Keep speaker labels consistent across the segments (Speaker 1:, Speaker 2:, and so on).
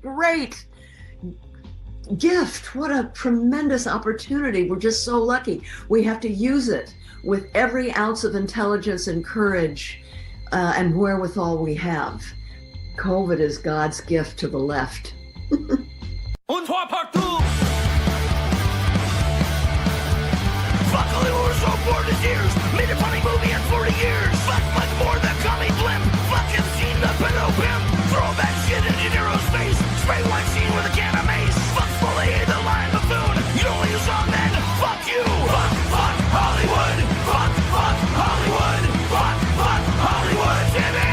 Speaker 1: great gift. What a tremendous opportunity. We're just so lucky. We have to use it with every ounce of intelligence and courage and wherewithal we have. COVID is God's gift to the left.
Speaker 2: Und zwar Part 2! Fuck Hollywood, so bored as years. Made a funny movie in 40 years. Fuck much more than Tommy Blimp. Fuck him, seen the pedo pimp. Throw that shit in De Niro's face. Spray one scene with a can of mace. Fuck Foley, the lion buffoon. You only use on men. Fuck you. Fuck Hollywood. Fuck Hollywood. Fuck Hollywood City.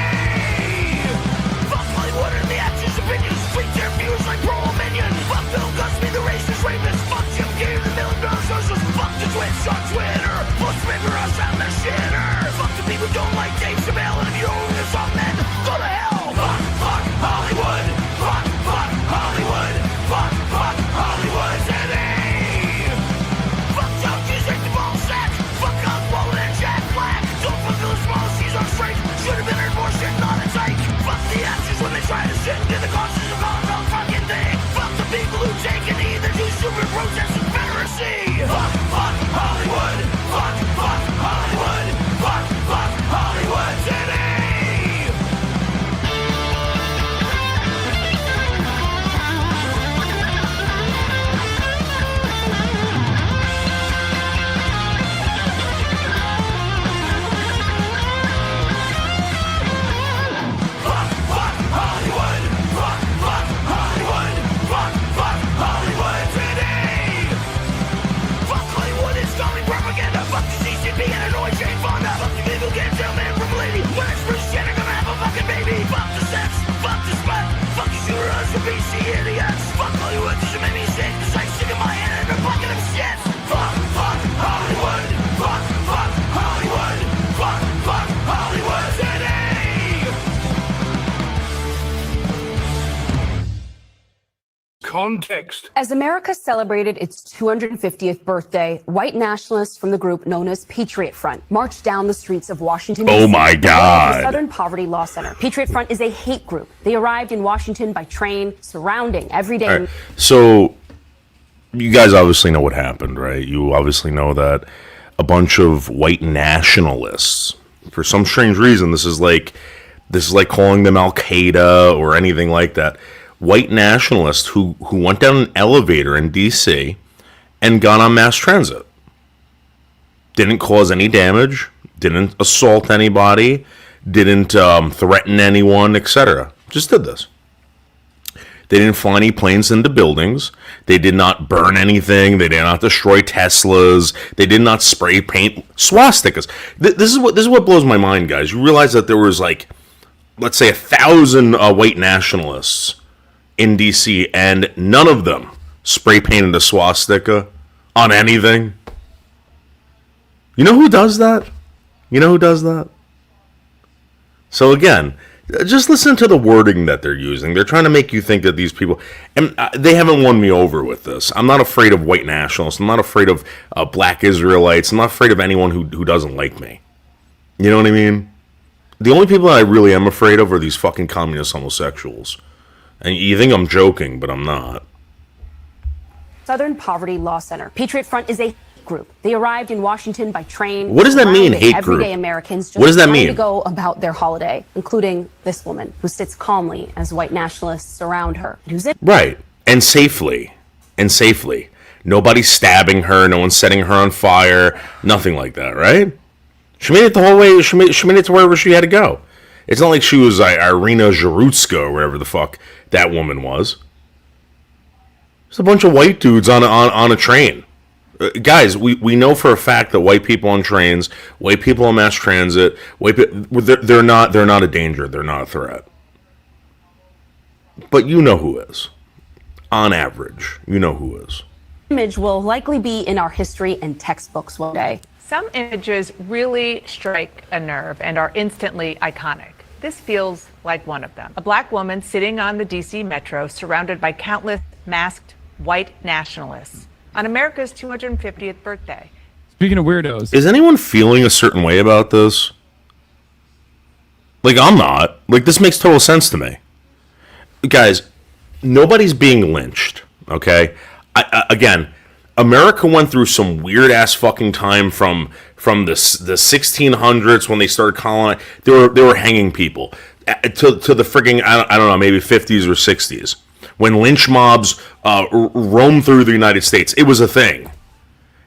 Speaker 2: Fuck Hollywood and the actors' opinions. Tweet their views like pro-minion. Fuck Bill Cosby, the racist rapist. Fuck Jim Gay, the million-dollar socialist. Fuck the Twitch on Twitter. Plus River us on the shitter. Fuck the people who don't like Dave Chappelle. And if you don't use on men, go to hell. Fuck Hollywood. Fuck Hollywood. Fuck Hollywood City. Fuck John Cusack, the ball sack. Fuck Oswald and Jack Black. Don't fulfill his policies on strike. Should have been heard more shit, not a tyke. Fuck the actors when they try to sit into the causes of all the fucking thing. Fuck the people who take a knee. They're too stupid protest Confederacy. Fuck Hollywood. Fuck Hollywood. Fuck Hollywood City.
Speaker 3: Context.
Speaker 4: As America celebrated its 250th birthday, white nationalists from the group known as Patriot Front marched down the streets of Washington, D.C.
Speaker 5: Oh my God.
Speaker 4: The Southern Poverty Law Center. Patriot Front is a hate group. They arrived in Washington by train, surrounding everyday...
Speaker 5: All right. So, you guys obviously know what happened, right? You obviously know that a bunch of white nationalists, for some strange reason, this is like calling them Al-Qaeda or anything like that. White nationalists who went down an elevator in D.C. and got on mass transit. Didn't cause any damage, didn't assault anybody, didn't threaten anyone, etc. Just did this. They didn't fly any planes into buildings. They did not burn anything. They did not destroy Teslas. They did not spray paint swastikas. This is what blows my mind, guys. You realize that there was like, let's say 1,000 white nationalists in DC, and none of them spray painted a swastika on anything. You know who does that? So again, just listen to the wording that they're using. They're trying to make you think that these people, and they haven't won me over with this. I'm not afraid of white nationalists. I'm not afraid of black Israelites. I'm not afraid of anyone who doesn't like me. You know what I mean? The only people that I really am afraid of are these fucking communist homosexuals. And you think I'm joking, but I'm not.
Speaker 4: Southern Poverty Law Center. Patriot Front is a group. They arrived in Washington by train.
Speaker 5: What does that mean, hate group?
Speaker 4: Everyday Americans just
Speaker 5: what does that
Speaker 4: trying
Speaker 5: mean?
Speaker 4: to go about their holiday, including this woman who sits calmly as white nationalists surround her. Who's it?
Speaker 5: Right. And safely. Nobody's stabbing her. No one's setting her on fire. Nothing like that, right? She made it the whole way. She made it to wherever she had to go. It's not like she was Irina Zharutska or whatever the fuck that woman was. It's a bunch of white dudes on a train. Guys, we know for a fact that white people on trains, white people on mass transit, they're not a danger. They're not a threat. But you know who is. On average, you know who is.
Speaker 4: Image will likely be in our history and textbooks one day.
Speaker 6: Some images really strike a nerve and are instantly iconic. This feels like one of them. A black woman sitting on the DC Metro surrounded by countless masked white nationalists on America's 250th birthday.
Speaker 3: Speaking of weirdos.
Speaker 5: Is anyone feeling a certain way about this? Like, I'm not. Like, this makes total sense to me. Guys, Nobody's being lynched, okay? Again, America went through some weird ass fucking time from the 1600s when they started colonizing. They were hanging people to the frigging I don't know, maybe 50s or 60s when lynch mobs roamed through the United States. It was a thing.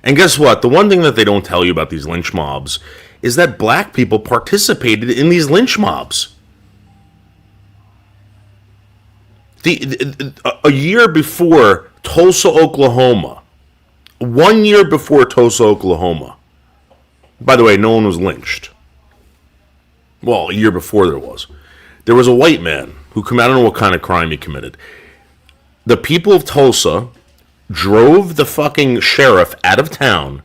Speaker 5: And guess what? The one thing that they don't tell you about these lynch mobs is that black people participated in these lynch mobs. A year before Tulsa, Oklahoma, 1 year before Tulsa, Oklahoma. By the way, no one was lynched. Well, a year before there was a white man who I don't know what kind of crime he committed. The people of Tulsa drove the fucking sheriff out of town,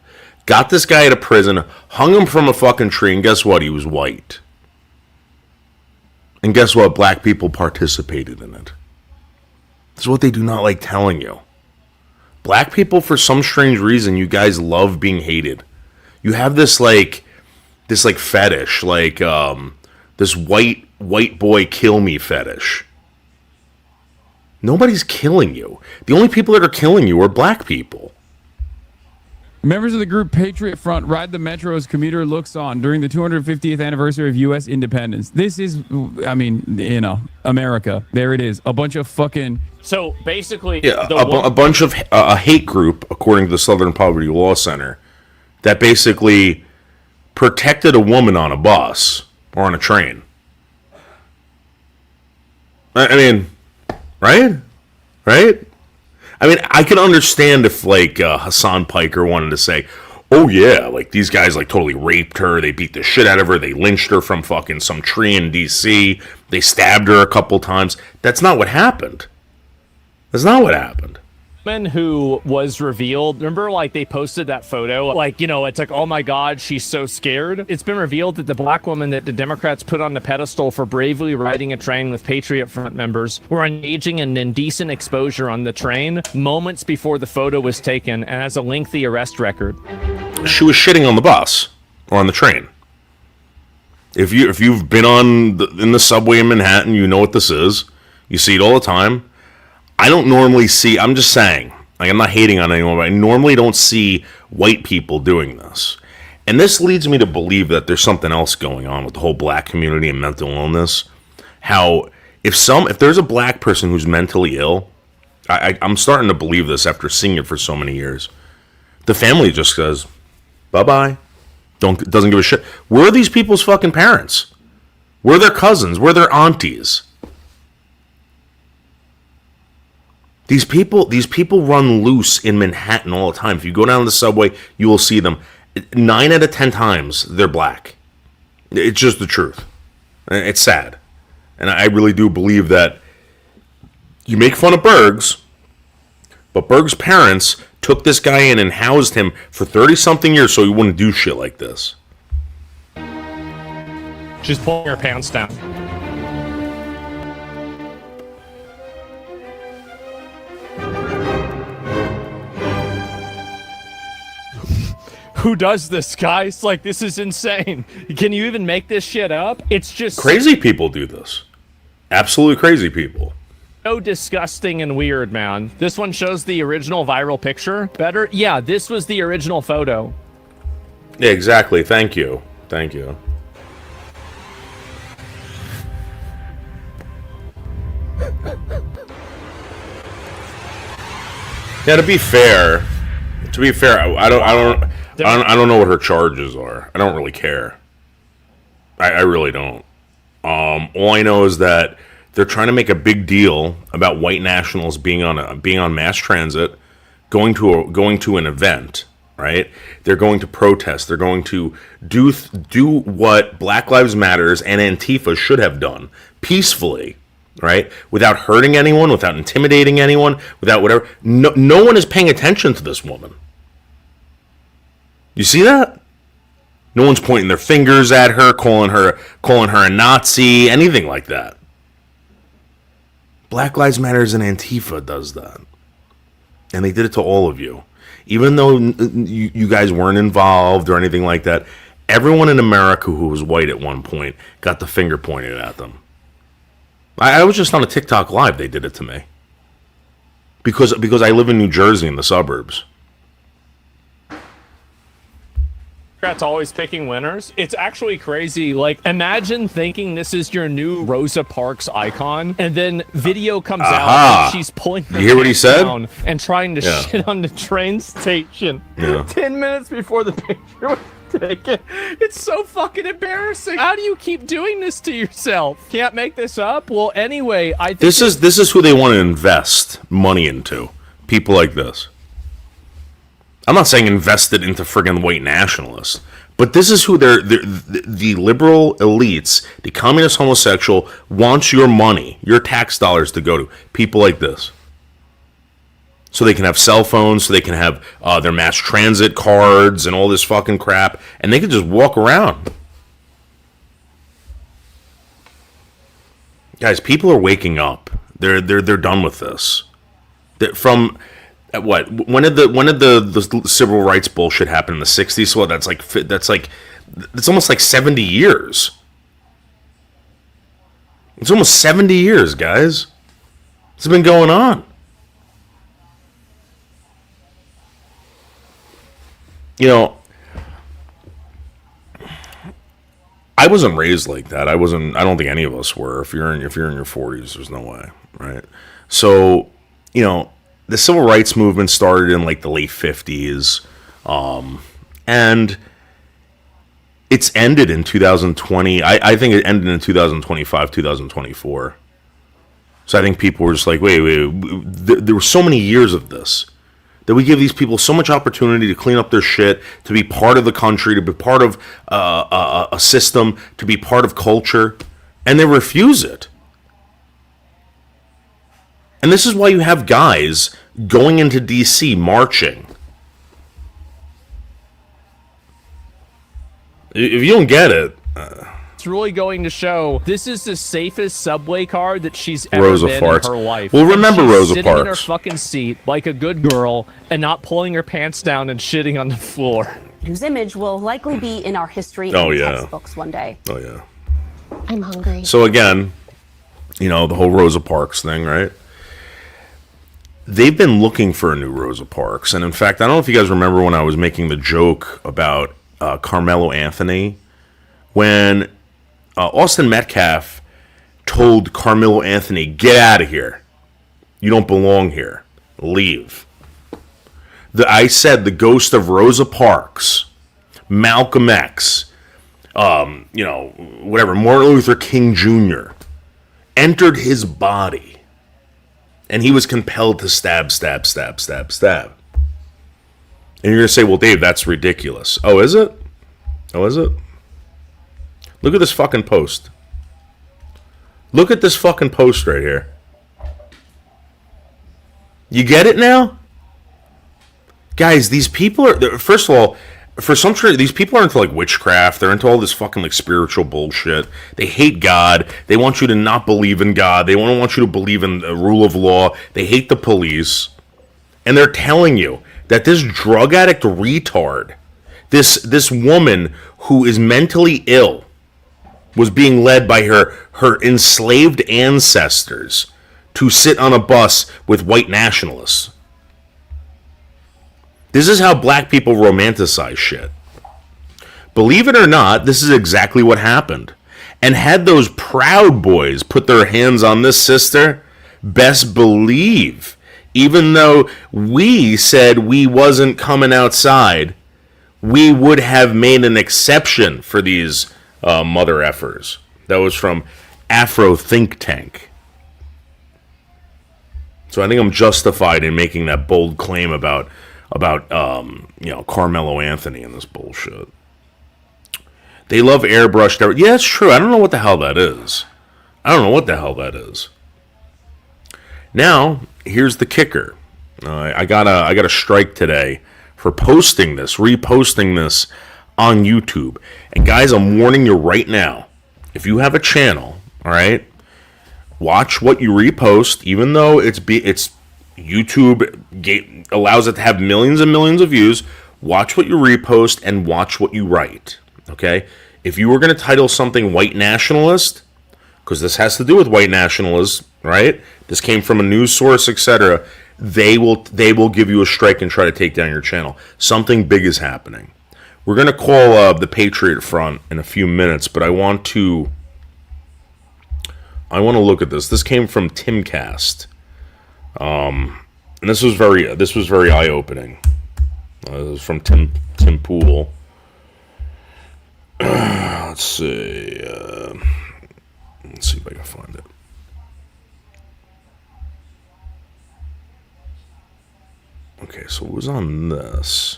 Speaker 5: got this guy out of prison, hung him from a fucking tree, and guess what? He was white. And guess what? Black people participated in it. This is what they do not like telling you. Black people, for some strange reason, you guys love being hated. You have this fetish, this white boy kill me fetish. Nobody's killing you. The only people that are killing you are black people.
Speaker 3: Members of the group Patriot Front ride the metro as commuter looks on during the 250th anniversary of U.S. independence. This is, America. There it is. A bunch of fucking...
Speaker 7: So basically...
Speaker 5: Yeah, a bunch of a hate group, according to the Southern Poverty Law Center, that basically protected a woman on a bus or on a train. I mean... Right? I mean, I can understand if, Hassan Piker wanted to say, oh, yeah, these guys, totally raped her, they beat the shit out of her, they lynched her from fucking some tree in D.C., they stabbed her a couple times. That's not what happened.
Speaker 7: Woman who was revealed, remember they posted that photo, it's oh my god, she's so scared. It's been revealed that the black woman that the Democrats put on the pedestal for bravely riding a train with Patriot Front members were engaging in indecent exposure on the train moments before the photo was taken and has a lengthy arrest record.
Speaker 5: She was shitting on the bus or on the train. If you've been in the subway in Manhattan, you know what this is. You see it all the time. I don't normally see, I'm just saying, I'm not hating on anyone, but I normally don't see white people doing this. And this leads me to believe that there's something else going on with the whole black community and mental illness. How, if there's a black person who's mentally ill, I'm starting to believe this after seeing it for so many years. The family just says, bye-bye. Doesn't give a shit. Where are these people's fucking parents? Where are their cousins? Where are their aunties? These people run loose in Manhattan all the time. If you go down the subway, you will see them. 9 out of 10 times, they're black. It's just the truth. It's sad. And I really do believe that you make fun of Bergs, but Berg's parents took this guy in and housed him for 30-something years so he wouldn't do shit like this.
Speaker 7: She's pulling her pants down. Who does this, guys? This is insane. Can you even make this shit up? It's just...
Speaker 5: Crazy people do this. Absolutely crazy people.
Speaker 7: So disgusting and weird, man. This one shows the original viral picture. Better? Yeah, this was the original photo.
Speaker 5: Yeah, exactly. Thank you. Yeah, to be fair, I don't know what her charges are. I don't really care. I really don't. All I know is that they're trying to make a big deal about white nationals being on mass transit, going to an event, right? They're going to protest. They're going to do what Black Lives Matters and Antifa should have done peacefully, right? Without hurting anyone, without intimidating anyone, without whatever. No one is paying attention to this woman. You see that? No one's pointing their fingers at her, calling her a Nazi, anything like that. Black Lives Matters and Antifa does that. And they did it to all of you. Even though you guys weren't involved or anything like that, everyone in America who was white at one point got the finger pointed at them. I was just on a TikTok live, they did it to me. because I live in New Jersey in the suburbs.
Speaker 7: Democrats always picking winners. It's actually crazy. Like, imagine thinking this is your new Rosa Parks icon, and then video comes out and she's pulling her
Speaker 5: You hear what he
Speaker 7: pants
Speaker 5: said?
Speaker 7: down and trying to shit on the train station.
Speaker 5: Yeah.
Speaker 7: 10 minutes before the picture was taken. It's so fucking embarrassing. How do you keep doing this to yourself? Can't make this up? Well, anyway, I think
Speaker 5: This is who they want to invest money into. People like this. I'm not saying invest it into friggin' white nationalists, but this is who the liberal elites, the communist homosexual, wants your money, your tax dollars to go to. People like this. So they can have cell phones, so they can have their mass transit cards and all this fucking crap, and they can just walk around. Guys, people are waking up. They're done with this. From what? When did the civil rights bullshit happen in the 60s? So that's almost like 70 years. It's almost 70 years, guys. It's been going on. You know, I wasn't raised like that. I don't think any of us were. If you're in your 40s, there's no way, right? So, you know, the civil rights movement started in like the late 50s, and it's ended in 2020. I think it ended in 2025, 2024. So I think people were just like, wait. There were so many years of this that we give these people so much opportunity to clean up their shit, to be part of the country, to be part of a system, to be part of culture, and they refuse it. And this is why you have guys going into D.C. marching. If you don't get it...
Speaker 7: it's really going to show this is the safest subway car that she's ever
Speaker 5: Rosa
Speaker 7: been
Speaker 5: Parks.
Speaker 7: in her life.
Speaker 5: Well,
Speaker 7: And
Speaker 5: remember
Speaker 7: she's
Speaker 5: Rosa
Speaker 7: sitting in her
Speaker 5: Parks.
Speaker 7: fucking seat like a good girl and not pulling her pants down and shitting on the floor.
Speaker 4: Whose image will likely be in our history
Speaker 5: Oh,
Speaker 4: and
Speaker 5: yeah.
Speaker 4: textbooks one day.
Speaker 5: Oh, yeah.
Speaker 8: I'm hungry.
Speaker 5: So again, you know, the whole Rosa Parks thing, right? They've been looking for a new Rosa Parks. And in fact, I don't know if you guys remember when I was making the joke about Carmelo Anthony, when Austin Metcalf told Carmelo Anthony, get out of here. You don't belong here. Leave. I said the ghost of Rosa Parks, Malcolm X, you know, whatever, Martin Luther King Jr. entered his body, and he was compelled to stab. And you're going to say, well, Dave, that's ridiculous. Oh, is it? Oh, is it? Look at this fucking post. Look at this fucking post right here. You get it now? Guys, these people are... First of all, for some reason, these people are into, like, witchcraft. They're into all this fucking, like, spiritual bullshit. They hate God. They want you to not believe in God. They don't want you to believe in the rule of law. They hate the police. And they're telling you that this drug addict retard, this woman who is mentally ill, was being led by her enslaved ancestors to sit on a bus with white nationalists. This is how black people romanticize shit. Believe it or not, this is exactly what happened. And had those Proud Boys put their hands on this sister, best believe, even though we said we wasn't coming outside, we would have made an exception for these mother effers. That was from Afro Think Tank. So I think I'm justified in making that bold claim about you know, Carmelo Anthony and this bullshit. They love airbrushed. Yeah, it's true. I don't know what the hell that is. Now, here's the kicker. I got a strike today for reposting this on YouTube. And guys, I'm warning you right now. If you have a channel, all right, watch what you repost, even though it's YouTube allows it to have millions and millions of views. Watch what you repost and watch what you write. Okay? If you were going to title something white nationalist, because this has to do with white nationalists, right? This came from a news source, etc. they will give you a strike and try to take down your channel. Something big is happening. We're gonna call the Patriot Front in a few minutes, but I want to look at this. This came from Timcast, and this was very eye opening. This was from Tim Pool. Let's see if I can find it. Okay, so it was on this.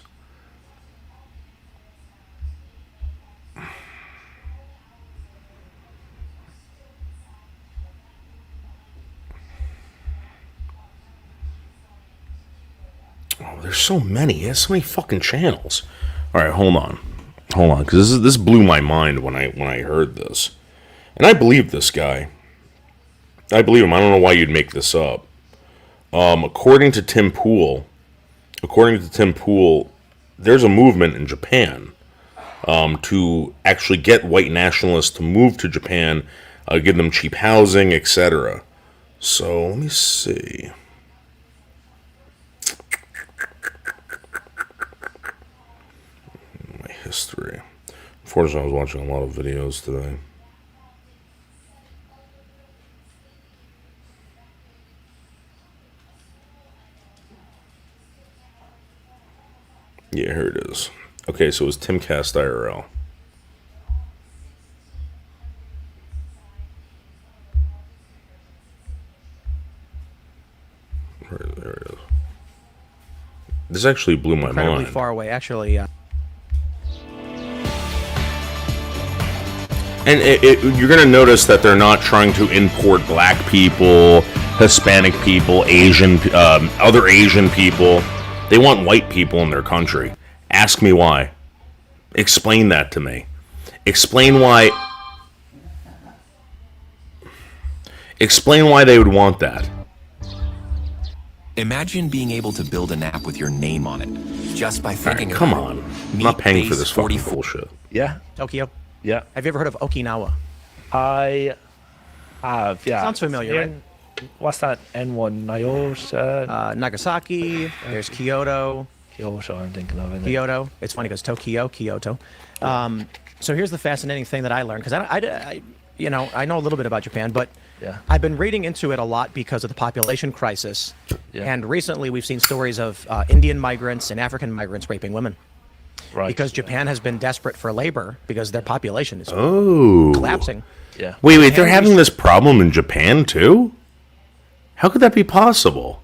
Speaker 5: Oh, there's so many. There's so many fucking channels. All right, hold on, because this blew my mind when I heard this, and I believe this guy. I believe him. I don't know why you'd make this up. According to Tim Pool, there's a movement in Japan to actually get white nationalists to move to Japan, give them cheap housing, etc. So let me see. My history. Unfortunately, I was watching a lot of videos today. Yeah, here it is. Okay, so it was Timcast IRL. There it is. This actually blew my
Speaker 8: Incredibly
Speaker 5: mind.
Speaker 8: far away, actually.
Speaker 5: And you're going to notice that they're not trying to import black people, Hispanic people, Asian, other Asian people. They want white people in their country. Ask me why. Explain that to me. Explain why they would want that.
Speaker 9: Imagine being able to build an app with your name on it just by thinking
Speaker 5: All right, come
Speaker 9: about
Speaker 5: on.
Speaker 9: it.
Speaker 5: I'm not paying for
Speaker 9: Meat
Speaker 5: this
Speaker 9: Base
Speaker 5: fucking
Speaker 9: 44.
Speaker 5: bullshit.
Speaker 7: Yeah.
Speaker 8: Tokyo.
Speaker 7: Yeah.
Speaker 8: Have you ever heard of Okinawa?
Speaker 7: I have, yeah.
Speaker 8: Sounds familiar, right?
Speaker 7: What's that N1? Nyosha?
Speaker 8: Nagasaki. There's Kyoto.
Speaker 7: Kyoto, I'm thinking of it.
Speaker 8: Kyoto. It's funny because Tokyo, Kyoto. So here's the fascinating thing that I learned, because I know a little bit about Japan, but
Speaker 7: Yeah.
Speaker 8: I've been reading into it a lot because of the population crisis.
Speaker 7: Yeah.
Speaker 8: And recently we've seen stories of Indian migrants and African migrants raping women.
Speaker 7: Right.
Speaker 8: Because Japan has been desperate for labor because their population is
Speaker 5: Oh.
Speaker 8: collapsing.
Speaker 7: Yeah.
Speaker 5: Wait, they're having this problem in Japan too? How could that be possible?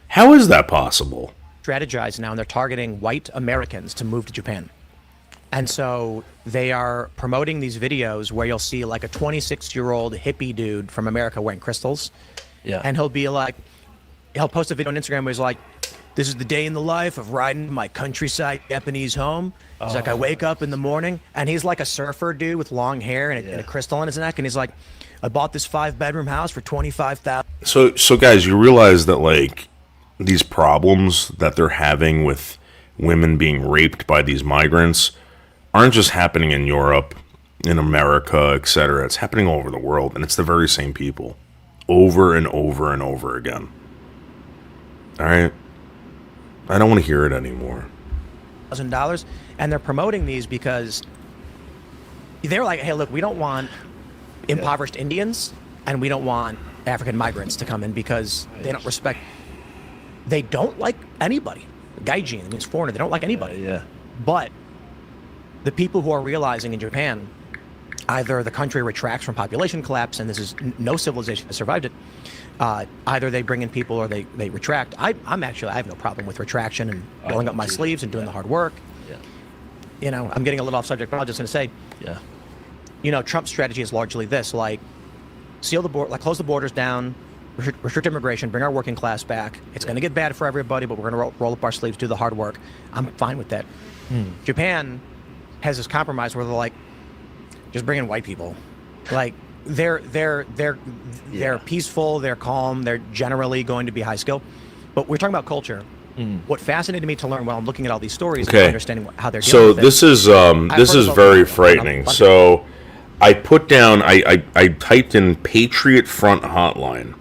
Speaker 5: How is that possible?
Speaker 8: Strategize now, and they're targeting white Americans to move to Japan. And so they are promoting these videos where you'll see like a 26-year-old hippie dude from America wearing crystals.
Speaker 7: Yeah.
Speaker 8: And he'll post a video on Instagram where he's like, this is the day in the life of riding my countryside Japanese home. He's like, I wake up in the morning, and he's like a surfer dude with long hair and a crystal on his neck. And he's like, I bought this 5-bedroom house for $25,000.
Speaker 5: So guys, you realize that like these problems that they're having with women being raped by these migrants aren't just happening in Europe, in America, etc. It's happening all over the world, and it's the very same people over and over and over again. All right? I don't want to hear it anymore.
Speaker 8: $1,000, and they're promoting these because they're like, hey, look, we don't want impoverished Indians, and we don't want African migrants to come in because they don't like anybody. Gaijin, it means foreigner. They don't like anybody.
Speaker 7: Yeah.
Speaker 8: But the people who are realizing in Japan, either the country retracts from population collapse, and this is no civilization has survived it. Either they bring in people or they retract. I have no problem with retraction and rolling up my sleeves and doing the hard work.
Speaker 7: Yeah.
Speaker 8: You know, I'm getting a little off subject, but I was just going to say,
Speaker 7: Yeah.
Speaker 8: you know, Trump's strategy is largely this: like, close the borders down, restrict immigration, bring our working class back. It's going to get bad for everybody, but we're going to roll up our sleeves, do the hard work. I'm fine with that. Japan has this compromise where they're like, just bring in white people. Like, they're peaceful, they're calm, they're generally going to be high skill. But we're talking about culture. What fascinated me to learn while I'm looking at all these stories and understanding how they're dealing
Speaker 5: So
Speaker 8: with it.
Speaker 5: this is very frightening. So I put down I typed in Patriot Front hotline,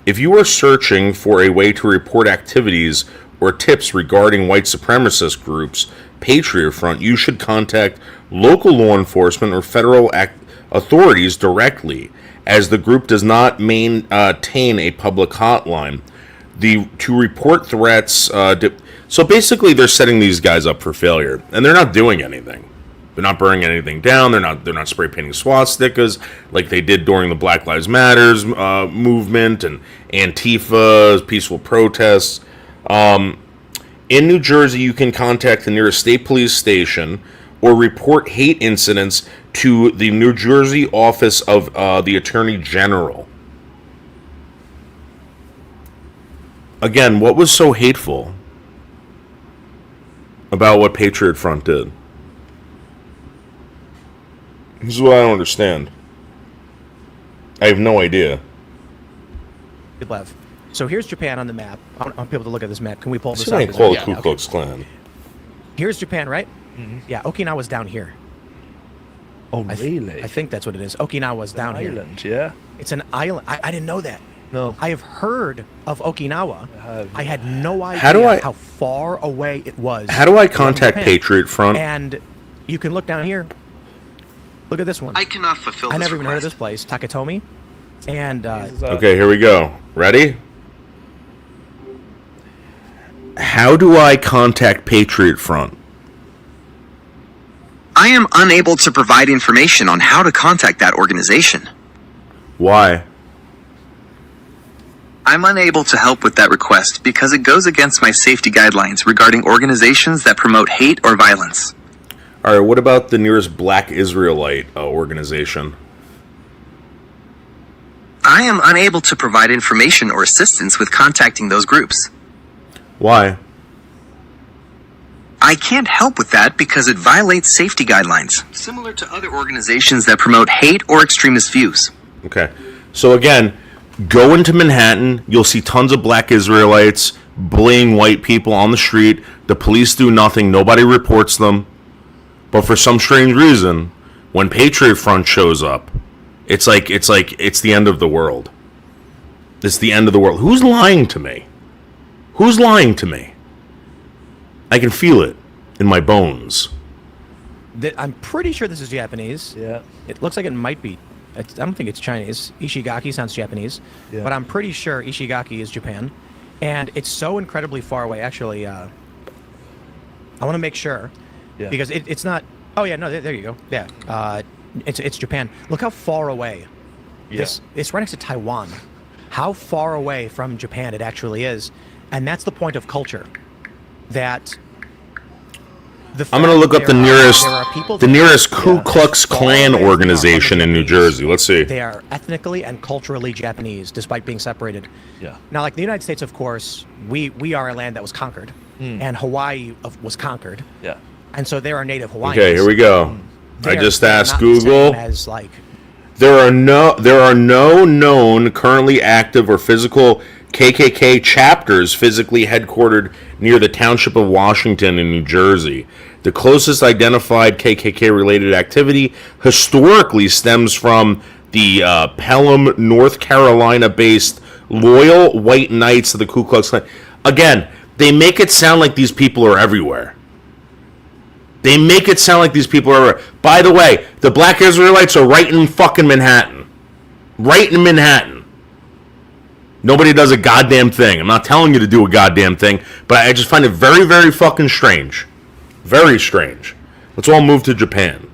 Speaker 5: If you are searching for a way to report activities or tips regarding white supremacist groups, Patriot Front, you should contact local law enforcement or federal authorities directly, as the group does not maintain a public hotline. To report threats. So basically, they're setting these guys up for failure, and they're not doing anything. They're not burning anything down. They're not spray painting swastikas like they did during the Black Lives Matters movement and Antifa's peaceful protests. In New Jersey, you can contact the nearest state police station or report hate incidents to the New Jersey office of the Attorney General. Again, what was so hateful about what Patriot Front did? This is what I don't understand. I have no idea.
Speaker 8: Lev. So here's Japan on the map. I want people to look at this map. Can we pull this
Speaker 5: This
Speaker 8: up?
Speaker 5: ain't called Ku Klux Klan.
Speaker 8: Here's Japan, right? Yeah, Okinawa's down here.
Speaker 10: Oh, really?
Speaker 8: I think that's what it is. Okinawa's down here.
Speaker 10: Island, yeah.
Speaker 8: It's an island. I didn't know that.
Speaker 10: No.
Speaker 8: I have heard of Okinawa. I had no idea how far away it was.
Speaker 5: How do I contact Patriot Front?
Speaker 8: And you can look down here. Look at this one.
Speaker 11: I cannot fulfill
Speaker 8: I
Speaker 11: this
Speaker 8: never even heard of
Speaker 11: request.
Speaker 8: this place, Takatomi. And
Speaker 5: okay, here we go. Ready? How do I contact Patriot Front?
Speaker 11: I am unable to provide information on how to contact that organization.
Speaker 5: Why?
Speaker 11: I'm unable to help with that request because it goes against my safety guidelines regarding organizations that promote hate or violence.
Speaker 5: All right, what about the nearest Black Israelite organization?
Speaker 11: I am unable to provide information or assistance with contacting those groups.
Speaker 5: Why?
Speaker 11: I can't help with that because it violates safety guidelines, similar to other organizations that promote hate or extremist views.
Speaker 5: Okay. So again, go into Manhattan, you'll see tons of Black Israelites bullying white people on the street. The police do nothing, nobody reports them. But for some strange reason, when Patriot Front shows up, it's like it's the end of the world. It's the end of the world. Who's lying to me? Who's lying to me? I can feel it in my bones.
Speaker 8: I'm pretty sure this is Japanese.
Speaker 10: Yeah.
Speaker 8: It looks like it might be. I don't think it's Chinese. Ishigaki sounds Japanese.
Speaker 10: Yeah.
Speaker 8: But I'm pretty sure Ishigaki is Japan. And it's so incredibly far away. Actually, I want to make sure.
Speaker 10: Yeah.
Speaker 8: Because it's not... Oh, yeah, no, there you go. Yeah. It's Japan. Look how far away.
Speaker 10: Yeah.
Speaker 8: It's right next to Taiwan. How far away from Japan it actually is. And that's the point of culture. That...
Speaker 5: I'm going to look up the nearest Ku Klux Klan organization in New Jersey. Let's see.
Speaker 8: They are ethnically and culturally Japanese, despite being separated.
Speaker 10: Yeah.
Speaker 8: Now, like the United States, of course, we are a land that was conquered, and Hawaii was conquered.
Speaker 10: Yeah.
Speaker 8: And so there are native Hawaiians.
Speaker 5: Okay, here we go. I just asked Google.
Speaker 8: As like,
Speaker 5: there are no known currently active or physical KKK chapters physically headquartered near the township of Washington in New Jersey. The closest identified KKK-related activity historically stems from the Pelham, North Carolina-based Loyal White Knights of the Ku Klux Klan. Again, they make it sound like these people are everywhere. They make it sound like these people are everywhere. By the way, the Black Israelites are right in fucking Manhattan. Right in Manhattan. Nobody does a goddamn thing. I'm not telling you to do a goddamn thing, but I just find it very, very fucking strange. Very strange. Let's all move to Japan.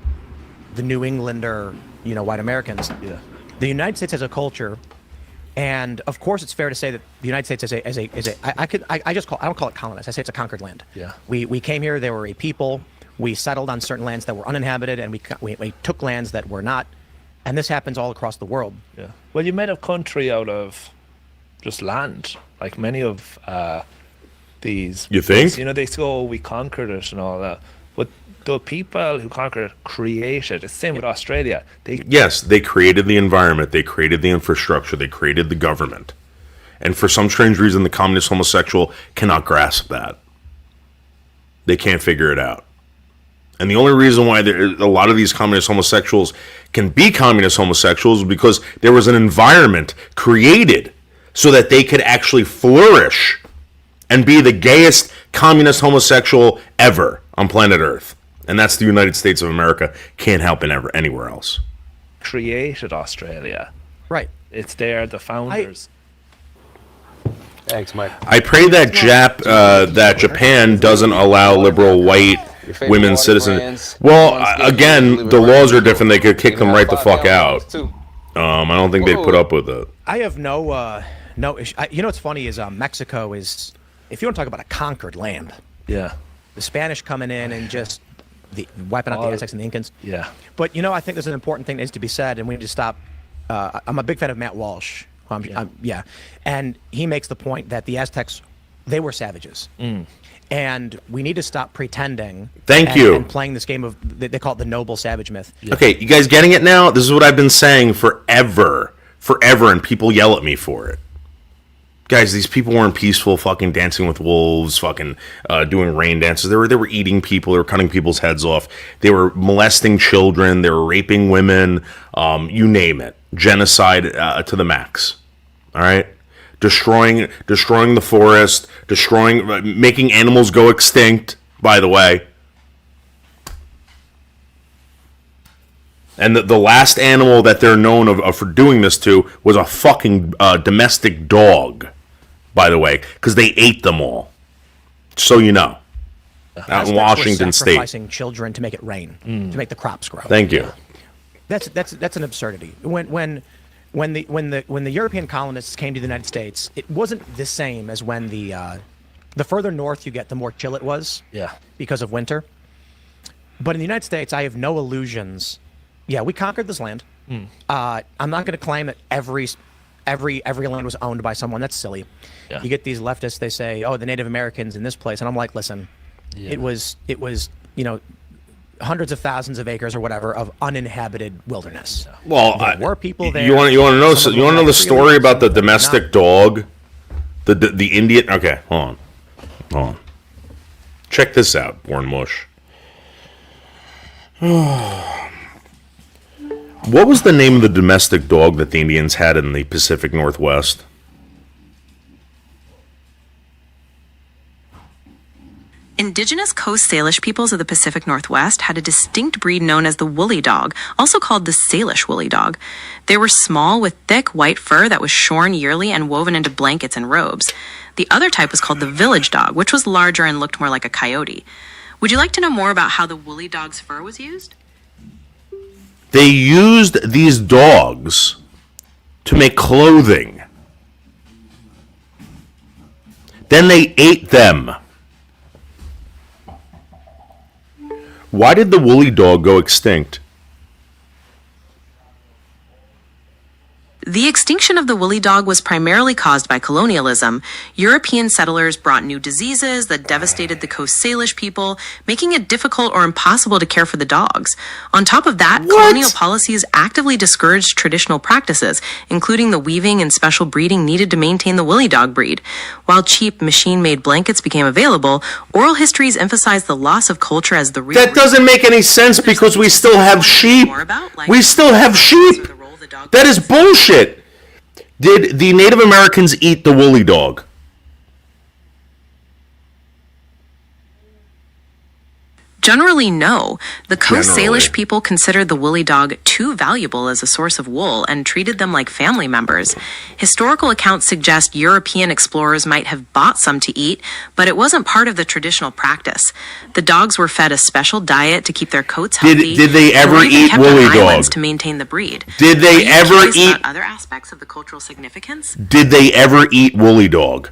Speaker 8: the New Englander, white Americans.
Speaker 10: Yeah.
Speaker 8: The United States has a culture, and of course, it's fair to say that the United States I don't call it colonized. I say it's a conquered land.
Speaker 10: Yeah.
Speaker 8: We came here. There were a people. We settled on certain lands that were uninhabited, and we took lands that were not. And this happens all across the world.
Speaker 10: Yeah. Well, you made a country out of just land, like many of these.
Speaker 5: You think?
Speaker 10: They say, "Oh, we conquered it" and all that. But the people who conquered it created. It's the same with Australia.
Speaker 5: Yes, they created the environment. They created the infrastructure. They created the government. And for some strange reason, the communist homosexual cannot grasp that. They can't figure it out. And the only reason why a lot of these communist homosexuals can be communist homosexuals is because there was an environment created so that they could actually flourish and be the gayest communist homosexual ever on planet Earth. And that's the United States of America. Can't happen ever anywhere else.
Speaker 10: Created Australia.
Speaker 8: Right.
Speaker 10: It's there, the founders.
Speaker 12: Thanks, Mike.
Speaker 5: I pray that that Japan doesn't allow liberal white women citizens. Well, again, the laws are different. They could kick them right the fuck out. I don't think they'd put up with it.
Speaker 8: I have no issue. You know what's funny is Mexico is, if you want to talk about a conquered land.
Speaker 10: Yeah.
Speaker 8: The Spanish coming in and just wiping out the Aztecs and the Incans.
Speaker 10: Yeah.
Speaker 8: But I think there's an important thing that needs to be said, and we need to stop. I'm a big fan of Matt Walsh. And he makes the point that the Aztecs, they were savages. And we need to stop pretending.
Speaker 5: Thank you.
Speaker 8: And playing this game of, they call it the noble savage myth.
Speaker 5: Okay, you guys getting it now? This is what I've been saying forever, and people yell at me for it. Guys, these people weren't peaceful, fucking dancing with wolves, fucking doing rain dances. They were eating people. They were cutting people's heads off. They were molesting children. They were raping women. You name it. Genocide to the max. All right, destroying the forest, making animals go extinct. By the way, and the last animal that they're known of for doing this to was a fucking domestic dog. By the way, because they ate them all. So you know, out in Washington State,
Speaker 8: sacrificing children to make it rain, to make the crops grow.
Speaker 5: Thank you.
Speaker 8: That's an absurdity. When the European colonists came to the United States, it wasn't the same as when the further north you get, the more chill it was.
Speaker 10: Yeah.
Speaker 8: Because of winter. But in the United States, I have no illusions. Yeah, we conquered this land. I'm not going to claim that every land was owned by someone. That's silly.
Speaker 10: Yeah.
Speaker 8: You get these leftists. They say, "Oh, the Native Americans in this place," and I'm like, "Listen, it was hundreds of thousands of acres or whatever of uninhabited wilderness.
Speaker 5: Well,
Speaker 8: there were people there.
Speaker 5: You want to know the story about the domestic dog, the Indian? Okay, hold on. Check this out, Warren Mush. What was the name of the domestic dog that the Indians had in the Pacific Northwest?
Speaker 13: Indigenous Coast Salish peoples of the Pacific Northwest had a distinct breed known as the woolly dog, also called the Salish woolly dog. They were small with thick white fur that was shorn yearly and woven into blankets and robes. The other type was called the village dog, which was larger and looked more like a coyote. Would you like to know more about how the woolly dog's fur was used?
Speaker 5: They used these dogs to make clothing. Then they ate them. Why did the woolly dog go extinct?
Speaker 13: The extinction of the woolly dog was primarily caused by colonialism. European settlers brought new diseases that devastated the Coast Salish people, making it difficult or impossible to care for the dogs. On top of that, colonial policies actively discouraged traditional practices, including the weaving and special breeding needed to maintain the woolly dog breed. While cheap machine-made blankets became available, oral histories emphasized the loss of culture as the real
Speaker 5: That doesn't make any sense because we still have sheep. We still have sheep. That is bullshit. Did the Native Americans eat the woolly dog?
Speaker 13: Generally, no. The Coast Salish people considered the woolly dog too valuable as a source of wool and treated them like family members. Historical accounts suggest European explorers might have bought some to eat, but it wasn't part of the traditional practice. The dogs were fed a special diet to keep their coats healthy.
Speaker 5: Did they ever eat woolly dog?
Speaker 13: To maintain the breed.
Speaker 5: Did they ever eat
Speaker 13: other aspects of the cultural significance?
Speaker 5: Did they ever eat woolly dog?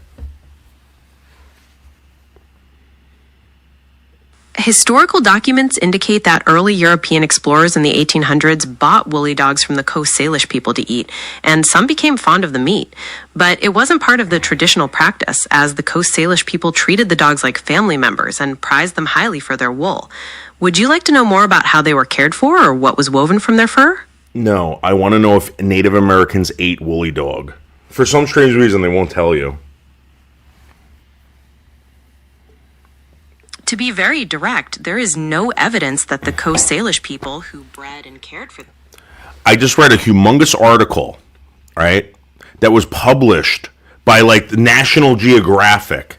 Speaker 13: Historical documents indicate that early European explorers in the 1800s bought woolly dogs from the Coast Salish people to eat, and some became fond of the meat. But it wasn't part of the traditional practice, as the Coast Salish people treated the dogs like family members and prized them highly for their wool. Would you like to know more about how they were cared for or what was woven from their fur?
Speaker 5: No, I want to know if Native Americans ate woolly dog. For some strange reason, they won't tell you.
Speaker 13: To be very direct, there is no evidence that the Coast Salish people who bred and cared for them.
Speaker 5: I just read a humongous article, right? that was published by like National Geographic.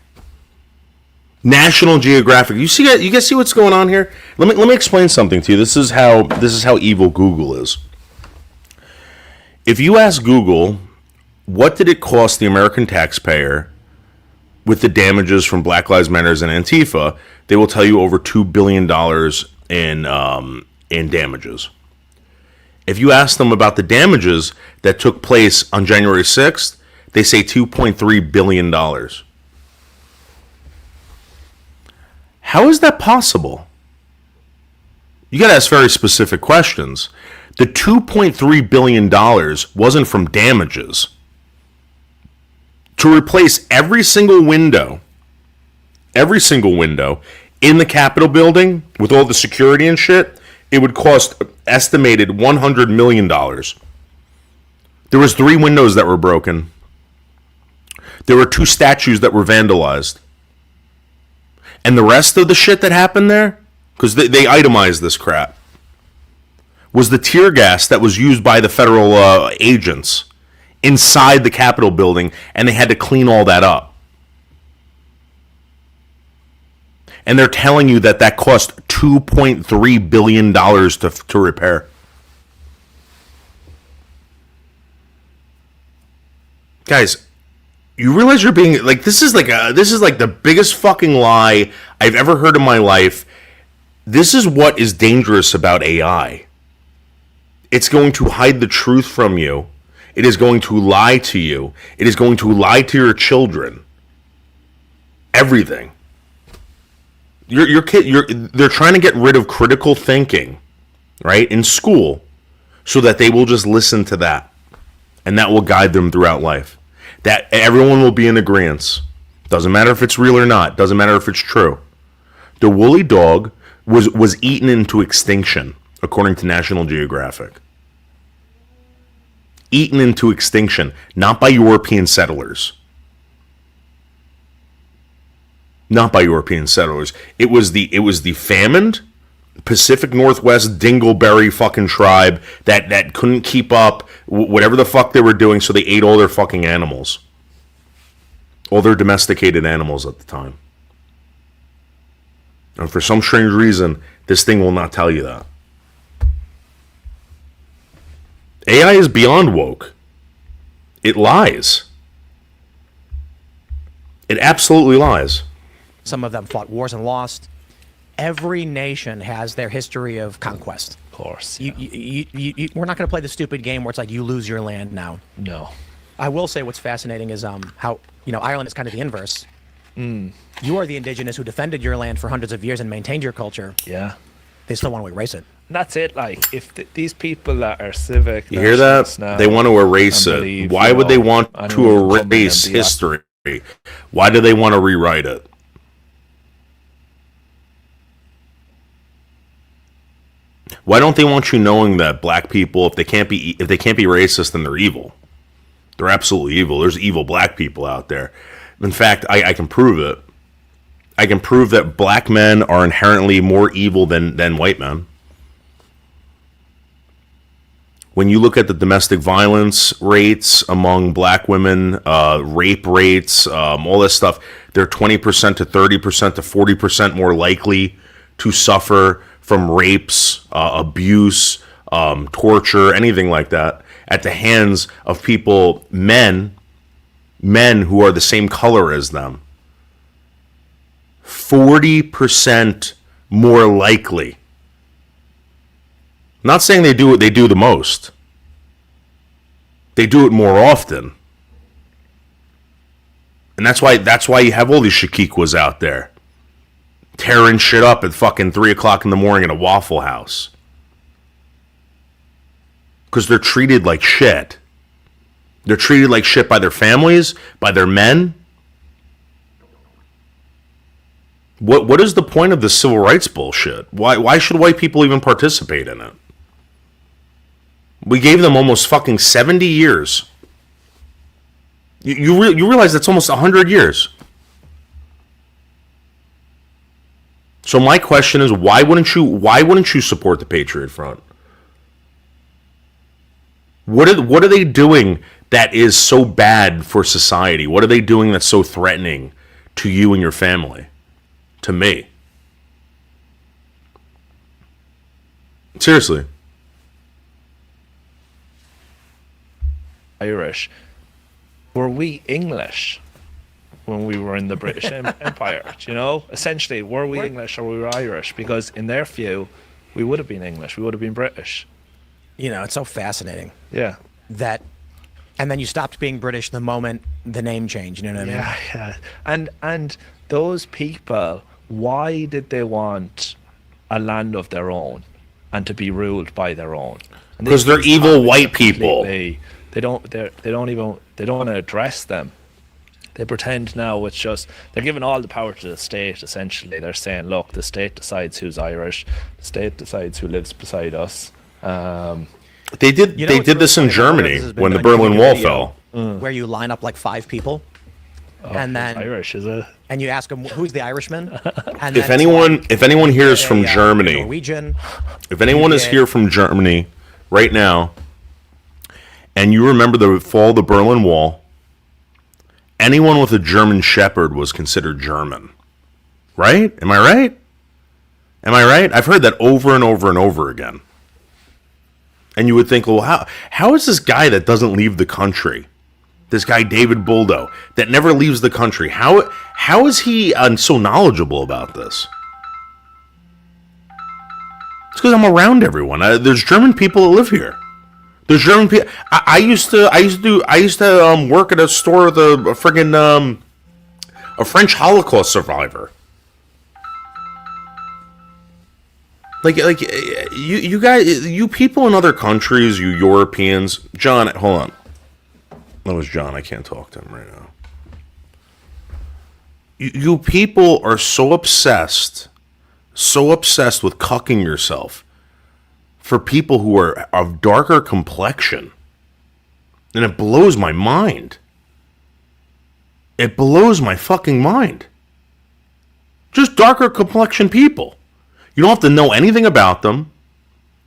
Speaker 5: National Geographic. You guys see what's going on here? Let me explain something to you. This is how evil Google is. If you ask Google, what did it cost the American taxpayer with the damages from Black Lives Matter and Antifa, they will tell you over $2 billion in damages. If you ask them about the damages that took place on January 6th, they say $2.3 billion. How is that possible? You got to ask very specific questions. The $2.3 billion wasn't from damages. To replace every single window in the Capitol building with all the security and shit, it would cost estimated $100 million. There was 3 windows that were broken. There were 2 statues that were vandalized. And the rest of the shit that happened there, because they itemized this crap, was the tear gas that was used by the federal agents inside the Capitol building, and they had to clean all that up. And they're telling you that cost $2.3 billion to repair. Guys, you realize you're being like, this is like the biggest fucking lie I've ever heard in my life. This is what is dangerous about AI. It's going to hide the truth from you. It is going to lie to you. It is going to lie to your children. Everything. Your kid, they're trying to get rid of critical thinking, right, in school, so that they will just listen to that, and that will guide them throughout life. That everyone will be in agreement. Doesn't matter if it's real or not. Doesn't matter if it's true. The woolly dog was eaten into extinction, according to National Geographic. Eaten into extinction, not by European settlers. Not by European settlers. It was the famined Pacific Northwest dingleberry fucking tribe that couldn't keep up whatever the fuck they were doing, so they ate all their fucking animals. All their domesticated animals at the time. And for some strange reason, this thing will not tell you that. AI is beyond woke. It lies. It absolutely lies.
Speaker 8: Some of them fought wars and lost. Every nation has their history of conquest.
Speaker 10: Of course.
Speaker 8: Yeah. We're not going to play the stupid game where it's like you lose your land now.
Speaker 10: No.
Speaker 8: I will say what's fascinating is how Ireland is kind of the inverse. You are the indigenous who defended your land for hundreds of years and maintained your culture.
Speaker 10: Yeah.
Speaker 8: They still want to erase it.
Speaker 10: And that's it. Like, if these people that are civic,
Speaker 5: you hear that? They want to erase it. Why would they want to erase history? Why do they want to rewrite it? Why don't they want you knowing that black people, if they can't be racist, then they're evil? They're absolutely evil. There's evil black people out there. In fact, I can prove it. I can prove that black men are inherently more evil than white men. When you look at the domestic violence rates among black women, rape rates, all this stuff, they're 20% to 30% to 40% more likely to suffer from rapes, abuse, torture, anything like that, at the hands of people, men who are the same color as them. 40% more likely. I'm not saying they do what they do the most. They do it more often. And that's why you have all these Shakikwas out there tearing shit up at fucking 3 o'clock in the morning in a Waffle House. Because they're treated like shit. They're treated like shit by their families, by their men. What is the point of this civil rights bullshit? Why should white people even participate in it? We gave them almost fucking 70 years. You realize that's almost 100 years. So my question is, why wouldn't you support the Patriot Front? What are they doing that is so bad for society? What are they doing that's so threatening to you and your family? To me. Seriously.
Speaker 10: Irish. Were we English when we were in the British Empire? Do you know? Essentially, were we English or we were Irish? Because in their view, we would have been English. We would have been British.
Speaker 8: You know, it's so fascinating.
Speaker 10: Yeah.
Speaker 8: And then you stopped being British the moment the name changed. You know what I mean?
Speaker 10: Yeah. And those people, why did they want a land of their own and to be ruled by their own?
Speaker 5: Because they're evil white people.
Speaker 10: They don't want to address them. They pretend now it's just, they're giving all the power to the state. Essentially, they're saying, look, the state decides who's Irish, the state decides who lives beside us.
Speaker 5: They did this in Germany when the Berlin Wall fell.
Speaker 8: Where you line up like 5 people, and then
Speaker 10: Irish is it?
Speaker 8: And you ask them who's the Irishman. And
Speaker 5: If anyone here is from Germany,
Speaker 8: Norwegian.
Speaker 5: If anyone is here from Germany right now, and you remember the fall of the Berlin Wall, anyone with a German Shepherd was considered German. Right? Am I right? Am I right? I've heard that over and over and over again. And you would think, well, how is this guy that doesn't leave the country, this guy David Boldo, that never leaves the country, how is he so knowledgeable about this? It's because I'm around everyone. There's German people that live here. There's German people. I used to work at a store with a friggin' a French Holocaust survivor. Like you guys, you people in other countries, you Europeans. John, hold on. That was John. I can't talk to him right now. You people are so obsessed with cucking yourself for people who are of darker complexion. And it blows my mind. It blows my fucking mind. Just darker complexion people. You don't have to know anything about them.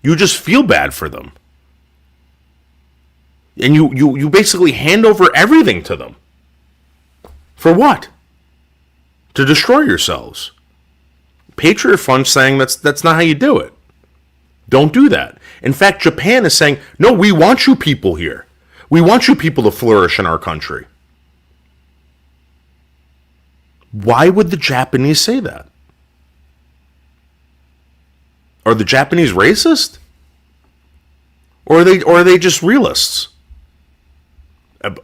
Speaker 5: You just feel bad for them. And you basically hand over everything to them. For what? To destroy yourselves. Patriot Fund saying that's not how you do it. Don't do that. In fact, Japan is saying, no, we want you people here. We want you people to flourish in our country. Why would the Japanese say that? Are the Japanese racist? Or are they just realists?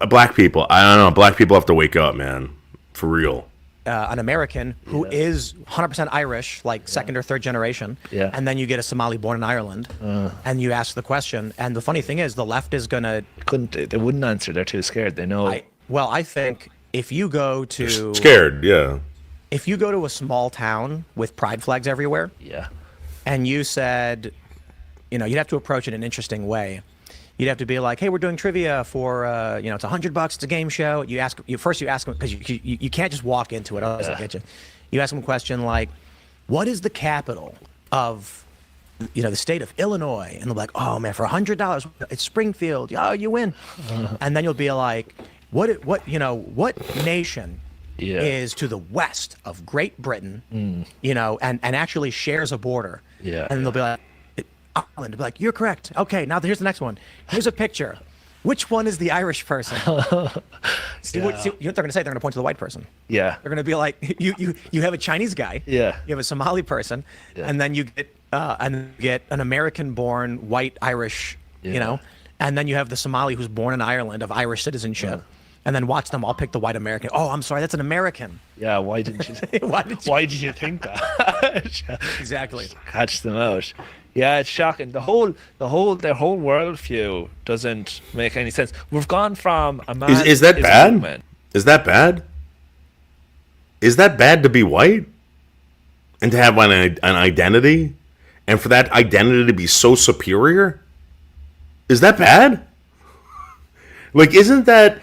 Speaker 5: Black people, I don't know. Black people have to wake up, man. For real.
Speaker 8: An American who is 100% Irish, like second or third generation, and then you get a Somali born in Ireland, and you ask the question. And the funny thing is, the left is gonna
Speaker 10: they wouldn't answer. They're too scared. They know.
Speaker 8: I think if you go to
Speaker 5: scared,
Speaker 8: if you go to a small town with pride flags everywhere, and you said, you'd have to approach it in an interesting way. You'd have to be like, hey, we're doing trivia for, it's $100, it's a game show. First you ask them, because you can't just walk into it, otherwise they'll get you. You ask them a question like, what is the capital of, the state of Illinois? And they'll be like, oh man, for $100, it's Springfield. Oh, you win. And then you'll be like, what nation is to the west of Great Britain, and actually shares a border? And they'll be like, Ireland. Be like, you're correct. Okay, now here's the next one. Here's a picture. Which one is the Irish person? See what they're going to say? They're going to point to the white person.
Speaker 10: Yeah.
Speaker 8: They're going to be like, you have a Chinese guy.
Speaker 10: Yeah.
Speaker 8: You have a Somali person, and then you get an American-born white Irish. And then you have the Somali who's born in Ireland of Irish citizenship. And then watch them all pick the white American. Oh, I'm sorry, that's an American.
Speaker 10: Yeah, why didn't you? Why did you think that?
Speaker 8: Exactly.
Speaker 10: Catch them out. Yeah, it's shocking. Their whole worldview doesn't make any sense. We've gone from a man.
Speaker 5: Is that bad? Is that bad? Is that bad to be white and to have an identity, and for that identity to be so superior? Is that bad? Like, isn't that?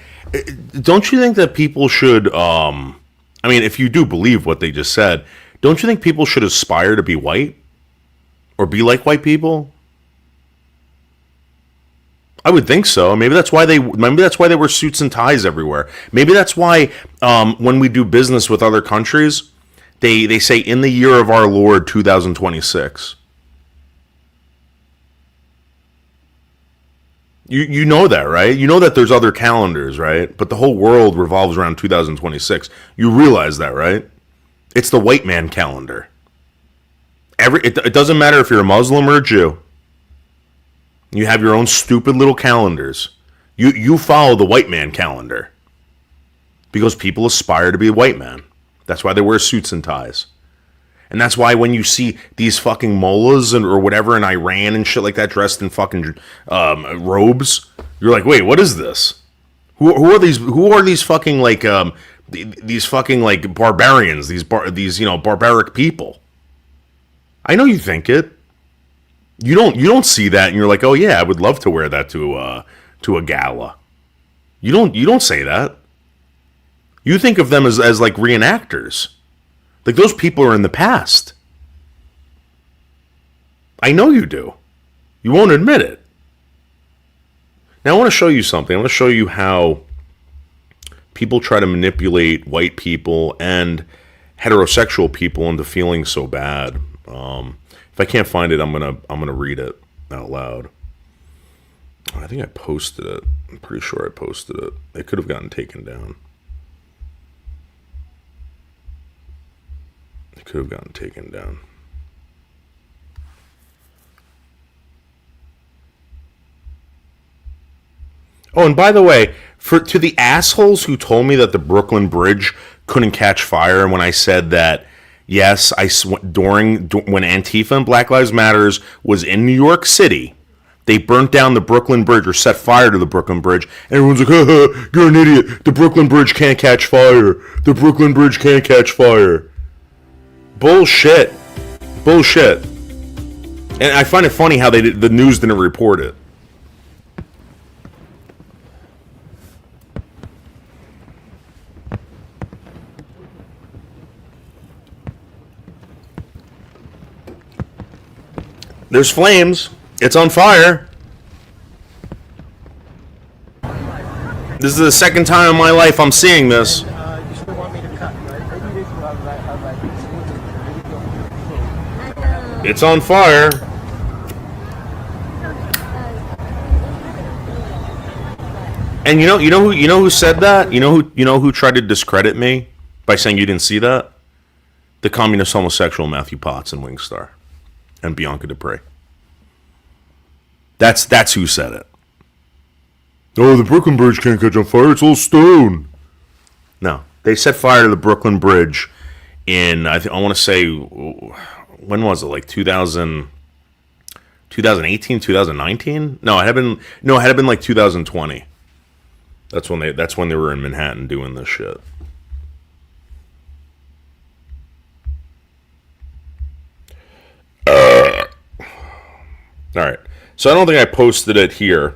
Speaker 5: Don't you think that people should? If you do believe what they just said, don't you think people should aspire to be white? Or be like white people? I would think so. Maybe that's why they wear suits and ties everywhere. Maybe that's why when we do business with other countries, they say in the year of our Lord 2026. You know that, right? You know that there's other calendars, right? But the whole world revolves around 2026. You realize that, right? It's the white man calendar. It doesn't matter if you're a Muslim or a Jew. You have your own stupid little calendars. You follow the white man calendar. Because people aspire to be a white man. That's why they wear suits and ties. And that's why when you see these fucking mullahs or whatever in Iran and shit like that dressed in fucking robes, you're like, wait, what is this? Who are these? Who are these fucking like these fucking like barbarians? These barbaric people. I know you think it. You don't see that and you're like, oh yeah, I would love to wear that to a gala. You don't say that. You think of them as like reenactors. Like, those people are in the past. I know you do. You won't admit it. Now, I want to show you something. I want to show you how people try to manipulate white people and heterosexual people into feeling so bad. If I can't find it, I'm gonna read it out loud. I think I posted it. I'm pretty sure I posted it. It could have gotten taken down. Could have gotten taken down. Oh, and by the way, to the assholes who told me that the Brooklyn Bridge couldn't catch fire, and when I said that, yes, when Antifa and Black Lives Matters was in New York City, they burnt down the Brooklyn Bridge or set fire to the Brooklyn Bridge, and everyone's like, you're an idiot. The Brooklyn Bridge can't catch fire. The Brooklyn Bridge can't catch fire. Bullshit. And I find it funny how the news didn't report it. There's flames. It's on fire. This is the second time in my life I'm seeing this. It's on fire. And you know who said that? You know who tried to discredit me by saying you didn't see that? The communist homosexual Matthew Potts and Wingstar and Bianca Dupré. That's who said it. Oh, the Brooklyn Bridge can't catch on fire. It's all stone. No, they set fire to the Brooklyn Bridge in I want to say. When was it? Like 2018, 2019? No, it had been like 2020. That's when they were in Manhattan doing this shit. All right. So I don't think I posted it here,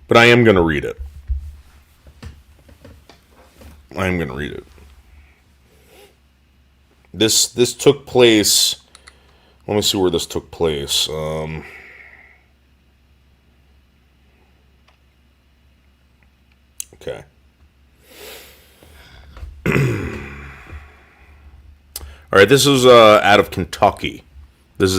Speaker 5: but I am going to read it. This took place. Let me see where this took place. Okay. All right. This is out of Kentucky. This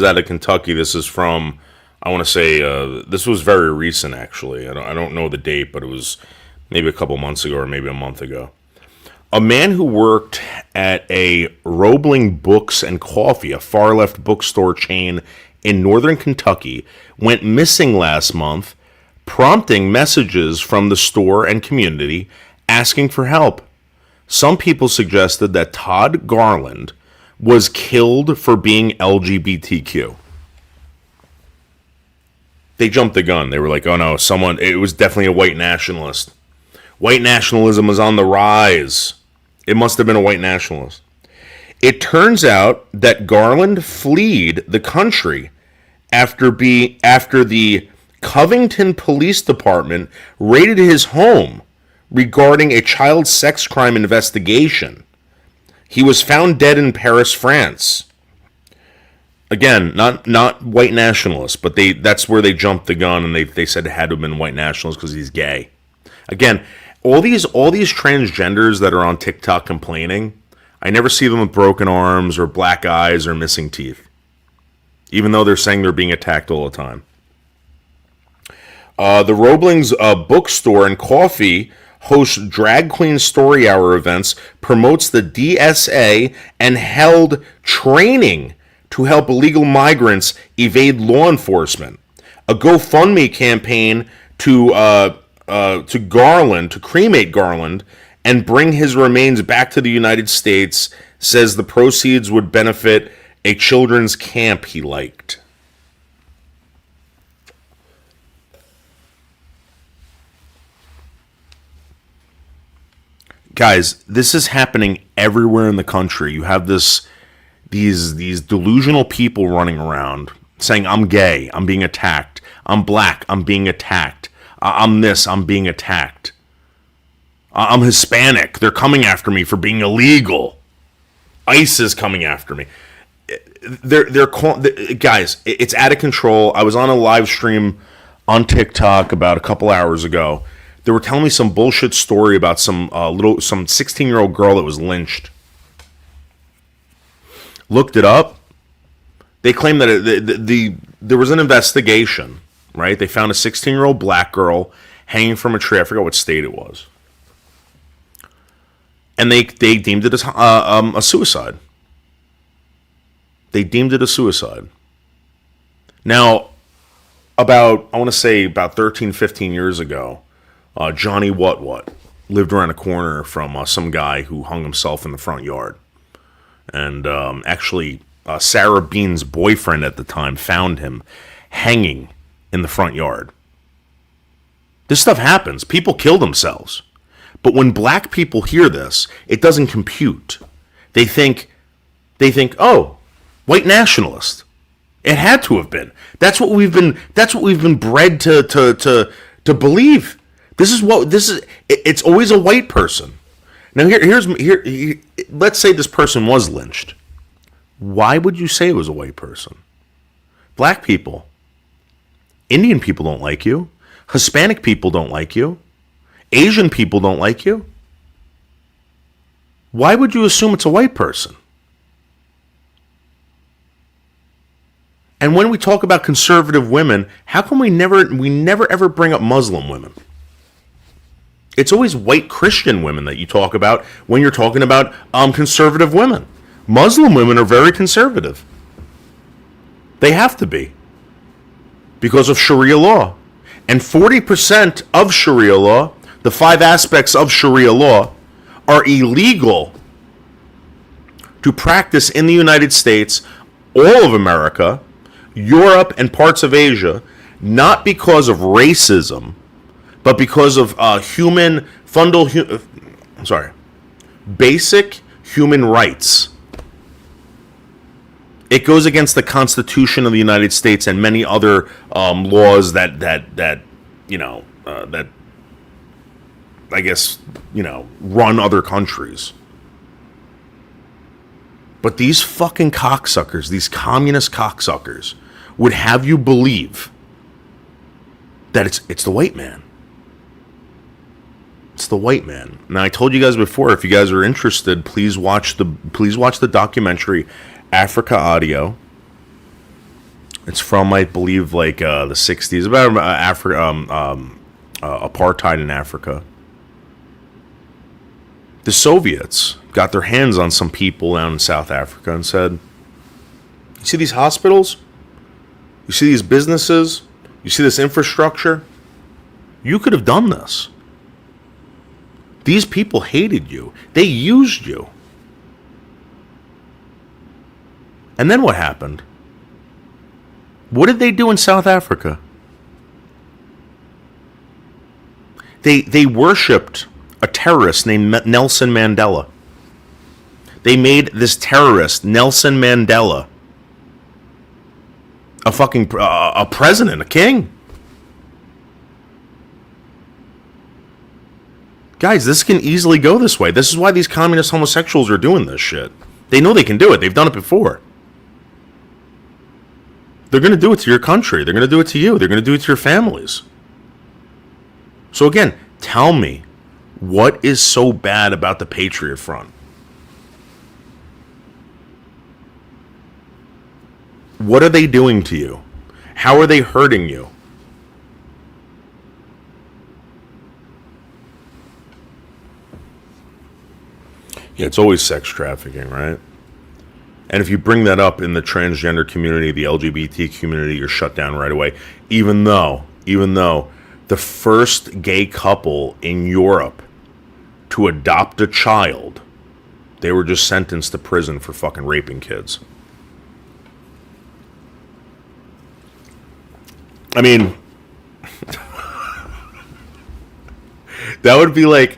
Speaker 5: is from. I want to say this was very recent. Actually, I don't know the date, but it was maybe a couple months ago or maybe a month ago. A man who worked at a Roebling Books and Coffee, a far-left bookstore chain in northern Kentucky, went missing last month, prompting messages from the store and community asking for help. Some people suggested that Todd Garland was killed for being LGBTQ. They jumped the gun. They were like, oh no, it was definitely a white nationalist. White nationalism was on the rise. It must have been a white nationalist. It turns out that Garland fled the country after the Covington Police Department raided his home regarding a child sex crime investigation. He was found dead in Paris, France. Again, not white nationalists, but that's where they jumped the gun, and they said it had to have been white nationalists because he's gay. Again, all these transgenders that are on TikTok complaining, I never see them with broken arms or black eyes or missing teeth, even though they're saying they're being attacked all the time. The Roebling's bookstore and coffee hosts drag queen story hour events, promotes the DSA, and held training to help illegal migrants evade law enforcement. A GoFundMe campaign to Garland, to cremate Garland, and bring his remains back to the United States, says the proceeds would benefit a children's camp he liked. Guys, this is happening everywhere in the country. You have these delusional people running around saying, I'm gay, I'm being attacked. I'm black, I'm being attacked. I'm this, I'm being attacked. I'm Hispanic, they're coming after me for being illegal. ICE is coming after me. Guys, it's out of control. I was on a live stream on TikTok about a couple hours ago. They were telling me some bullshit story about some 16-year-old girl that was lynched. Looked it up. They claim that there was an investigation, right? They found a 16-year-old black girl hanging from a tree. I forgot what state it was. And they deemed it as a suicide. They deemed it a suicide. Now, I want to say about 13, 15 years ago, Johnny What lived around a corner from some guy who hung himself in the front yard. And actually, Sarah Bean's boyfriend at the time found him hanging in the front yard. This stuff happens. People kill themselves. But when black people hear this, it doesn't compute. They think, oh, white nationalist. It had to have been. That's what we've been bred to believe. It's always a white person. Now here, let's say this person was lynched. Why would you say it was a white person? Black people, Indian people don't like you. Hispanic people don't like you. Asian people don't like you. Why would you assume it's a white person? And when we talk about conservative women, how come we never ever bring up Muslim women? It's always white Christian women that you talk about when you're talking about conservative women. Muslim women are very conservative. They have to be. Because of Sharia law. And 40% of Sharia law, the 5 aspects of Sharia law, are illegal to practice in the United States, all of America, Europe, and parts of Asia, not because of racism, but because of basic human rights. It goes against the Constitution of the United States and many other laws that run other countries. But these fucking cocksuckers, these communist cocksuckers, would have you believe that it's the white man. It's the white man. Now, I told you guys before, if you guys are interested, please watch the documentary Africa Audio. It's from, I believe, like the 60s, about apartheid in Africa. The Soviets got their hands on some people down in South Africa and said, you see these hospitals? You see these businesses? You see this infrastructure? You could have done this. These people hated you. They used you. And then what happened? What did they do in South Africa? They worshipped a terrorist named Nelson Mandela. They made this terrorist, Nelson Mandela, a president, a king. Guys, this can easily go this way. This is why these communist homosexuals are doing this shit. They know they can do it. They've done it before. They're going to do it to your country. They're going to do it to you. They're going to do it to your families. So again, tell me, what is so bad about the Patriot Front? What are they doing to you? How are they hurting you? Yeah, it's always sex trafficking, right? And if you bring that up in the transgender community, the LGBT community, you're shut down right away. Even though the first gay couple in Europe to adopt a child, they were just sentenced to prison for fucking raping kids. I mean, that would be like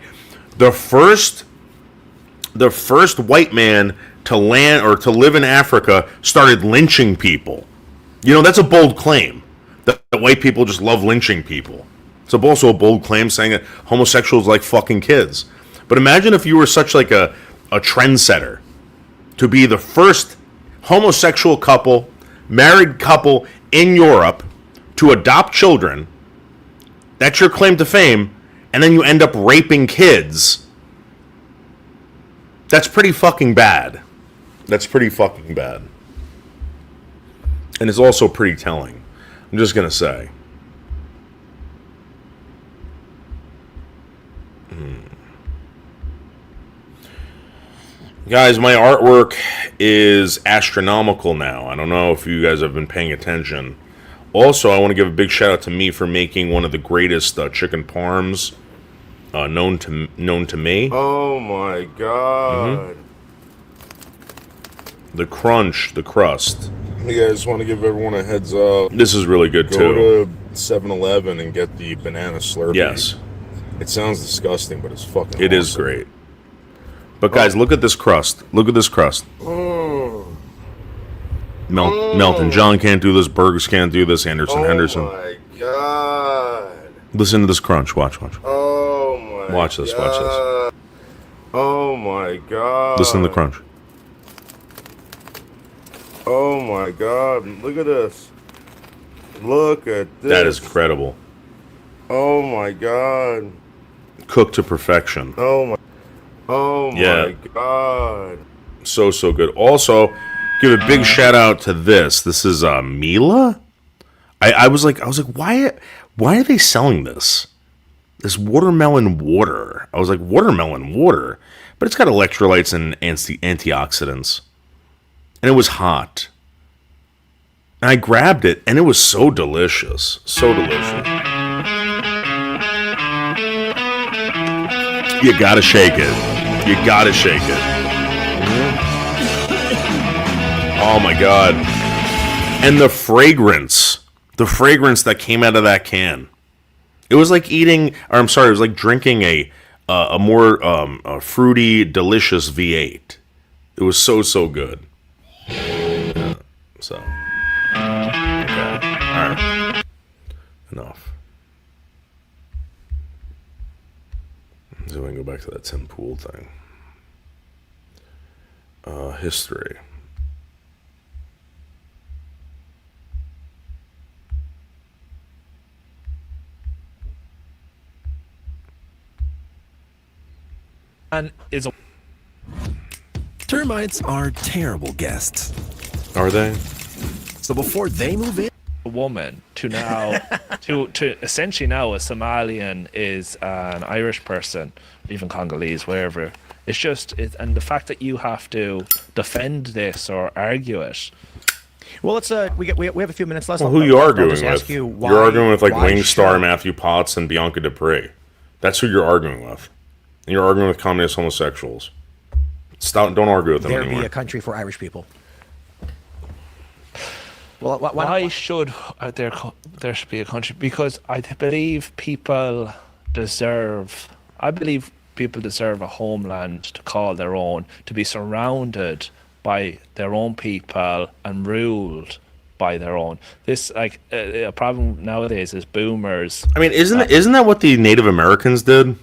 Speaker 5: the first white man to land or to live in Africa started lynching people. You know, that's a bold claim. That white people just love lynching people. It's also a bold claim saying that homosexuals like fucking kids. But imagine if you were such like a trendsetter to be the first homosexual couple, married couple in Europe to adopt children. That's your claim to fame. And then you end up raping kids. That's pretty fucking bad. That's pretty fucking bad. And it's also pretty telling. I'm just going to say. Guys, my artwork is astronomical now. I don't know if you guys have been paying attention. Also, I want to give a big shout out to me for making one of the greatest chicken parms known to me.
Speaker 12: Oh my god.
Speaker 5: The crunch, the crust.
Speaker 12: Yeah, I just want to give everyone a heads up.
Speaker 5: This is really good,
Speaker 12: Go
Speaker 5: too.
Speaker 12: Go to 7-Eleven and get the banana Slurpee.
Speaker 5: Yes.
Speaker 12: It sounds disgusting, but it's fucking
Speaker 5: It is great. But guys, look at this crust. Look at this crust. Melton John can't do this. Burgers can't do this. Henderson.
Speaker 12: Oh my god.
Speaker 5: Listen to this crunch. Watch.
Speaker 12: Oh my
Speaker 5: Watch this.
Speaker 12: Oh my god.
Speaker 5: Listen to the crunch.
Speaker 12: Oh my god. Look at this. Look at this.
Speaker 5: That is incredible.
Speaker 12: Oh my god.
Speaker 5: Cooked to perfection.
Speaker 12: Oh my god.
Speaker 5: So good. Also, give a big shout out to this. This is Mila. I was like, why are they selling this? This watermelon water. I was like, watermelon water, but it's got electrolytes and antioxidants, and it was hot. And I grabbed it, and it was so delicious, so delicious. You gotta shake it. You gotta shake it. Oh my god. And the fragrance that came out of that can. It was like it was like drinking a more fruity, delicious V8. It was so good. Yeah, so. Okay. Alright. Enough. So we can go back to that Tim Pool thing. History.
Speaker 9: Termites are terrible guests.
Speaker 5: Are they?
Speaker 9: So before they move in,
Speaker 10: a woman to now to essentially now a Somalian is an Irish person, even Congolese, wherever. It's just and the fact that you have to defend this or argue it.
Speaker 8: Well, let's we have a few minutes left.
Speaker 5: Well, who you arguing with?
Speaker 8: Ask you why,
Speaker 5: you're arguing with like Wingstar,
Speaker 8: Sure.
Speaker 5: Matthew Potts, and Bianca Dupree. That's who you're arguing with. And you're arguing with communist homosexuals. Stop! Don't argue with them
Speaker 8: There
Speaker 5: anymore.
Speaker 8: be a country for Irish people. Well,
Speaker 10: why should there should be a country? Because I believe people deserve a homeland to call their own, to be surrounded by their own people and ruled by their own. This a problem nowadays is boomers.
Speaker 5: I mean, isn't that what the Native Americans did?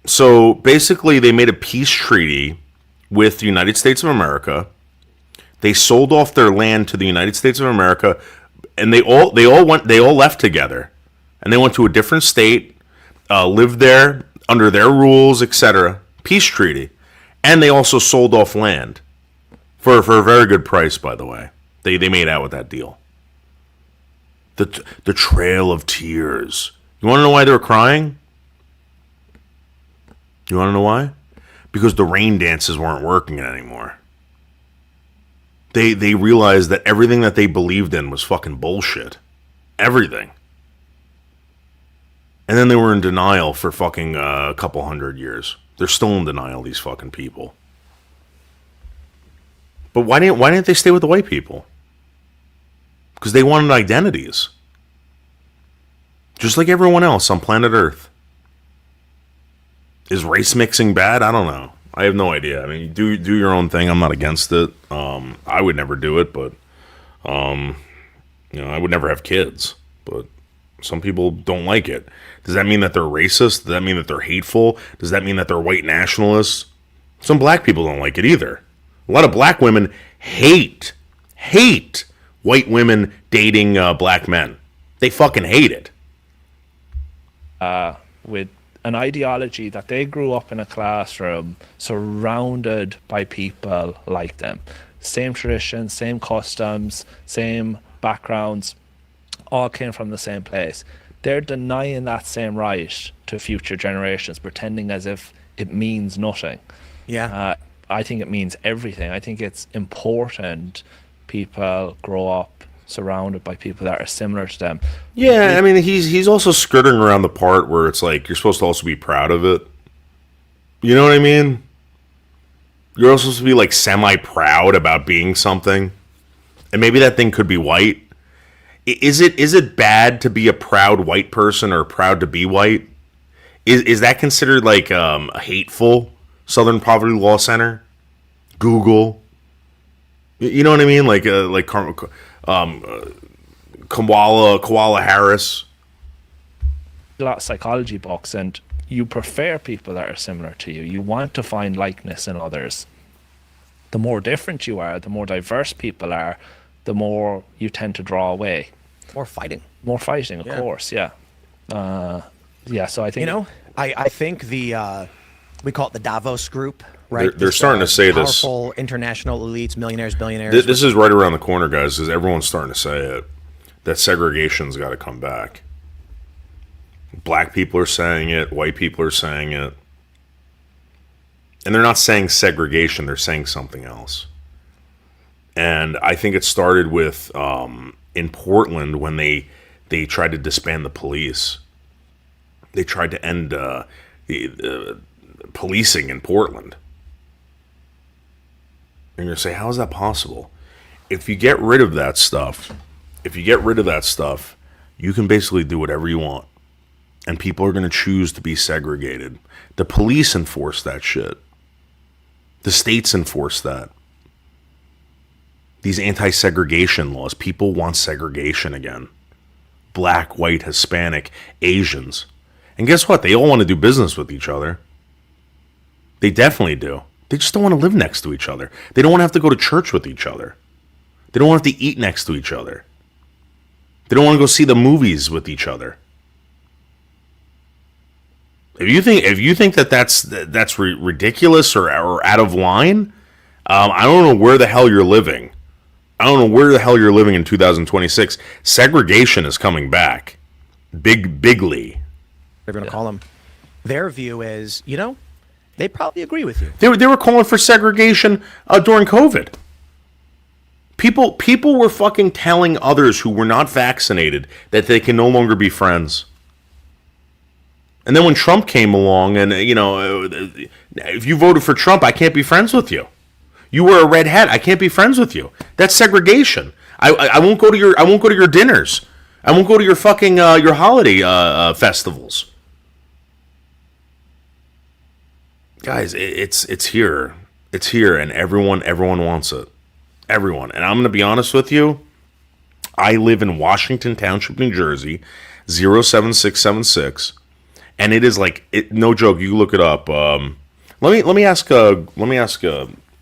Speaker 5: So basically, they made a peace treaty with the United States of America. They sold off their land to the United States of America, and they all left together, and they went to a different state, lived there under their rules, etc. Peace treaty, and they also sold off land for a very good price, by the way. They made out with that deal. The Trail of Tears. You want to know why they were crying? You want to know why? Because the rain dances weren't working anymore. They realized that everything that they believed in was fucking bullshit. Everything. And then they were in denial for fucking a couple hundred years. They're still in denial, these fucking people. But why didn't they stay with the white people? Because they wanted identities. Just like everyone else on planet Earth. Is race mixing bad? I don't know. I have no idea. I mean, do your own thing. I'm not against it. I would never do it, but I would never have kids. But some people don't like it. Does that mean that they're racist? Does that mean that they're hateful? Does that mean that they're white nationalists? Some black people don't like it either. A lot of black women hate white women dating black men. They fucking hate it.
Speaker 10: With an ideology that they grew up in a classroom surrounded by people like them. Same traditions, same customs, same backgrounds, all came from the same place. They're denying that same right to future generations, pretending as if it means nothing.
Speaker 8: Yeah.
Speaker 10: I think it means everything. I think it's important people grow up surrounded by people that are similar to them.
Speaker 5: Yeah, I mean, he's also skirting around the part where it's like you're supposed to also be proud of it. You know what I mean? You're also supposed to be like semi-proud about being something, and maybe that thing could be white. Is it bad to be a proud white person or proud to be white? Is that considered like hateful? Southern Poverty Law Center, Google. You know what I mean? Like Kamala Harris.
Speaker 10: A lot of psychology books, and you prefer people that are similar to you. You want to find likeness in others. The more different you are, the more diverse people are, the more you tend to draw away.
Speaker 8: More fighting.
Speaker 10: More fighting, of course, yeah. So I think...
Speaker 8: I think we call it the Davos group, right?
Speaker 5: They're starting to say this.
Speaker 8: Powerful international elites, millionaires, billionaires.
Speaker 5: This is right around the corner, guys, because everyone's starting to say it. That segregation's got to come back. Black people are saying it. White people are saying it. And they're not saying segregation. They're saying something else. And I think it started with in Portland when they tried to disband the police. They tried to end the policing in Portland. And you're going to say, how is that possible? If you get rid of that stuff, you can basically do whatever you want. And people are going to choose to be segregated. The police enforce that shit. The states enforce that. These anti-segregation laws, people want segregation again. Black, white, Hispanic, Asians. And guess what? They all want to do business with each other. They definitely do. They just don't want to live next to each other. They don't want to have to go to church with each other. They don't want to have to eat next to each other. They don't want to go see the movies with each other. If you think that's ridiculous or out of line, I don't know where the hell you're living. I don't know where the hell you're living in 2026. Segregation is coming back, bigly.
Speaker 8: They're going to call them. Their view is, they probably agree with you.
Speaker 5: They were calling for segregation during COVID. People were fucking telling others who were not vaccinated that they can no longer be friends. And then when Trump came along, and if you voted for Trump, I can't be friends with you. You wear a red hat, I can't be friends with you. That's segregation. I won't go to your dinners. I won't go to your fucking your holiday festivals. Guys, it's here. It's here, and everyone wants it. Everyone. And I'm going to be honest with you. I live in Washington Township, New Jersey, 07676. And it is no joke. You look it up. Let me ask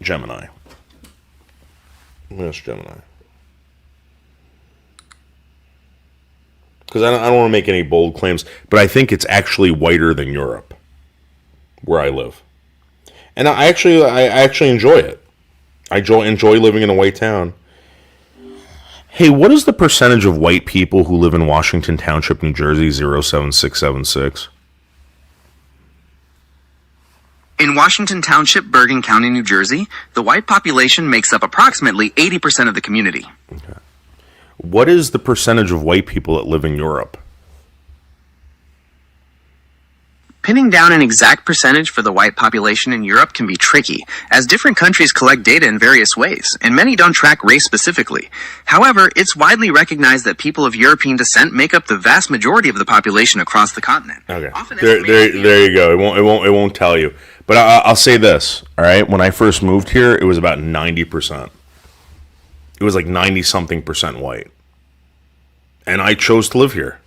Speaker 5: Gemini. Yes, Gemini. Because I don't want to make any bold claims, but I think it's actually whiter than Europe, where I live, and I actually enjoy it. I enjoy living in a white town. Hey, what is the percentage of white people who live in Washington Township, New Jersey, 07676?
Speaker 11: In Washington Township, Bergen County, New Jersey, the white population makes up approximately 80% of the community.
Speaker 5: Okay. What is the percentage of white people that live in Europe?
Speaker 11: Pinning down an exact percentage for the white population in Europe can be tricky, as different countries collect data in various ways, and many don't track race specifically. However, it's widely recognized that people of European descent make up the vast majority of the population across the continent.
Speaker 5: Okay, there you go. It won't tell you. But I'll say this. All right, when I first moved here, it was about 90%. It was like 90-something% white, and I chose to live here.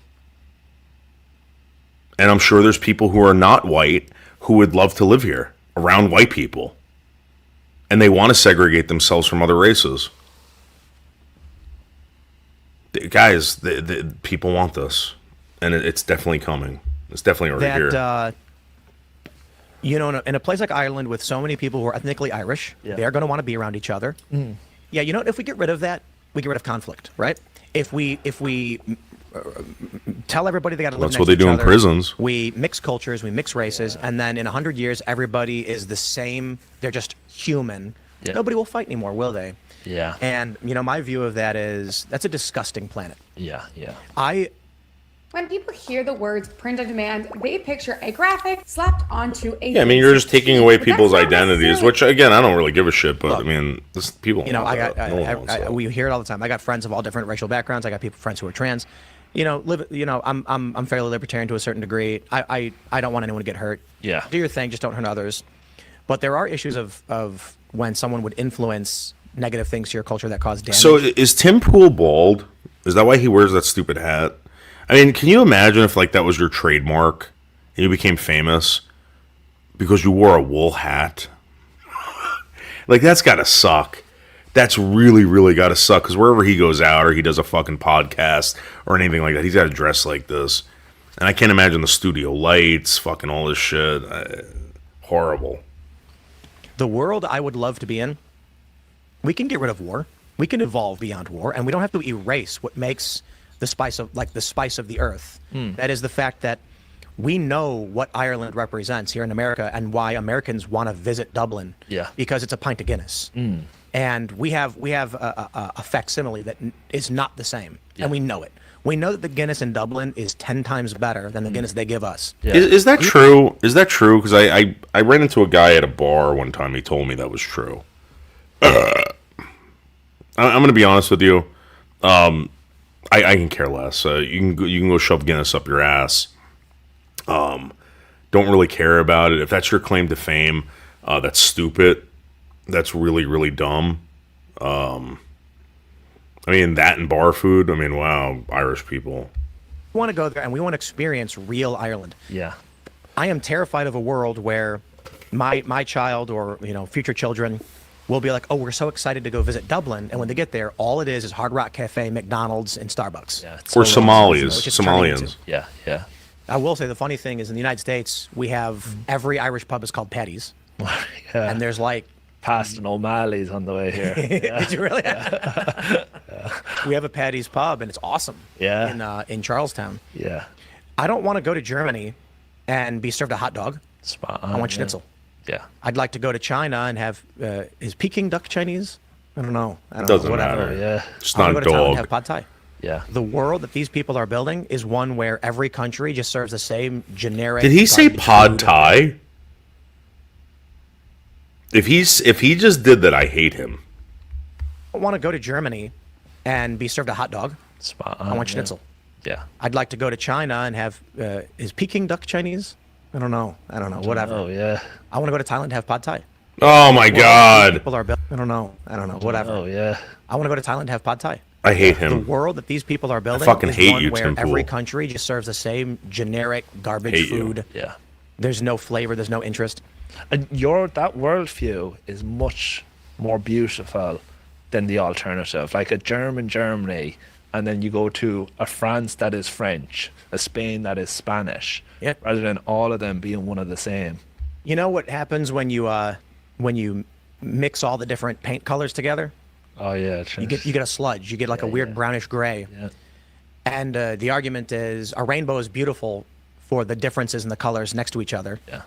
Speaker 5: And I'm sure there's people who are not white who would love to live here around white people. And they want to segregate themselves from other races. Guys, the people want this. And it's definitely coming. It's definitely already here.
Speaker 8: You know, in a place like Ireland with so many people who are ethnically Irish, they're going to want to be around each other.
Speaker 10: Mm.
Speaker 8: Yeah, you know, if we get rid of that, we get rid of conflict, right? If we tell everybody they got to live
Speaker 5: That's
Speaker 8: next
Speaker 5: what they
Speaker 8: to each
Speaker 5: do in
Speaker 8: other,
Speaker 5: prisons.
Speaker 8: we mix cultures, we mix races, and then in 100 years, everybody is the same. They're just human.
Speaker 10: Yeah.
Speaker 8: Nobody will fight anymore, will they?
Speaker 10: Yeah.
Speaker 8: And, you know, my view of that is that's a disgusting planet.
Speaker 10: Yeah, yeah.
Speaker 14: When people hear the words print on demand, they picture a graphic slapped onto a.
Speaker 5: Yeah, I mean, you're just taking away
Speaker 14: But that's
Speaker 5: people's
Speaker 14: not
Speaker 5: identities,
Speaker 14: necessarily-
Speaker 5: which, again, I don't really give a shit, but, I mean, this, people
Speaker 8: You know,
Speaker 5: want that. No one wants that.
Speaker 8: we hear it all the time. I got friends of all different racial backgrounds. I got friends who are trans. You know, I'm fairly libertarian to a certain degree. I don't want anyone to get hurt.
Speaker 10: Yeah.
Speaker 8: Do your thing, just don't hurt others. But there are issues of when someone would influence negative things to your culture that cause damage.
Speaker 5: So is Tim Pool bald? Is that why he wears that stupid hat? I mean, can you imagine if like that was your trademark and you became famous because you wore a wool hat? Like, that's gotta suck. That's really, really gotta suck, because wherever he goes out or he does a fucking podcast or anything like that, he's got to dress like this. And I can't imagine the studio lights, fucking all this shit. Horrible.
Speaker 8: The world I would love to be in, we can get rid of war. We can evolve beyond war, and we don't have to erase what makes the spice of the earth. That is the fact that we know what Ireland represents here in America and why Americans want to visit Dublin.
Speaker 10: Yeah.
Speaker 8: Because it's a pint of Guinness. And we have a facsimile that is not the same, and we know it. We know that the Guinness in Dublin is 10 times better than the Guinness they give us.
Speaker 10: Yeah.
Speaker 5: Is that true? Is that true? Because I ran into a guy at a bar one time. He told me that was true. I'm going to be honest with you. I can care less. You can go shove Guinness up your ass. Don't really care about it. If that's your claim to fame, that's stupid. That's really, really dumb. I mean, that and bar food. I mean, wow, Irish people.
Speaker 8: We want to go there and we want to experience real Ireland.
Speaker 10: Yeah.
Speaker 8: I am terrified of a world where my child or future children will be like, oh, we're so excited to go visit Dublin, and when they get there, all it is Hard Rock Cafe, McDonald's, and Starbucks.
Speaker 10: Yeah,
Speaker 5: or Somalians.
Speaker 10: Yeah, yeah.
Speaker 8: I will say the funny thing is in the United States, we have every Irish pub is called Paddy's.
Speaker 10: Yeah.
Speaker 8: And there's like
Speaker 10: Past and O'Malley's on the way here. Yeah.
Speaker 8: Did you really? We have a Paddy's pub, and it's awesome.
Speaker 10: Yeah.
Speaker 8: In Charlestown.
Speaker 10: Yeah.
Speaker 8: I don't want to go to Germany and be served a hot dog.
Speaker 10: Spot
Speaker 8: I
Speaker 10: on,
Speaker 8: want
Speaker 10: yeah.
Speaker 8: schnitzel.
Speaker 10: Yeah.
Speaker 8: I'd like to go to China and have is Peking duck Chinese? I don't know.
Speaker 5: Doesn't
Speaker 8: whatever.
Speaker 5: matter.
Speaker 10: Yeah.
Speaker 5: It's
Speaker 8: I
Speaker 5: not
Speaker 8: wanna go to Thailand and
Speaker 5: dog.
Speaker 8: have pad thai.
Speaker 10: Yeah.
Speaker 8: The world that these people are building is one where every country just serves the same generic.
Speaker 5: Did he say
Speaker 8: garbage
Speaker 5: pad
Speaker 8: food.
Speaker 5: thai? If he just did that, I hate him.
Speaker 8: I want to go to Germany and be served a hot dog.
Speaker 10: Spot
Speaker 8: I
Speaker 10: on,
Speaker 8: want
Speaker 10: yeah.
Speaker 8: schnitzel.
Speaker 10: Yeah.
Speaker 8: I'd like to go to China and have is Peking duck Chinese? I don't know. Whatever.
Speaker 10: Oh, yeah.
Speaker 8: I want to go to Thailand and have pad thai.
Speaker 5: Oh my God.
Speaker 8: People are I don't know. Whatever.
Speaker 10: Oh, yeah.
Speaker 8: I want to go to Thailand and have pad thai.
Speaker 5: I hate
Speaker 8: The
Speaker 5: him.
Speaker 8: world that these people are building
Speaker 5: fucking
Speaker 8: is
Speaker 5: hate
Speaker 8: one
Speaker 5: you,
Speaker 8: where
Speaker 5: Tim
Speaker 8: every
Speaker 5: Pool.
Speaker 8: country just serves the same generic garbage
Speaker 5: Hate you.
Speaker 8: food.
Speaker 10: Yeah.
Speaker 8: There's no flavor. There's no interest.
Speaker 10: And that worldview is much more beautiful than the alternative. Like a German Germany, and then you go to a France that is French, a Spain that is Spanish, rather than all of them being one of the same.
Speaker 8: You know what happens when you mix all the different paint colors together?
Speaker 10: Oh yeah,
Speaker 8: you get a sludge. You get like a weird brownish gray.
Speaker 10: Yeah.
Speaker 8: And the argument is a rainbow is beautiful for the differences in the colors next to each other.
Speaker 10: Yeah.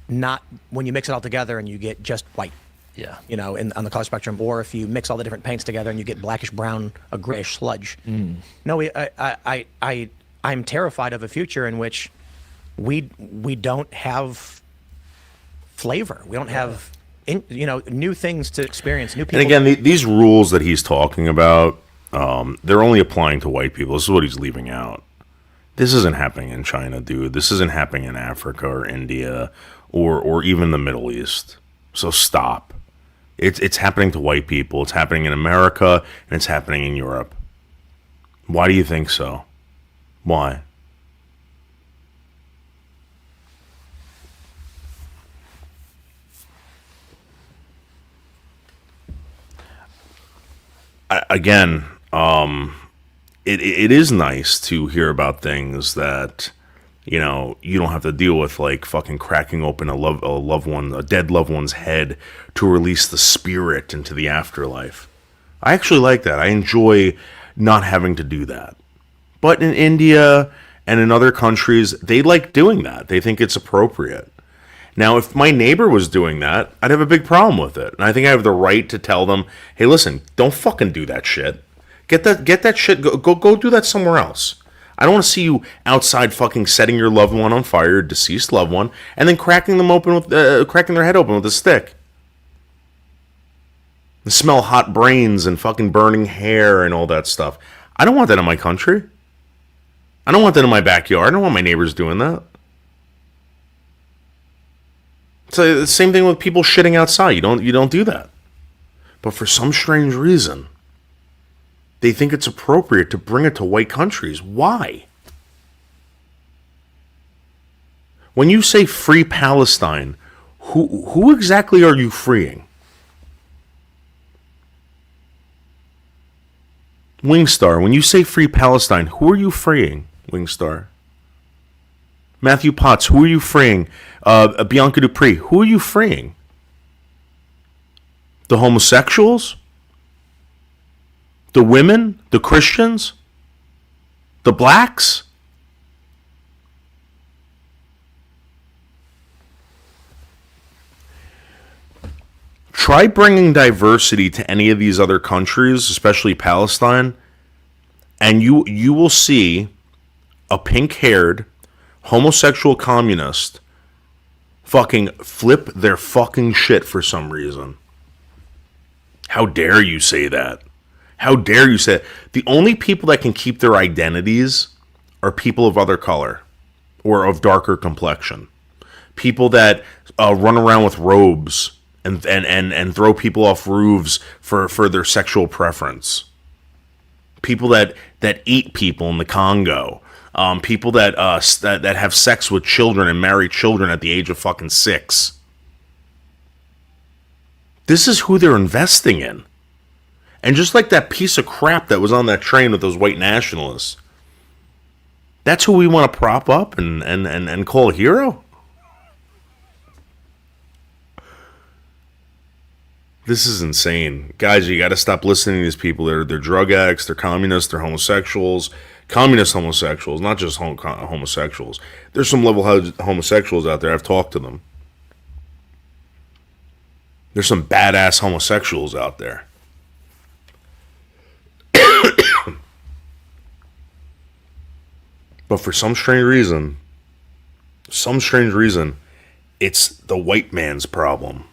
Speaker 10: Not
Speaker 8: when you mix it all together and you get just white.
Speaker 10: Yeah.
Speaker 8: You know, on the color spectrum, or if you mix all the different paints together and you get blackish brown, a grayish sludge. No, I'm terrified of a future in which we don't have flavor. We don't have new things to experience, new people.
Speaker 5: And again, these rules that he's talking about, they're only applying to white people. This is what he's leaving out. This isn't happening in China, dude. This isn't happening in Africa or India or even the Middle East. So stop. It's happening to white people. It's happening in America, and it's happening in Europe. Why do you think so? Why? Again, it is nice to hear about things that, you know, you don't have to deal with, like fucking cracking open a dead loved one's head to release the spirit into the afterlife. I actually like that. I enjoy not having to do that. But in India and in other countries, they like doing that. They think it's appropriate. Now, if my neighbor was doing that, I'd have a big problem with it. And I think I have the right to tell them, hey, listen, don't fucking do that shit. Get that shit, go do that somewhere else. I don't want to see you outside fucking setting your loved one on fire, your deceased loved one, and then cracking their head open with a stick. And smell hot brains and fucking burning hair and all that stuff. I don't want that in my country. I don't want that in my backyard. I don't want my neighbors doing that. So the same thing with people shitting outside. You don't do that. But for some strange reason, they think it's appropriate to bring it to white countries. Why? When you say free Palestine, who exactly are you freeing? Wingstar, when you say free Palestine, who are you freeing, Wingstar? Matthew Potts, who are you freeing? Bianca Dupree, who are you freeing? The homosexuals? The women? The Christians? The blacks? Try bringing diversity to any of these other countries, especially Palestine, and you will see a pink-haired homosexual communist fucking flip their fucking shit for some reason. How dare you say that? How dare you say it? The only people that can keep their identities are people of other color or of darker complexion. People that run around with robes and throw people off roofs for their sexual preference. People that eat people in the Congo. People that have sex with children and marry children at the age of fucking 6. This is who they're investing in. And just like that piece of crap that was on that train with those white nationalists, that's who we want to prop up and call a hero? This is insane. Guys, you got to stop listening to these people. They're drug addicts, they're communists, they're homosexuals. Communist homosexuals, not just homosexuals. There's some level-headed homosexuals out there. I've talked to them. There's some badass homosexuals out there. But for some strange reason, it's the white man's problem.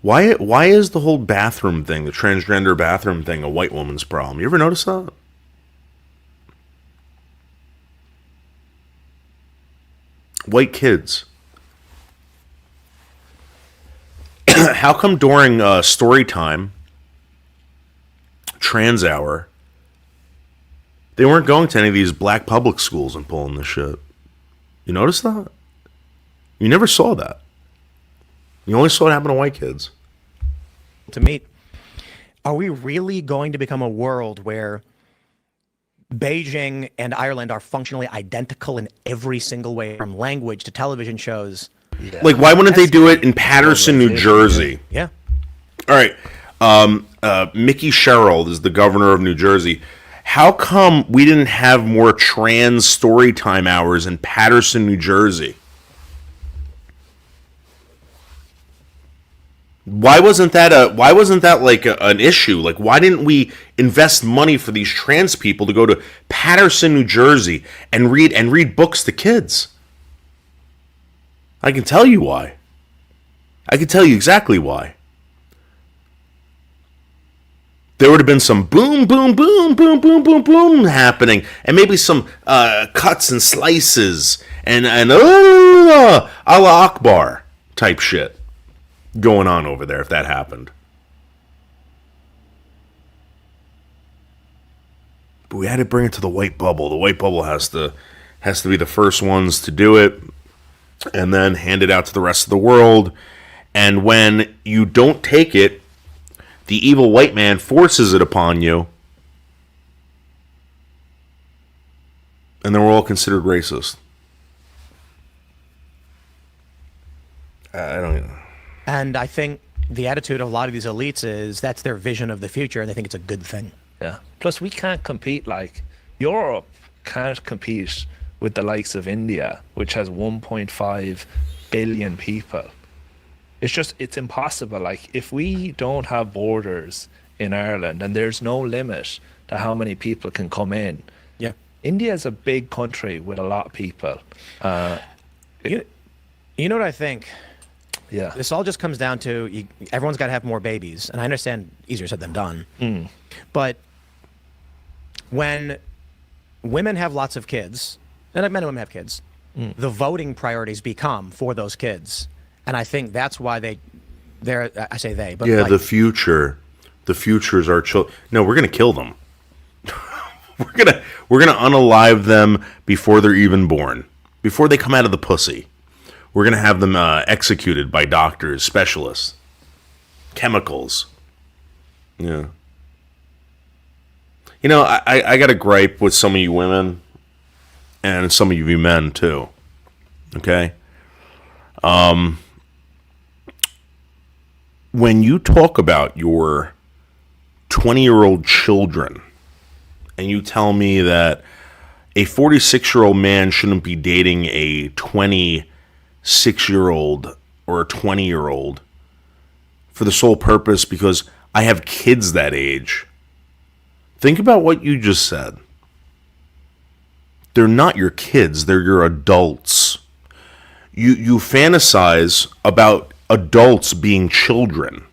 Speaker 5: Why is the whole bathroom thing, the transgender bathroom thing, a white woman's problem? You ever notice that? White kids. How come during story time, trans hour, they weren't going to any of these black public schools and pulling this shit? You notice that? You never saw that. You only saw it happen to white kids.
Speaker 8: to meet. Are we really going to become a world where Beijing and Ireland are functionally identical in every single way, from language to television shows?
Speaker 10: Yeah.
Speaker 5: Like, why wouldn't they do it in Paterson, New Jersey?
Speaker 8: Yeah.
Speaker 5: All right. Mickey Sherrill is the governor of New Jersey. How come we didn't have more trans story time hours in Paterson, New Jersey? Why wasn't that like an issue? Like, why didn't we invest money for these trans people to go to Paterson, New Jersey and read books to kids? I can tell you why. I can tell you exactly why. There would have been some boom, boom, boom, boom, boom, boom, boom happening, and maybe some cuts and slices and Allah Akbar type shit going on over there if that happened. But we had to bring it to the white bubble. The white bubble has to be the first ones to do it, and then hand it out to the rest of the world. And when you don't take it, the evil white man forces it upon you, and then we're all considered racist. I don't know.
Speaker 8: And I think the attitude of a lot of these elites is that's their vision of the future, and they think it's a good thing.
Speaker 10: Yeah. Plus, we can't compete. Like, Europe can't compete with the likes of India, which has 1.5 billion people. It's impossible. Like, if we don't have borders in Ireland and there's no limit to how many people can come in,
Speaker 8: yeah,
Speaker 10: India is a big country with a lot of people.
Speaker 8: You know what I think?
Speaker 10: Yeah.
Speaker 8: This all just comes down to everyone's got to have more babies. And I understand easier said than done. But when women have lots of kids, and men and women have kids, the voting priorities become for those kids. And I think that's why I say they, but
Speaker 5: yeah,
Speaker 8: like,
Speaker 5: the future's our children. No, we're gonna kill them. we're gonna unalive them before they're even born, before they come out of the pussy. We're gonna have them executed by doctors, specialists, chemicals. Yeah. You know, I got a gripe with some of you women and some of you men too. Okay. When you talk about your 20-year-old children and you tell me that a 46-year-old man shouldn't be dating a 26-year-old or a 20-year-old for the sole purpose because I have kids that age, think about what you just said. They're not your kids, they're your adults. You fantasize about adults being children.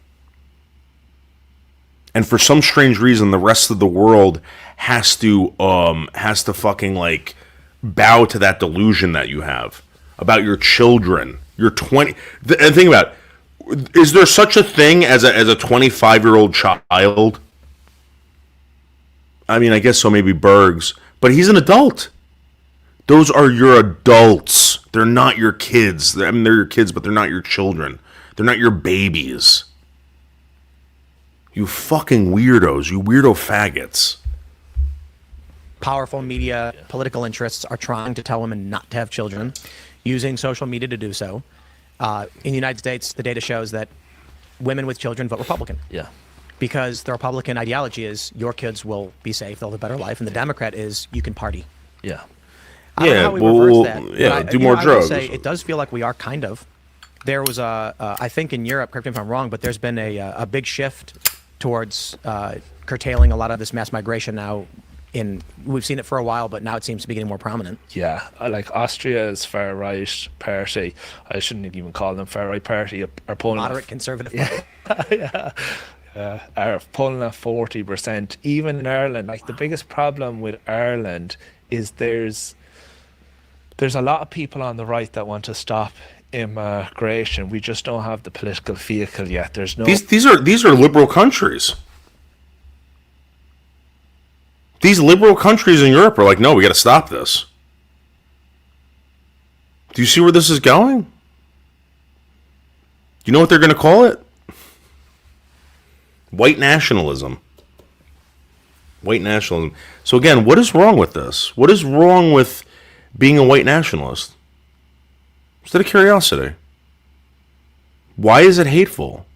Speaker 5: And for some strange reason, the rest of the world has to fucking like bow to that delusion that you have about your children. You're 20. And think about it. Is there such a thing as a 25-year-old child? I mean, I guess so, maybe Bergs, but he's an adult. Those are your adults. They're not your kids. I mean, they're your kids, but they're not your children. They're not your babies. You fucking weirdos. You weirdo faggots.
Speaker 8: Powerful media, political interests are trying to tell women not to have children, using social media to do so. In the United States, the data shows that women with children vote Republican.
Speaker 10: Yeah.
Speaker 8: Because the Republican ideology is your kids will be safe, they'll have a better life, and the Democrat is you can party.
Speaker 10: Yeah.
Speaker 8: I don't know how we reverse that.
Speaker 5: Yeah,
Speaker 8: but
Speaker 5: do more drugs.
Speaker 8: I would say it does feel like we are kind of. There was I think in Europe, correct me if I'm wrong, but there's been a big shift towards curtailing a lot of this mass migration now. We've seen it for a while, but now it seems to be getting more prominent.
Speaker 10: Yeah, like Austria's far right party, I shouldn't even call them far right party, are pulling
Speaker 8: moderate conservative.
Speaker 10: Yeah. Are pulling at 40%. Even in Ireland, like the biggest problem with Ireland is there's a lot of people on the right that want to stop immigration. We just don't have the political vehicle yet. There's no.
Speaker 5: These are liberal countries. These liberal countries in Europe are like, no, we got to stop this. Do you see where this is going? You know what they're going to call it? White nationalism. White nationalism. So again, what is wrong with this? What is wrong with being a white nationalist? Just out of curiosity. Why is it hateful?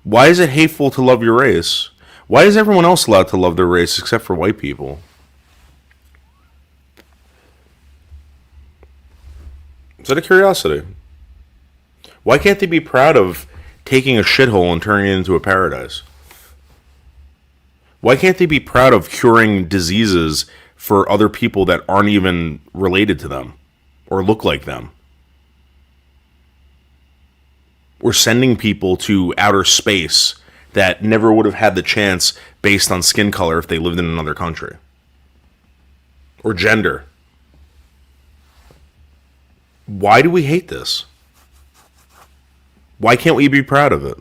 Speaker 5: Why is it hateful to love your race? Why is everyone else allowed to love their race except for white people? Just out of curiosity. Why can't they be proud of taking a shithole and turning it into a paradise? Why can't they be proud of curing diseases for other people that aren't even related to them or look like them? Or sending people to outer space that never would have had the chance based on skin color if they lived in another country? Or gender? Why do we hate this? Why can't we be proud of it?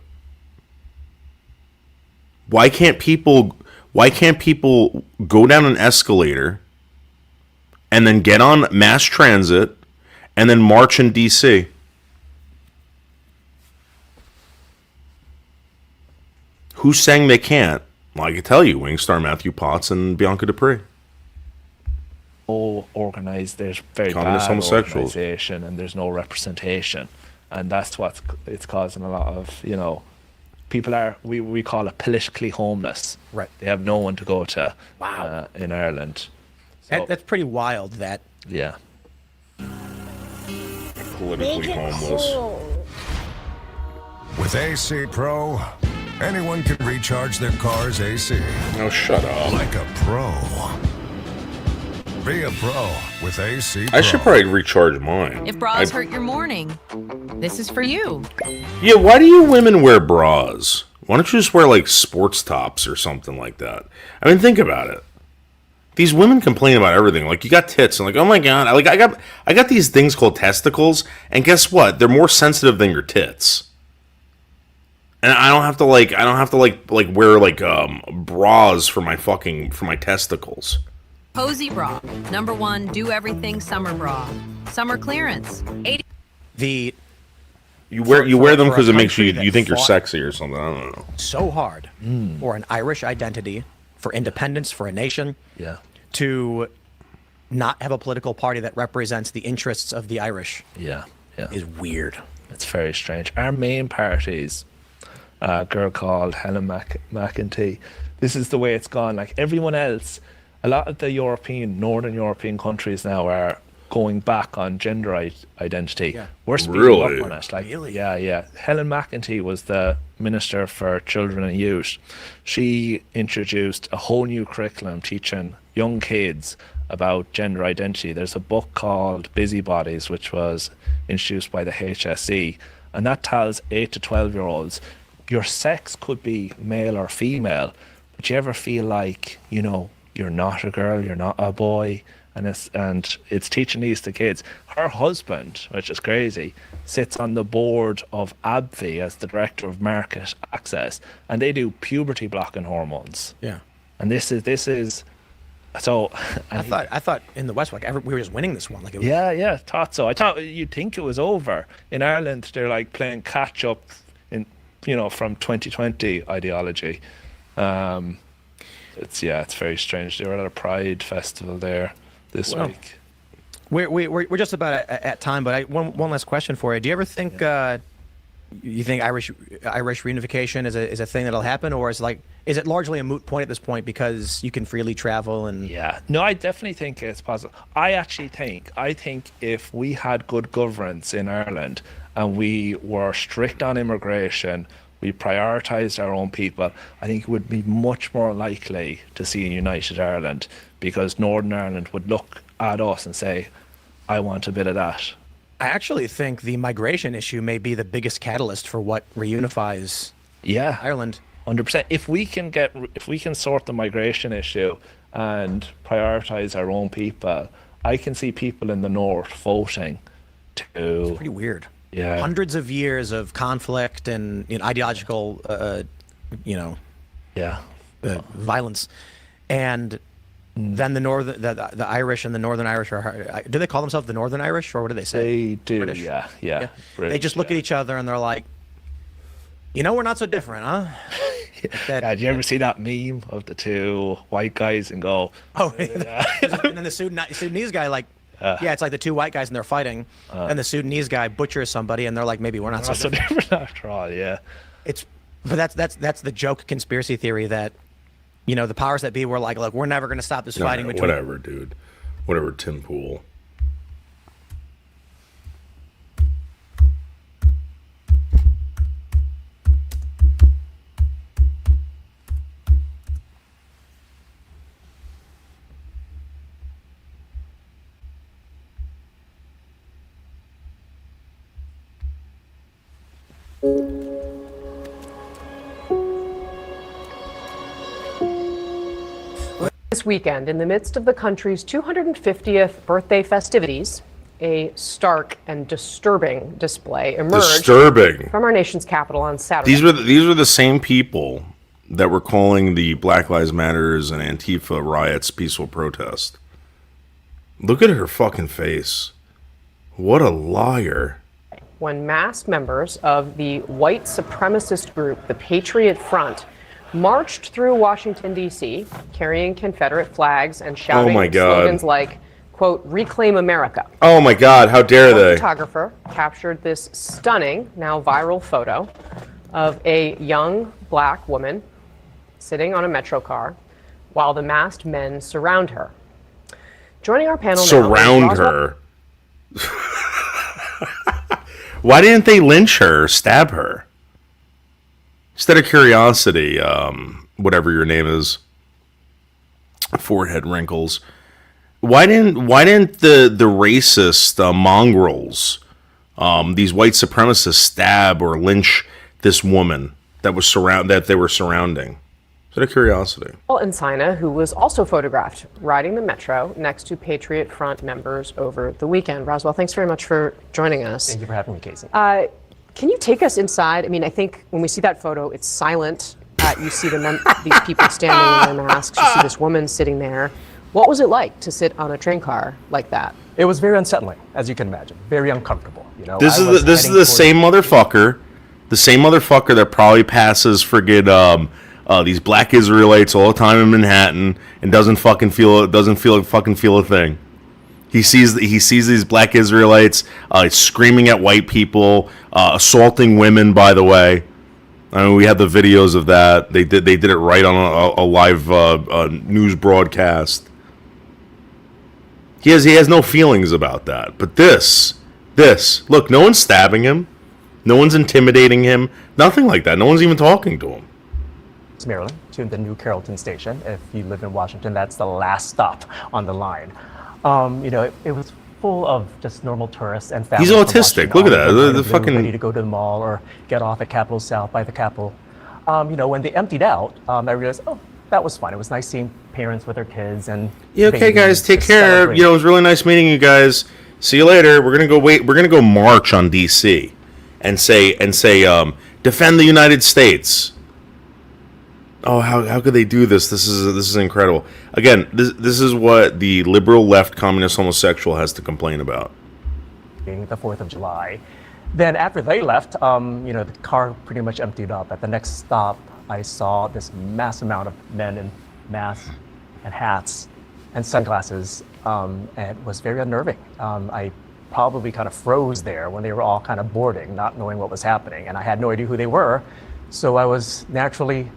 Speaker 5: Why can't people go down an escalator and then get on mass transit and then march in DC? Who's saying they can't? Well, I can tell you, Wingstar, Matthew Potts, and Bianca Dupree.
Speaker 10: Organized, there's very
Speaker 5: Communist
Speaker 10: bad
Speaker 5: homosexuals.
Speaker 10: organization, and there's no representation, and that's what it's causing a lot of, people are, we call it politically homeless.
Speaker 8: Right.
Speaker 10: They have no one to go to. Wow. In Ireland. So,
Speaker 8: That's pretty wild. That.
Speaker 10: yeah.
Speaker 5: Politically homeless.
Speaker 15: With AC Pro, anyone can recharge their car's AC.
Speaker 5: Oh, shut up.
Speaker 15: Like a pro. Be a pro with AC Pro.
Speaker 5: I should probably recharge mine.
Speaker 16: If bras hurt your morning, this is for you.
Speaker 5: Yeah, why do you women wear bras? Why don't you just wear like sports tops or something like that? I mean, think about it. These women complain about everything. Like, you got tits, and like, oh my god, I got these things called testicles, and guess what? They're more sensitive than your tits. And I don't have to wear bras for my testicles.
Speaker 16: Posy Bra, #1 do everything summer bra. Summer clearance. 80.
Speaker 5: You wear them because it makes
Speaker 8: country
Speaker 5: you
Speaker 8: that
Speaker 5: think you're
Speaker 8: fought
Speaker 5: sexy or something. I don't know.
Speaker 8: So hard for an Irish identity, for independence, for a nation.
Speaker 10: Yeah.
Speaker 8: To not have a political party that represents the interests of the Irish.
Speaker 10: Yeah.
Speaker 8: Is weird.
Speaker 10: It's very strange. Our main parties, a girl called Helen McEntee, this is the way it's gone. Like everyone else, a lot of the Northern European countries now are going back on gender identity.
Speaker 8: Yeah.
Speaker 10: We're speeding
Speaker 5: Really?
Speaker 10: up on it. Like, yeah. Helen McEntee was the Minister for Children and Youth. She introduced a whole new curriculum teaching young kids about gender identity. There's a book called Busybodies, which was introduced by the HSE, and that tells 8 to 12-year-olds your sex could be male or female, but you ever feel like, you're not a girl, you're not a boy, and it's teaching these to kids. Her husband, which is crazy, sits on the board of AbbVie as the director of market access, and they do puberty blocking hormones.
Speaker 8: Yeah.
Speaker 10: And this is so.
Speaker 8: I thought in the West, we were just winning this one. Like it was,
Speaker 10: Yeah, thought so. I thought you'd think it was over. In Ireland, they're like playing catch up from 2020 ideology. It's very strange. They were at a Pride festival there this week.
Speaker 8: We're just about at time, but one last question for you. Do you ever think you think Irish reunification is a thing that'll happen, or is it largely a moot point at this point because you can freely travel and?
Speaker 10: Yeah, no, I definitely think it's possible. I think if we had good governance in Ireland and we were strict on immigration, we prioritised our own people, I think it would be much more likely to see a united Ireland, because Northern Ireland would look at us and say, I want a bit of that.
Speaker 8: I actually think the migration issue may be the biggest catalyst for what reunifies Ireland.
Speaker 10: 100%. If we can sort the migration issue and prioritise our own people, I can see people in the north voting to.
Speaker 8: It's pretty weird.
Speaker 10: Yeah.
Speaker 8: Hundreds of years of conflict and ideological, violence, and then the Irish and the Northern Irish do they call themselves the Northern Irish, or what do they say?
Speaker 10: They do.
Speaker 8: British.
Speaker 10: Yeah.
Speaker 8: They just look at each other and they're like, You know, we're not so different, huh?
Speaker 10: Yeah, did you ever see that meme of the two white guys and go,
Speaker 8: Oh, and then the Sudanese guy, like, yeah, it's like the two white guys and they're fighting, and the Sudanese guy butchers somebody, and they're like, maybe we're not so different
Speaker 10: after all. Yeah,
Speaker 8: but that's the joke conspiracy theory that, you know, the powers that be were like, look, we're never going to stop this fighting between.
Speaker 5: Whatever, dude. Whatever, Tim Pool.
Speaker 17: This weekend, in the midst of the country's 250th birthday festivities, a stark and disturbing display emerged from our nation's capital on Saturday.
Speaker 5: These were the same people that were calling the Black Lives Matters and Antifa riots peaceful protest. Look at her fucking face. What a liar.
Speaker 17: When masked members of the white supremacist group, the Patriot Front, marched through Washington, D.C., carrying Confederate flags and shouting slogans like, quote, "Reclaim America."
Speaker 5: Oh my God, how dare
Speaker 17: One
Speaker 5: they?
Speaker 17: photographer captured this stunning, now viral photo of a young black woman sitting on a Metro car while the masked men surround her. Joining our panel now.
Speaker 5: Surround her. Why didn't they lynch her or stab her? Just out of curiosity, whatever your name is, forehead wrinkles. Why didn't the racist mongrels, these white supremacists, stab or lynch this woman that they were surrounding? Just out of curiosity.
Speaker 17: Paul Encina, who was also photographed riding the Metro next to Patriot Front members over the weekend. Roswell, thanks very much for joining us.
Speaker 18: Thank you for having me, Casey.
Speaker 17: Can you take us inside? I mean, I think when we see that photo, it's silent. You see these people standing in their masks. You see this woman sitting there. What was it like to sit on a train car like that?
Speaker 18: It was very unsettling, as you can imagine. Very uncomfortable. You know,
Speaker 5: This is the same motherfucker that probably passes friggin' these black Israelites all the time in Manhattan and doesn't feel a thing. He sees these black Israelites screaming at white people, assaulting women. By the way, I mean, we had the videos of that. They did it right on a live news broadcast. He has no feelings about that. But this look, no one's stabbing him, no one's intimidating him, nothing like that. No one's even talking to him.
Speaker 18: Maryland to the New Carrollton station. If you live in Washington, that's the last stop on the line. You know, it was full of just normal tourists and families.
Speaker 5: He's autistic. Look at that. The fucking
Speaker 18: ready to go to the mall or get off at Capitol South by the Capitol. You know, when they emptied out, I realized, oh, that was fun. It was nice seeing parents with their kids and.
Speaker 5: Yeah, okay, guys, take care. You know, it was really nice meeting you guys. See you later. We're gonna go march on DC, and say defend the United States. Oh, how could they do this? This is incredible. Again, this is what the liberal left communist homosexual has to complain about.
Speaker 18: Being the 4th of July. Then after they left, you know, the car pretty much emptied up. At the next stop, I saw this mass amount of men in masks and hats and sunglasses, and it was very unnerving. I probably kind of froze there when they were all kind of boarding, not knowing what was happening, and I had no idea who they were, so I was naturally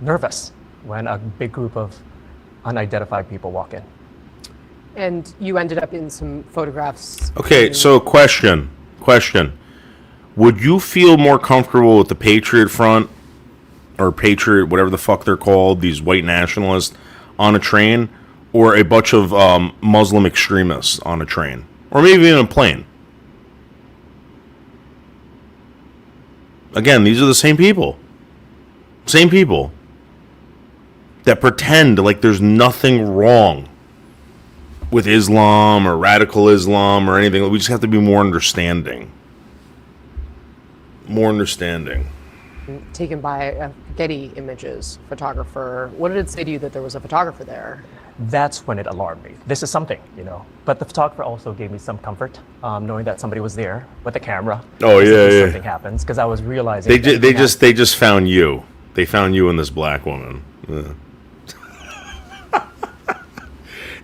Speaker 18: nervous when a big group of unidentified people walk in.
Speaker 17: And you ended up in some photographs.
Speaker 5: Okay, so question. Would you feel more comfortable with the Patriot Front or Patriot, whatever the fuck they're called, these white nationalists, on a train, or a bunch of Muslim extremists on a train? Or maybe even a plane? Again, these are the same people. Same people that pretend like there's nothing wrong with Islam or radical Islam or anything. We just have to be more understanding. More understanding.
Speaker 17: taken by a Getty Images photographer. What did it say to you that there was a photographer there?
Speaker 18: That's when it alarmed me. This is something, you know. But the photographer also gave me some comfort, knowing that somebody was there with a camera.
Speaker 5: Oh yeah.
Speaker 18: Something happens, because I was realizing
Speaker 5: They just found you. They found you and this black woman. Yeah.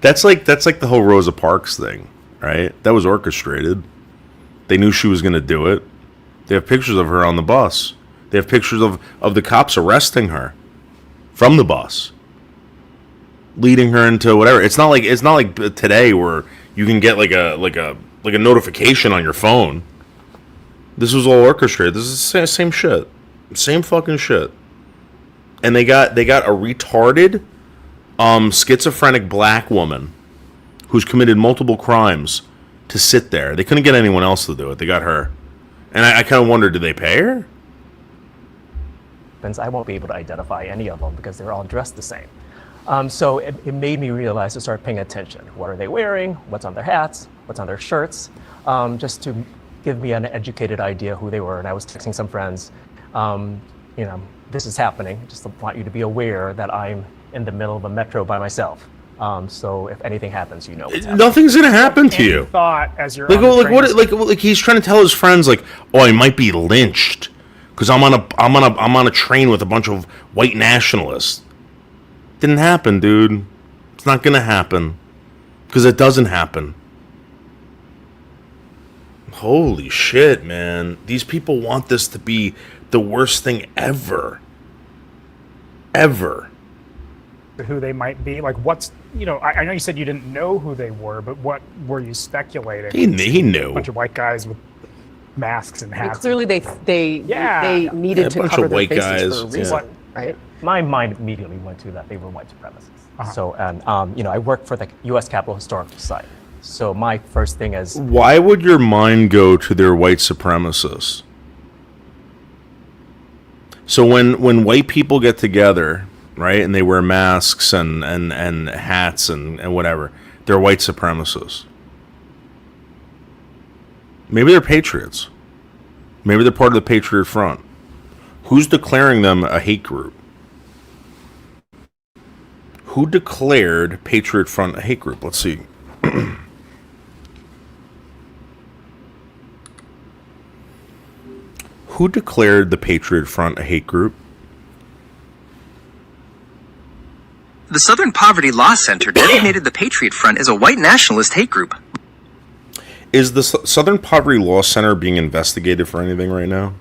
Speaker 5: That's like the whole Rosa Parks thing, right? That was orchestrated. They knew she was going to do it. They have pictures of her on the bus. They have pictures of the cops arresting her from the bus, leading her into whatever. It's not like today where you can get like a notification on your phone. This was all orchestrated. This is the same shit, same fucking shit. And they got a retarded, schizophrenic black woman who's committed multiple crimes to sit there. They couldn't get anyone else to do it. They got her. And I kind of wondered, did they pay her?
Speaker 18: I won't be able to identify any of them because they're all dressed the same. So it made me realize to start paying attention. What are they wearing? What's on their hats? What's on their shirts? Just to give me an educated idea who they were. And I was texting some friends, this is happening. Just want you to be aware that I'm in the middle of a metro by myself. So if anything happens, you know what's happening.
Speaker 5: Nothing's gonna happen to you.
Speaker 19: Thought as you're
Speaker 5: like he's trying to tell his friends like, oh, I might be lynched because I'm on a train with a bunch of white nationalists. Didn't happen, dude. It's not gonna happen because it doesn't happen. Holy shit, man! These people want this to be the worst thing ever. Ever.
Speaker 19: Who they might be, like what's I know you said you didn't know who they were, but what were you speculating?
Speaker 5: He knew.
Speaker 19: A bunch of white guys with masks and hats.
Speaker 17: Clearly, they needed to cover their faces for a reason, right?
Speaker 18: My mind immediately went to that they were white supremacists. So, and I work for the U.S. Capitol Historical Society. So my first thing is,
Speaker 5: why would your mind go to their white supremacists? So when white people get together, right, and they wear masks and hats and whatever, they're white supremacists. Maybe they're patriots. Maybe they're part of the Patriot Front. Who's declaring them a hate group? Who declared Patriot Front a hate group? Let's see. Who declared the Patriot Front a hate group?
Speaker 11: The Southern Poverty Law Center designated the Patriot Front as a white nationalist hate group.
Speaker 5: Is the Southern Poverty Law Center being investigated for anything right now?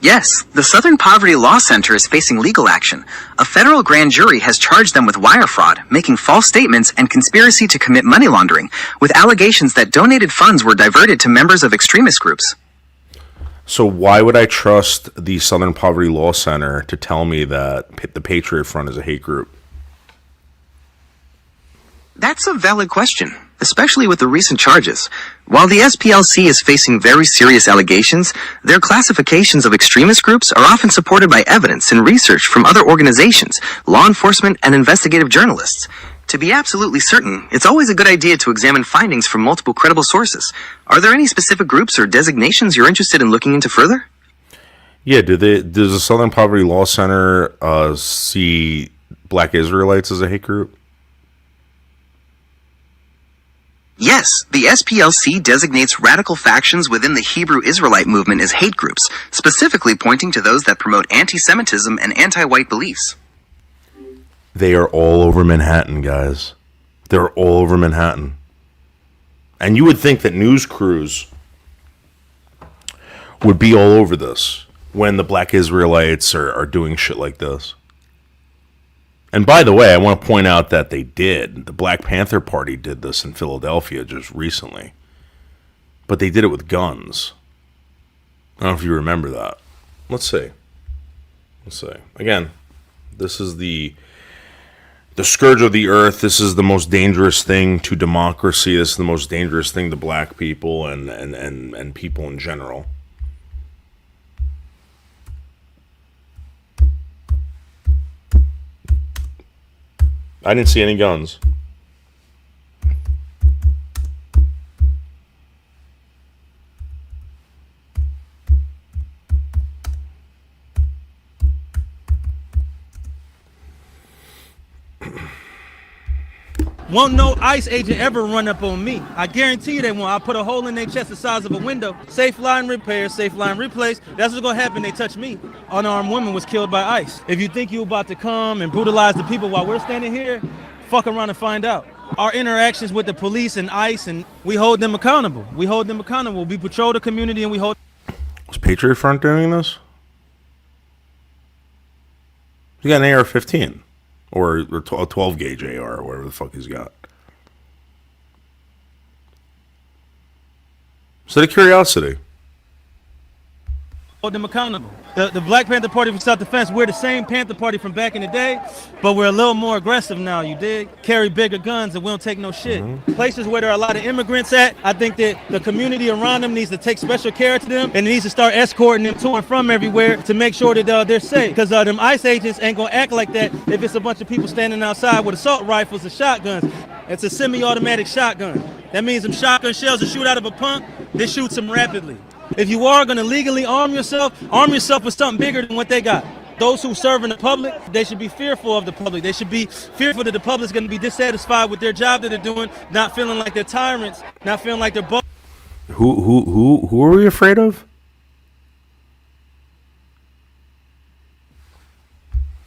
Speaker 11: Yes, the Southern Poverty Law Center is facing legal action. A federal grand jury has charged them with wire fraud, making false statements, and conspiracy to commit money laundering, with allegations that donated funds were diverted to members of extremist groups.
Speaker 5: So why would I trust the Southern Poverty Law Center to tell me that the Patriot Front is a hate group?
Speaker 11: That's a valid question, especially with the recent charges. While the SPLC is facing very serious allegations, their classifications of extremist groups are often supported by evidence and research from other organizations, law enforcement, and investigative journalists. To be absolutely certain, it's always a good idea to examine findings from multiple credible sources. Are there any specific groups or designations you're interested in looking into further?
Speaker 5: Yeah, does the Southern Poverty Law Center see Black Israelites as a hate group?
Speaker 11: Yes, the SPLC designates radical factions within the Hebrew Israelite movement as hate groups, specifically pointing to those that promote anti-Semitism and anti-white beliefs.
Speaker 5: They are all over Manhattan, guys. They're all over Manhattan. And you would think that news crews would be all over this when the Black Israelites are doing shit like this. And by the way, I want to point out that they did. The Black Panther Party did this in Philadelphia just recently. But they did it with guns. I don't know if you remember that. Let's see. Again, this is the scourge of the earth. This is the most dangerous thing to democracy. This is the most dangerous thing to black people and people in general. I didn't see any guns.
Speaker 20: Won't no ICE agent ever run up on me. I guarantee you they won't. I'll put a hole in their chest the size of a window. Safe line repair, safe line replace. That's what's gonna happen. They touch me. Unarmed woman was killed by ICE. If you think you're about to come and brutalize the people while we're standing here, fuck around and find out. Our interactions with the police and ICE, and we hold them accountable. We hold them accountable. We patrol the community and we hold.
Speaker 5: Was Patriot Front doing this? He got an AR-15 or a 12 gauge AR or whatever the fuck he's got. Just out of curiosity.
Speaker 20: Hold them accountable. The Black Panther Party for Self-Defense, we're the same Panther Party from back in the day, but we're a little more aggressive now, you dig? Carry bigger guns and we don't take no shit. Places where there are a lot of immigrants at, I think that the community around them needs to take special care to them and needs to start escorting them to and from everywhere to make sure that they're safe. Because them ICE agents ain't gonna act like that if it's a bunch of people standing outside with assault rifles and shotguns. It's a semi-automatic shotgun. That means them shotgun shells that shoot out of a pump, they shoot them rapidly. If you are going to legally arm yourself with something bigger than what they got. Those who serve in the public, they should be fearful of the public. They should be fearful that the public's going to be dissatisfied with their job that they're doing, not feeling like they're tyrants, not feeling like they're
Speaker 5: Who are we afraid of?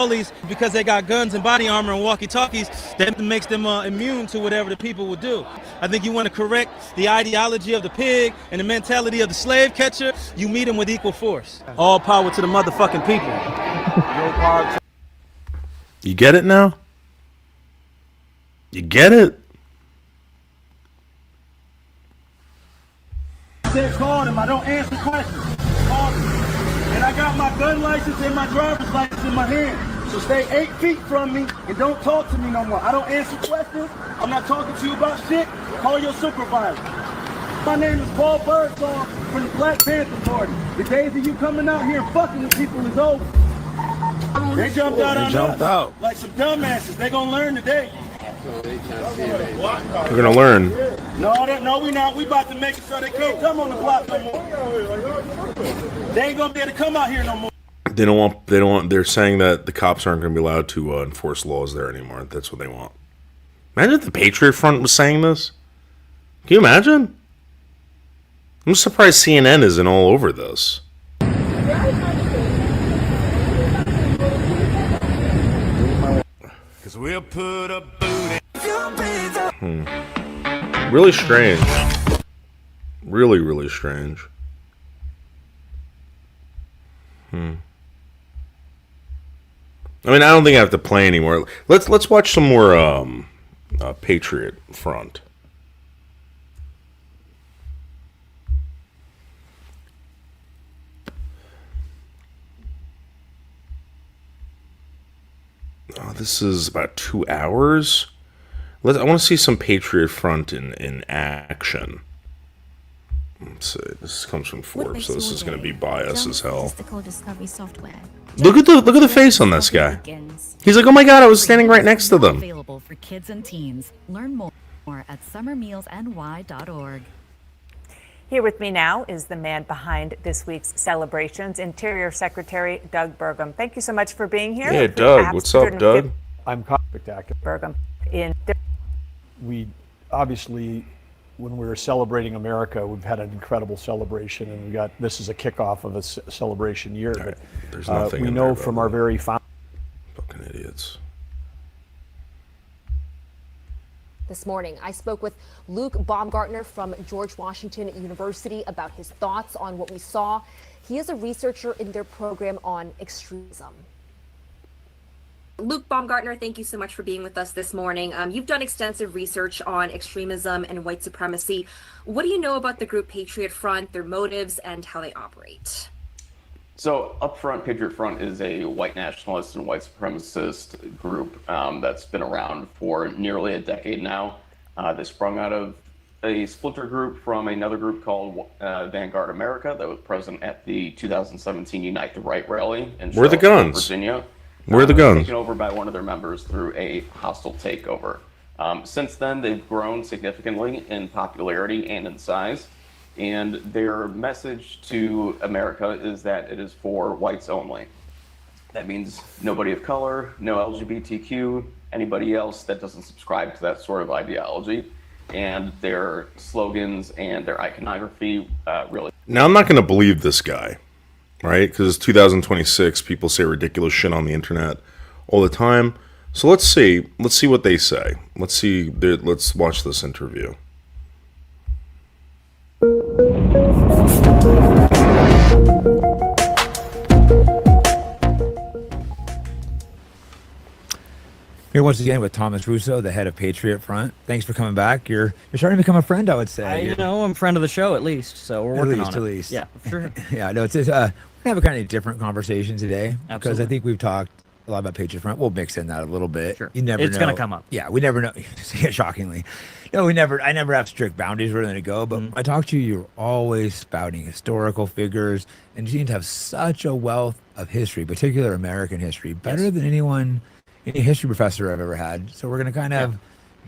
Speaker 20: bullies because they got guns and body armor and walkie-talkies that makes them immune to whatever the people would do. I think you want to correct the ideology of the pig and the mentality of the slave catcher. You meet them with equal force. All power to the motherfucking people.
Speaker 5: You get it now? You get it?
Speaker 20: I said call them. I don't answer questions. Call them. And I got my gun license and my driver's license in my hand. So stay 8 feet from me and don't talk to me no more. I don't answer questions. I'm not talking to you about shit. Call your supervisor. My name is Paul Birdsong from the Black Panther Party. The days of you coming out here and fucking with people is over. They jumped out on us like some dumbasses. They gonna learn today.
Speaker 5: We're gonna learn.
Speaker 20: No, we not. We about to make it so they can't come on the block no more. They ain't gonna be able to come out here no more.
Speaker 5: They don't want. They're saying that the cops aren't going to be allowed to enforce laws there anymore. That's what they want. Imagine if the Patriot Front was saying this. Can you imagine? I'm surprised CNN isn't all over this.
Speaker 2: Cause we'll put a boot in.
Speaker 5: Really strange. Really, really strange. I mean, I don't think I have to play anymore. Let's watch some more Patriot Front. Oh, this is about 2 hours. I want to see some Patriot Front in action. Let's see. This comes from Forbes, so this is going to be biased as hell. Look at the face on this guy. He's like, oh my god, I was standing right next to them.
Speaker 21: Available for kids and teens. Learn more at summermealsny.org.
Speaker 6: Here with me now is the man behind this week's celebrations, Interior Secretary Doug Burgum. Thank you so much for being here.
Speaker 5: Yeah, Doug. What's up, Doug?
Speaker 22: I'm spectacular.
Speaker 6: Burgum.
Speaker 22: We obviously, when we were celebrating America, we've had an incredible celebration, and this is a kickoff of a celebration year.
Speaker 5: Right.
Speaker 22: But
Speaker 5: There's nothing
Speaker 22: we
Speaker 5: in
Speaker 22: know
Speaker 5: there
Speaker 22: from our very
Speaker 5: fucking idiots.
Speaker 4: This morning, I spoke with Luke Baumgartner from George Washington University about his thoughts on what we saw. He is a researcher in their program on extremism.
Speaker 23: Luke Baumgartner, thank you so much for being with us this morning. You've done extensive research on extremism and white supremacy. What do you know about the group Patriot Front, their motives, and how they operate?
Speaker 24: So up front, Patriot Front is a white nationalist and white supremacist group that's been around for nearly a decade now. They sprung out of a splinter group from another group called Vanguard America that was present at the 2017 Unite the Right rally in
Speaker 5: Where are the
Speaker 24: Charlottesville,
Speaker 5: guns?
Speaker 24: Virginia.
Speaker 5: Where are the guns?
Speaker 24: Taken over by one of their members through a hostile takeover. Since then, they've grown significantly in popularity and in size. And their message to America is that it is for whites only. That means nobody of color, no LGBTQ, anybody else that doesn't subscribe to that sort of ideology. And their slogans and their iconography really.
Speaker 5: Now, I'm not going to believe this guy, right? Because it's 2026. People say ridiculous shit on the internet all the time. So let's see what they say. Let's watch this interview.
Speaker 1: Here once again with Thomas Russo, the head of Patriot Front. Thanks for coming back. You're starting to become a friend, I would say.
Speaker 3: I'm a friend of the show at least, so we're working on it.
Speaker 1: At least.
Speaker 3: Yeah, sure.
Speaker 1: Yeah, no, it's we're gonna have a kind of different conversation today because
Speaker 3: Absolutely.
Speaker 1: I think we've talked a lot about Patriot Front. We'll mix in that a little bit.
Speaker 3: Sure.
Speaker 1: You never know.
Speaker 3: It's gonna come up.
Speaker 1: Yeah, we never know. Shockingly, no, I never have strict boundaries where they're gonna go. But when I talk to you, you're always spouting historical figures, and you seem to have such a wealth of history, particular American history, better than any history professor I've ever had. So we're gonna kind of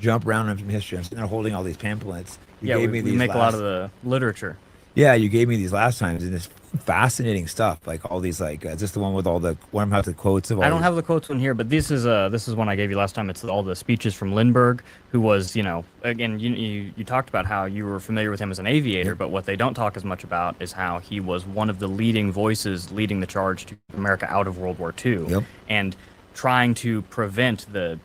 Speaker 1: jump around on some history. I'm sitting there holding all these pamphlets. You gave me
Speaker 3: we
Speaker 1: these
Speaker 3: make a lot of the literature.
Speaker 1: Yeah, you gave me these last times, and it's fascinating stuff. Like all these, is this the one with all the one have the quotes of all?
Speaker 3: I don't have the quotes in here, but this is one I gave you last time. It's all the speeches from Lindbergh, who was, again, you talked about how you were familiar with him as an aviator, but what they don't talk as much about is how he was one of the leading voices leading the charge to America out of World War II, and trying to prevent the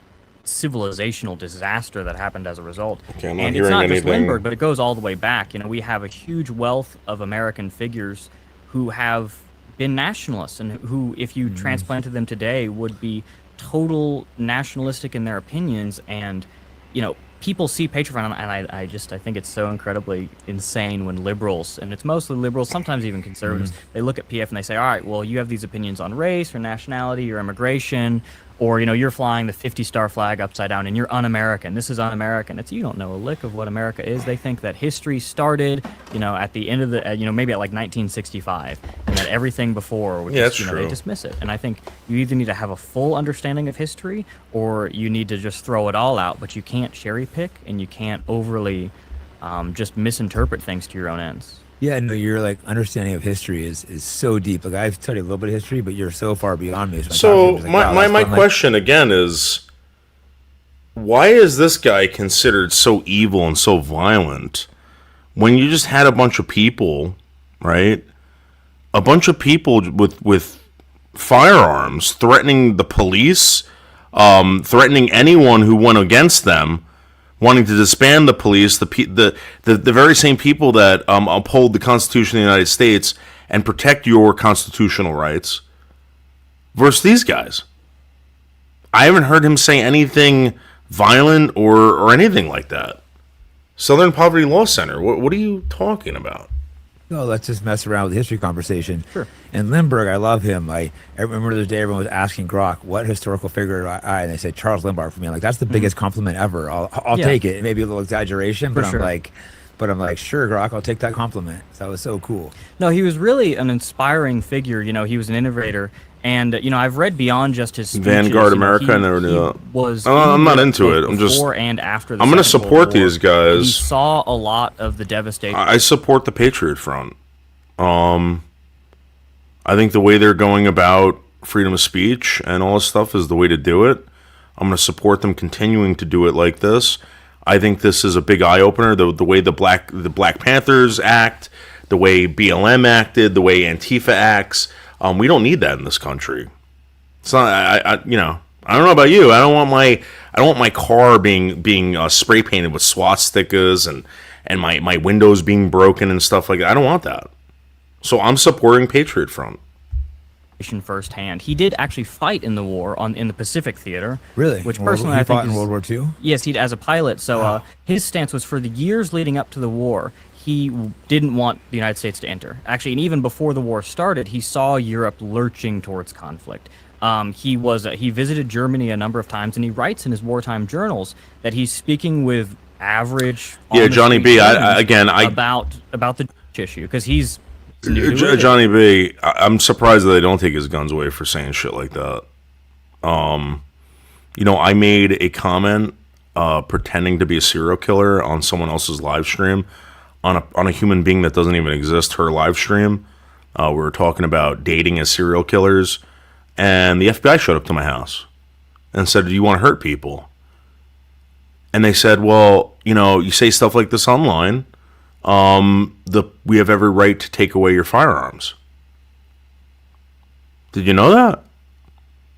Speaker 3: civilizational disaster that happened as a result.
Speaker 5: Okay, I'm not
Speaker 3: and
Speaker 5: hearing
Speaker 3: it's not just
Speaker 5: anything.
Speaker 3: Lindbergh, but it goes all the way back. We have a huge wealth of American figures who have been nationalists and who, if you transplanted them today, would be total nationalistic in their opinions. And, people see Patriot Front, and I think it's so incredibly insane when liberals, and it's mostly liberals, sometimes even conservatives, they look at PF and they say, all right, well, you have these opinions on race or nationality or immigration, or, you're flying the 50-star flag upside down and you're un-American. This is un-American. You don't know a lick of what America is. They think that history started, at the end of the, maybe at like 1965, and that everything before, which
Speaker 5: that's
Speaker 3: is,
Speaker 5: true.
Speaker 3: they dismiss it. And I think you either need to have a full understanding of history or you need to just throw it all out, but you can't cherry pick and you can't overly just misinterpret things to your own ends.
Speaker 1: Yeah, no, your understanding of history is so deep. I've studied a little bit of history, but you're so far beyond me.
Speaker 5: So my question again is, why is this guy considered so evil and so violent when you just had a bunch of people, right? A bunch of people with firearms threatening the police, threatening anyone who went against them, wanting to disband the police, the very same people that uphold the Constitution of the United States and protect your constitutional rights, versus these guys. I haven't heard him say anything violent or anything like that. Southern Poverty Law Center, what are you talking about?
Speaker 1: No, let's just mess around with the history conversation.
Speaker 3: Sure.
Speaker 1: And Lindbergh, I love him. I remember the day everyone was asking Grok, what historical figure and they said Charles Lindbergh for me. I'm like, that's the biggest compliment ever. I'll take it. It may be a little exaggeration, but I'm like, sure, Grok, I'll take that compliment. That was so cool.
Speaker 3: No, he was really an inspiring figure. He was an innovator. And, I've read beyond just his speeches.
Speaker 5: Vanguard America, I never knew that. I'm not into it. I'm just
Speaker 3: before and after the
Speaker 5: I'm going to
Speaker 3: Second
Speaker 5: support
Speaker 3: World War.
Speaker 5: these guys.
Speaker 3: He saw a lot of the devastation.
Speaker 5: I support the Patriot Front. I think the way they're going about freedom of speech and all this stuff is the way to do it. I'm going to support them continuing to do it like this. I think this is a big eye opener. The way the Black Panthers act, the way BLM acted, the way Antifa acts. We don't need that in this country. It's not. I don't know about you. I don't want my car being spray painted with swastikas and my windows being broken and stuff like that. I don't want that. So I'm supporting Patriot Front.
Speaker 3: Firsthand, he did actually fight in the war in the Pacific Theater.
Speaker 1: Really?
Speaker 3: Which personally
Speaker 1: he
Speaker 3: I think
Speaker 1: fought in World War II?
Speaker 3: Yes, he as a pilot. So his stance was for the years leading up to the war, he didn't want the United States to enter. Actually, and even before the war started, he saw Europe lurching towards conflict. He visited Germany a number of times, and he writes in his wartime journals that he's speaking with average.
Speaker 5: Johnny B.
Speaker 3: About the issue because he's.
Speaker 5: Johnny B, I'm surprised that they don't take his guns away for saying shit like that. I made a comment pretending to be a serial killer on someone else's live stream, on a human being that doesn't even exist, her live stream. We were talking about dating as serial killers, and the FBI showed up to my house. and said, "Do you want to hurt people?" And they said, "Well, you say stuff like this online. We have every right to take away your firearms." Did you know that?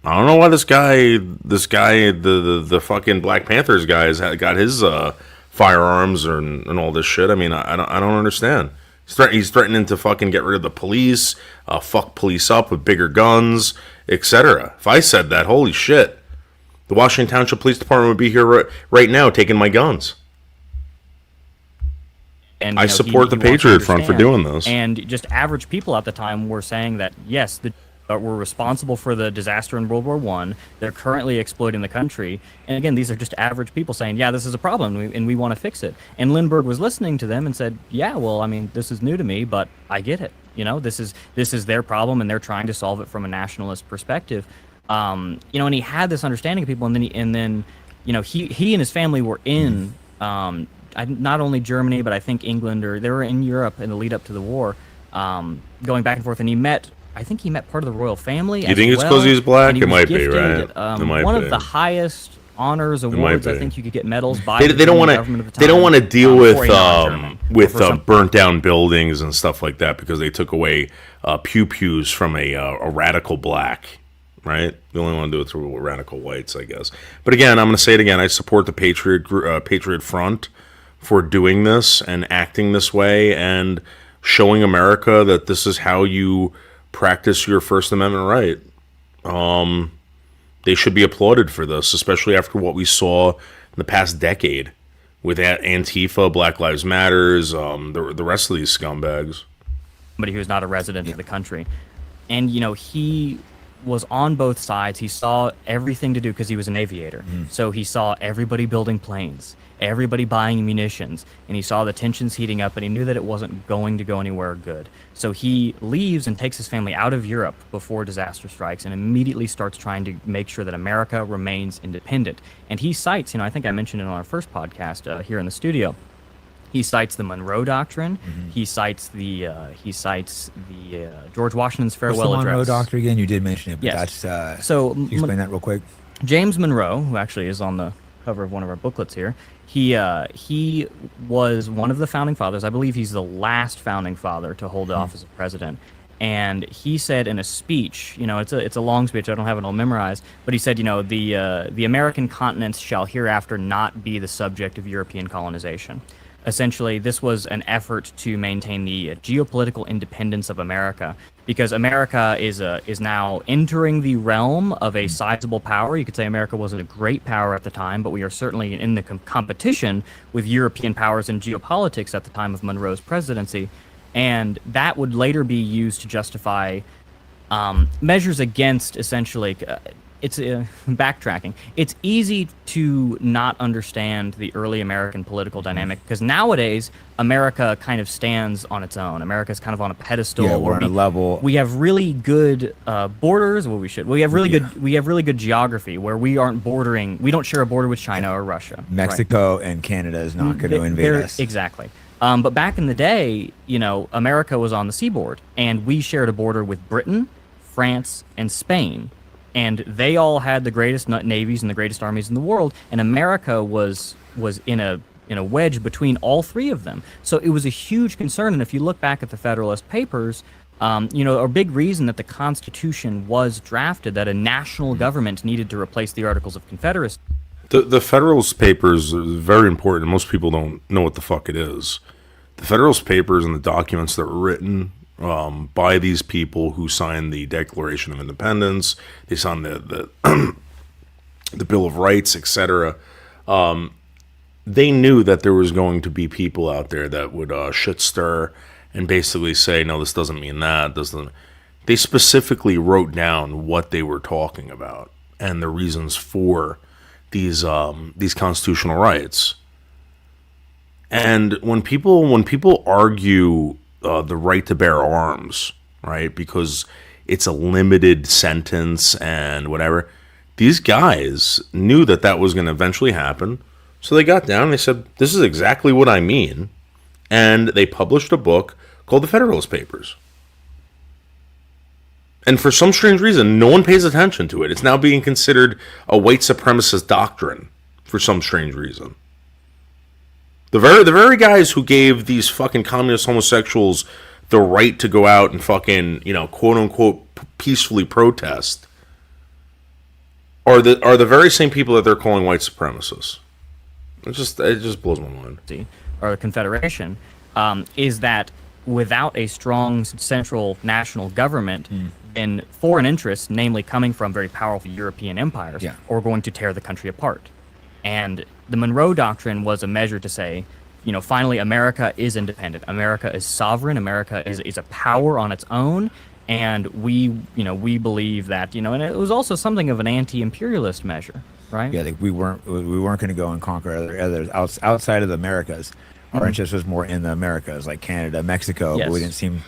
Speaker 5: I don't know why this guy, the fucking Black Panthers guy has got his firearms and all this shit. I mean, I don't understand. He's threatening to fucking get rid of the police, fuck police up with bigger guns, etc. If I said that, holy shit, the Washington Township Police Department would be here right now taking my guns.
Speaker 3: And
Speaker 5: I support the Patriot Front for doing this.
Speaker 3: And just average people at the time were saying that, yes, were responsible for the disaster in World War I. They're currently exploiting the country. And again, these are just average people saying, yeah, this is a problem and we want to fix it. And Lindbergh was listening to them and said, yeah, well, I mean, this is new to me, but I get it. This is their problem and they're trying to solve it from a nationalist perspective. And he had this understanding of people, and then he and his family were in not only Germany, but I think England, or they were in Europe in the lead up to the war, going back and forth, and I think he met part of the royal family.
Speaker 5: You think it's because he's black? It might be, right?
Speaker 3: One of the highest honors awards. I think you could get medals by
Speaker 5: they don't want to. They don't want to deal with burnt down buildings and stuff like that because they took away pews from a radical black. Right? They only want to do it through radical whites, I guess. But again, I'm going to say it again. I support the Patriot Front for doing this and acting this way and showing America that this is how you practice your First Amendment right. They should be applauded for this, especially after what we saw in the past decade with Antifa, Black Lives Matters, the rest of these scumbags.
Speaker 3: Somebody who's not a resident of the country. And, he was on both sides. He saw everything to do because he was an aviator. So he saw everybody building planes, everybody buying munitions, and he saw the tensions heating up, and he knew that it wasn't going to go anywhere good. So he leaves and takes his family out of Europe before disaster strikes and immediately starts trying to make sure that America remains independent. And he cites, I think I mentioned it on our first podcast here in the studio, he cites the Monroe Doctrine. He cites the George Washington's farewell
Speaker 1: What's the Monroe
Speaker 3: address.
Speaker 1: Doctrine again? You did mention it, but
Speaker 3: Yes.
Speaker 1: that's
Speaker 3: So
Speaker 1: can you explain that real quick.
Speaker 3: James Monroe, who actually is on the cover of one of our booklets here, he was one of the founding fathers. I believe he's the last founding father to hold the office of president. And he said in a speech, it's a long speech, I don't have it all memorized, but he said, the American continents shall hereafter not be the subject of European colonization. Essentially, this was an effort to maintain the geopolitical independence of America, because America is now entering the realm of a sizable power. You could say America wasn't a great power at the time, but we are certainly in the competition with European powers in geopolitics at the time of Monroe's presidency. And that would later be used to justify measures against, essentially, it's backtracking. It's easy to not understand the early American political dynamic because nowadays America kind of stands on its own. America's kind of on a pedestal.
Speaker 1: Yeah, we're on a level.
Speaker 3: We have really good borders. Well, we have really good geography where we aren't bordering. We don't share a border with China or Russia.
Speaker 1: Mexico and Canada is not going to invade us.
Speaker 3: Exactly. But back in the day, America was on the seaboard, and we shared a border with Britain, France, and Spain. And they all had the greatest navies and the greatest armies in the world, and America was in a wedge between all three of them. So it was a huge concern. And if you look back at the Federalist Papers, a big reason that the Constitution was drafted, that a national government needed to replace the Articles of Confederacy.
Speaker 5: The Federalist Papers are very important. Most people don't know what the fuck it is. The Federalist Papers and the documents that were written by these people who signed the Declaration of Independence, they signed the Bill of Rights, etc. They knew that there was going to be people out there that would shit stir and basically say, no, this doesn't mean that. They specifically wrote down what they were talking about and the reasons for these constitutional rights. And when people argue the right to bear arms, right, because it's a limited sentence and whatever, these guys knew that was going to eventually happen. So they got down and they said, this is exactly what I mean. And they published a book called the Federalist Papers. And for some strange reason, no one pays attention to it. It's now being considered a white supremacist doctrine for some strange reason. The very guys who gave these fucking communist homosexuals the right to go out and fucking, quote unquote, peacefully protest are the very same people that they're calling white supremacists. It just blows my mind.
Speaker 3: Or the Confederation, is that without a strong central national government, then foreign interests, namely coming from very powerful European empires, are going to tear the country apart. And the Monroe Doctrine was a measure to say, finally America is independent. America is sovereign. America is a power on its own. And we believe that, and it was also something of an anti-imperialist measure, right?
Speaker 1: Yeah, like we weren't going to go and conquer others outside of the Americas. Our interest was more in the Americas, like Canada, Mexico.
Speaker 3: Yes.
Speaker 1: But we didn't seem.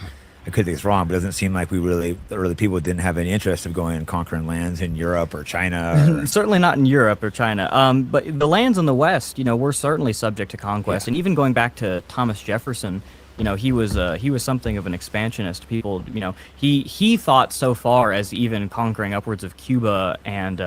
Speaker 1: I could think it's wrong, but it doesn't seem like the early people didn't have any interest of going and conquering lands in Europe or China. Or...
Speaker 3: Certainly not in Europe or China. But the lands in the West, were certainly subject to conquest. And even going back to Thomas Jefferson, he was something of an expansionist. People, he thought so far as even conquering upwards of Cuba and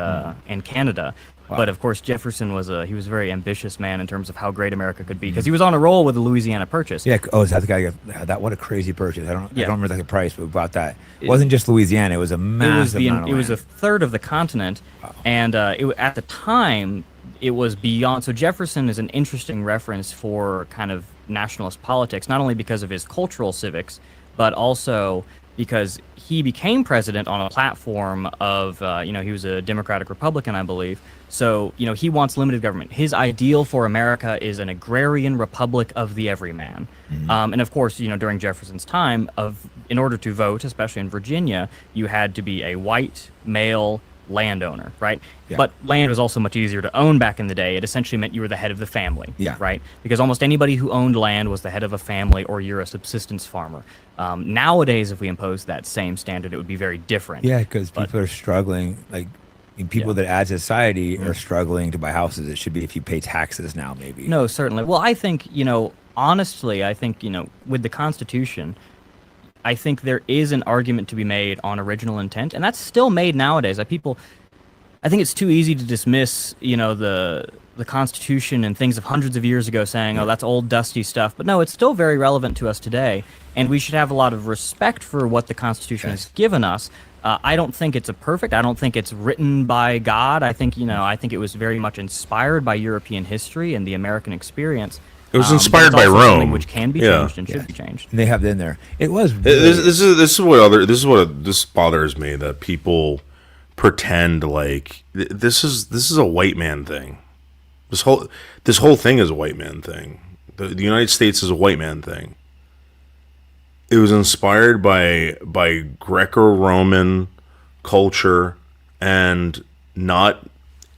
Speaker 3: Canada. Wow. But of course, Jefferson was a very ambitious man in terms of how great America could be, because he was on a roll with the Louisiana Purchase.
Speaker 1: Yeah. Oh, is that the guy? That what a crazy purchase! I don't remember the price, but we bought that. It wasn't just Louisiana; it was a massive amount of land.
Speaker 3: It was a third of the continent, and at the time, it was beyond. So Jefferson is an interesting reference for kind of nationalist politics, not only because of his cultural civics, but also because he became president on a platform of, he was a Democratic Republican, I believe. So, he wants limited government. His ideal for America is an agrarian republic of the everyman. And of course, during Jefferson's time, in order to vote, especially in Virginia, you had to be a white male landowner, right? Yeah. But land was also much easier to own back in the day. It essentially meant you were the head of the family, right? Because almost anybody who owned land was the head of a family, or you're a subsistence farmer. Nowadays, if we impose that same standard, it would be very different.
Speaker 1: Yeah, because people are struggling. Like, people that add to society are struggling to buy houses. It should be if you pay taxes now, maybe.
Speaker 3: No, certainly. Well, I think, honestly, with the Constitution, I think there is an argument to be made on original intent, and that's still made nowadays. I think it's too easy to dismiss, the Constitution and things of hundreds of years ago, saying, "Oh, that's old dusty stuff." But no, it's still very relevant to us today, and we should have a lot of respect for what the Constitution has given us. I don't think it's perfect. I don't think it's written by God. I think it was very much inspired by European history and the American experience.
Speaker 5: It was inspired by Rome,
Speaker 3: which can be changed and should be changed.
Speaker 1: And they have it in there. It was.
Speaker 5: This bothers me, that people pretend like this is a white man thing. This whole thing is a white man thing. The United States is a white man thing. It was inspired by Greco-Roman culture, and not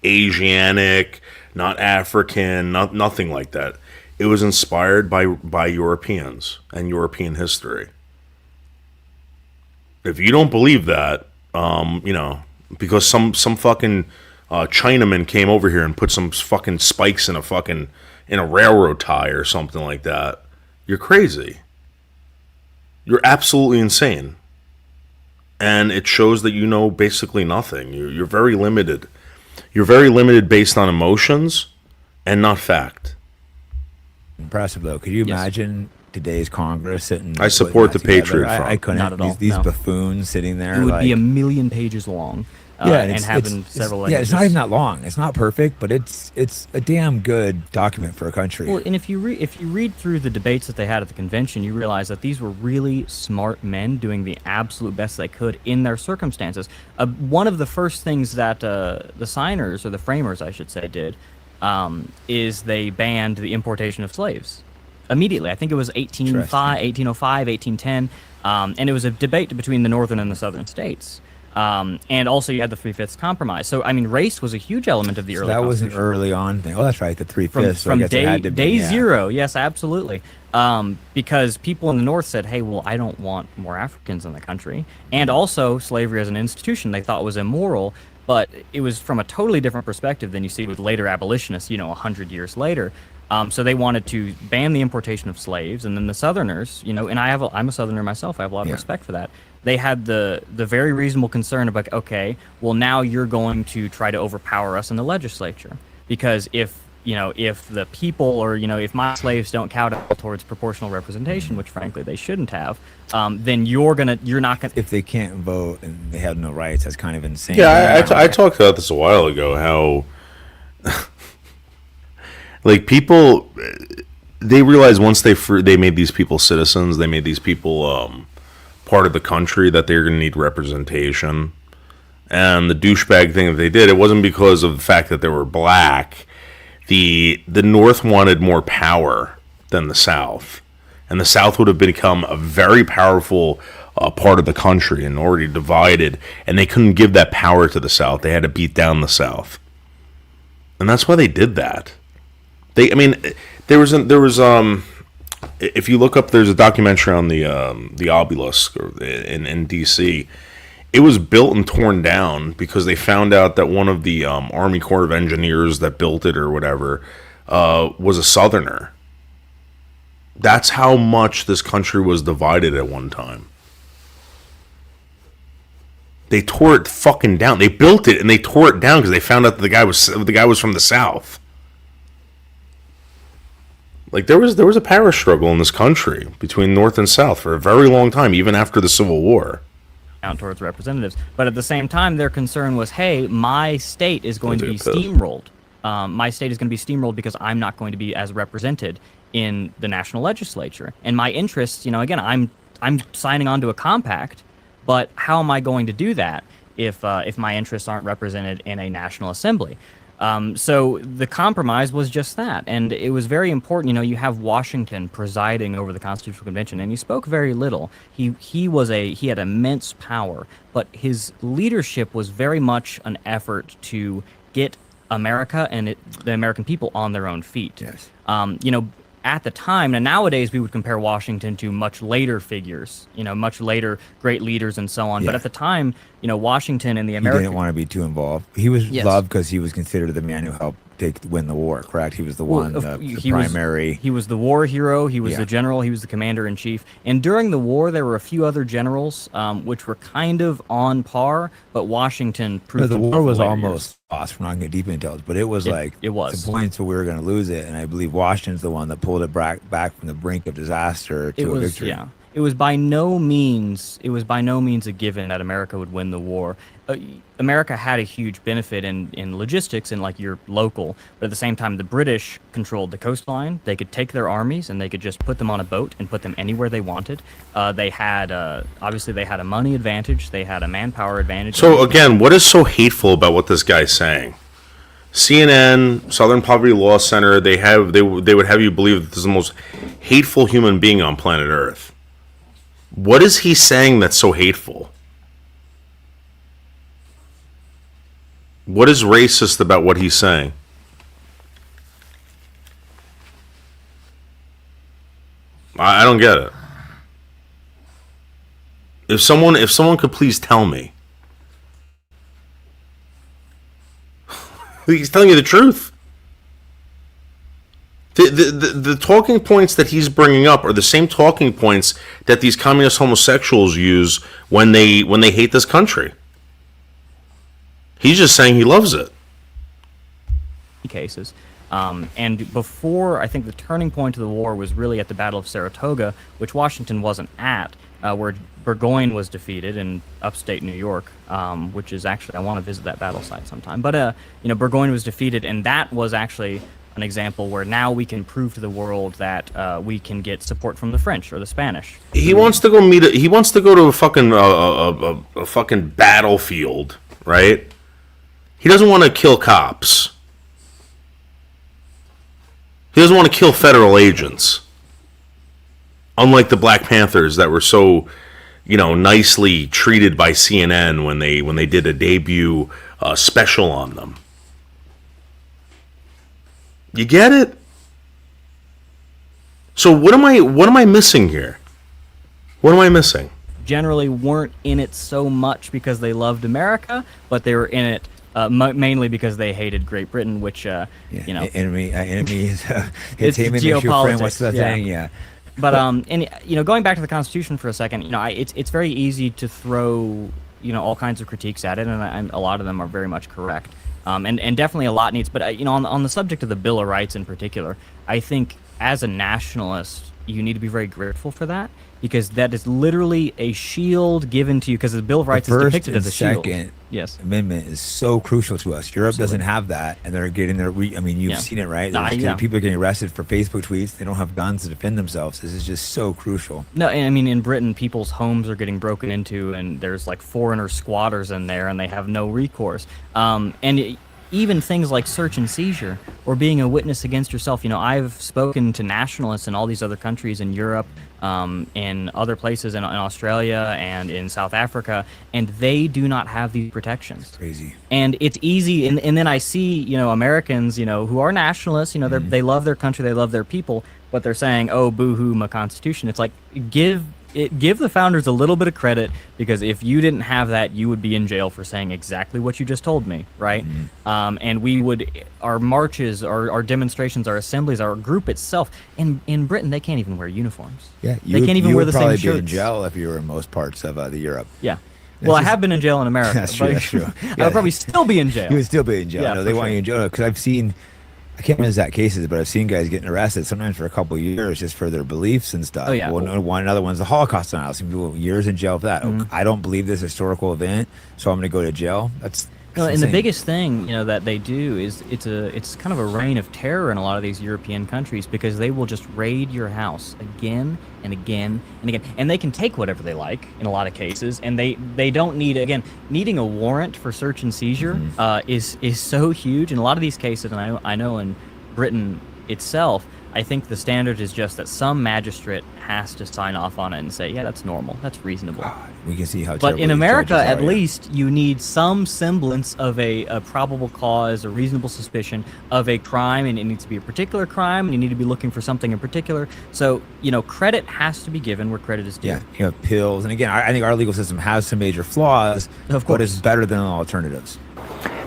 Speaker 5: Asiatic, not African, nothing like that. It was inspired by Europeans and European history. If you don't believe that, because some fucking Chinaman came over here and put some fucking spikes in a railroad tie or something like that, you're crazy. You're absolutely insane. And it shows that you know basically nothing. You're very limited. You're very limited based on emotions and not fact.
Speaker 1: Impressive, though. Could you imagine today's Congress sitting?
Speaker 5: I support the Patriot Front.
Speaker 1: I couldn't.
Speaker 3: Not at all.
Speaker 1: These buffoons sitting there.
Speaker 3: It would be 1,000,000 pages long. And having several.
Speaker 1: It's not even that long. It's not perfect, but it's a damn good document for a country.
Speaker 3: Well, and if you read through the debates that they had at the convention, you realize that these were really smart men doing the absolute best they could in their circumstances. One of the first things that the signers, or the framers, I should say, did is they banned the importation of slaves immediately. I think it was 1805, 1810, and it was a debate between the northern and the southern states. And also you had the 3/5 compromise. So, race was a huge element of the early
Speaker 1: That was an early on thing. Oh, that's right, the 3/5.
Speaker 3: From day zero, yes, absolutely. Because people in the North said, hey, well, I don't want more Africans in the country. And also, slavery as an institution they thought was immoral, but it was from a totally different perspective than you see with later abolitionists, 100 years later. So they wanted to ban the importation of slaves, and then the Southerners, you know, and I'm a Southerner myself. I have a lot of respect for that. They had the very reasonable concern about, okay, well, now you're going to try to overpower us in the legislature, because if the people, or, you know, if my slaves don't count towards proportional representation, which frankly they shouldn't have, then you're not gonna.
Speaker 1: If they can't vote and they have no rights, that's kind of insane.
Speaker 5: Yeah, I talked about this a while ago. How like people, they realized once they made these people citizens, they made these people part of the country, that they're going to need representation. And the douchebag thing that they did, it wasn't because of the fact that they were black. The North wanted more power than the South, and the South would have become a very powerful part of the country and already divided, and they couldn't give that power to the South. They had to beat down the South, and that's why they did that. There was if you look up, there's a documentary on the obelisk in D.C. It was built and torn down because they found out that one of the Army Corps of Engineers that built it or whatever was a Southerner. That's how much this country was divided at one time. They tore it fucking down. They built it and they tore it down because they found out that the guy was from the South. Like there was a power struggle in this country between North and South for a very long time, even after the Civil War.
Speaker 3: Out towards representatives, but at the same time, their concern was, hey, my state is going to be steamrolled. My state is going to be steamrolled because I'm not going to be as represented in the national legislature, and my interests. You know, again, I'm signing on to a compact, but how am I going to do that if my interests aren't represented in a national assembly? So the compromise was just that, and it was very important. You know, you have Washington presiding over the Constitutional Convention, and he spoke very little. He had immense power, but his leadership was very much an effort to get America and the American people on their own feet.
Speaker 1: Yes.
Speaker 3: You know, at the time, and nowadays we would compare Washington to much later figures, you know, much later great leaders and so on.
Speaker 1: Yeah.
Speaker 3: But at the time, you know, Washington and the
Speaker 1: He
Speaker 3: American...
Speaker 1: didn't want to be too involved. He was loved because he was considered the man who helped win the war, correct? He was the one, the primary...
Speaker 3: He was the war hero, he was the general, he was the commander-in-chief. And during the war, there were a few other generals which were kind of on par, but Washington proved...
Speaker 1: The war was almost lost. We're not going to get deep into details, but it was
Speaker 3: it was.
Speaker 1: the points where we were going to lose it, and I believe Washington's the one that pulled it back from the brink of disaster to a victory.
Speaker 3: Yeah. It was by no means a given that America would win the war. America had a huge benefit in logistics and like your local, but at the same time, the British controlled the coastline. They could take their armies and they could just put them on a boat and put them anywhere they wanted. They had obviously they had a money advantage. They had a manpower advantage.
Speaker 5: So again, what is so hateful about what this guy's saying? CNN, Southern Poverty Law Center, they would have you believe that this is the most hateful human being on planet Earth. What is he saying that's so hateful? What is racist about what he's saying? I don't get it. If someone could please tell me. He's telling you the truth. The talking points that he's bringing up are the same talking points that these communist homosexuals use when they hate this country. He's just saying he loves it.
Speaker 3: Cases. And before, I think the turning point of the war was really at the Battle of Saratoga, which Washington wasn't at, where Burgoyne was defeated in upstate New York, which is actually, I want to visit that battle site sometime. But, Burgoyne was defeated, and that was actually an example where now we can prove to the world that we can get support from the French or the Spanish.
Speaker 5: He wants to go he wants to go to a fucking battlefield, right? He doesn't want to kill cops. He doesn't want to kill federal agents. Unlike the Black Panthers that were so, nicely treated by CNN when they did a debut special on them. You get it? So what am I missing here? What am I missing?
Speaker 3: Generally weren't in it so much because they loved America, but they were in it mainly because they hated Great Britain, which you know,
Speaker 1: enemy is
Speaker 3: it's
Speaker 1: him and your friend. What's the
Speaker 3: geopolitics,
Speaker 1: thing? Yeah.
Speaker 3: But and you know, going back to the Constitution for a second, you know, it's very easy to throw, you know, all kinds of critiques at it, and a lot of them are very much correct. And definitely a lot needs. But you know, on the subject of the Bill of Rights in particular, I think as a nationalist, you need to be very grateful for that, because that is literally a shield given to you, because the Bill of Rights is depicted as a shield.
Speaker 1: Second
Speaker 3: Yes.
Speaker 1: Amendment is so crucial to us. Europe doesn't have that, and they're getting their. I mean, you've seen it, right? People are getting arrested for Facebook tweets. They don't have guns to defend themselves. This is just so crucial.
Speaker 3: No, and I mean, in Britain, people's homes are getting broken into, and there's like foreigner squatters in there, and they have no recourse. Even things like search and seizure, or being a witness against yourself. You know, I've spoken to nationalists in all these other countries in Europe, in other places in Australia and in South Africa, and they do not have these protections.
Speaker 1: Crazy.
Speaker 3: And it's easy, and then I see, you know, Americans, you know, who are nationalists, you know, they love their country, they love their people, but they're saying, oh, boo-hoo, my Constitution. It's like, give the founders a little bit of credit, because if you didn't have that, you would be in jail for saying exactly what you just told me, right? And we would, our marches, our demonstrations, our assemblies, our group itself, in Britain, they can't even wear uniforms.
Speaker 1: Yeah,
Speaker 3: they can't even wear the same
Speaker 1: shirts.
Speaker 3: shirts.
Speaker 1: Be in jail if you were in most parts of the Europe.
Speaker 3: Yeah. Well, I have been in jail in America.
Speaker 1: That's true. That's true.
Speaker 3: I would probably still be in jail.
Speaker 1: You would still be in jail.
Speaker 3: Yeah,
Speaker 1: No, they
Speaker 3: for
Speaker 1: want
Speaker 3: sure.
Speaker 1: you in jail, because I've seen. I can't remember exact cases, but I've seen guys getting arrested sometimes for a couple of years just for their beliefs and stuff.
Speaker 3: Oh, yeah.
Speaker 1: Well, another one's the Holocaust denial. Some people years in jail for that.
Speaker 3: Mhm.
Speaker 1: Oh, I don't believe this historical event, so I'm going to go to jail. That's
Speaker 3: No, and the
Speaker 1: insane.
Speaker 3: biggest thing, you know, that they do is it's kind of a reign of terror in a lot of these European countries, because they will just raid your house again and again and again, and they can take whatever they like in a lot of cases, and they don't need, again, needing a warrant for search and seizure is so huge in a lot of these cases, and I know in Britain itself, I think the standard is just that some magistrate has to sign off on it and say, yeah, that's normal, that's reasonable.
Speaker 1: We can see how.
Speaker 3: But
Speaker 1: terrible
Speaker 3: in
Speaker 1: these
Speaker 3: America,
Speaker 1: judges
Speaker 3: at
Speaker 1: are, yeah.
Speaker 3: least, you need some semblance of a probable cause, a reasonable suspicion of a crime, and it needs to be a particular crime, and you need to be looking for something in particular. So, you know, credit has to be given where credit is due.
Speaker 1: Yeah, you know, pills, and again, I think our legal system has some major flaws, but it's better than alternatives.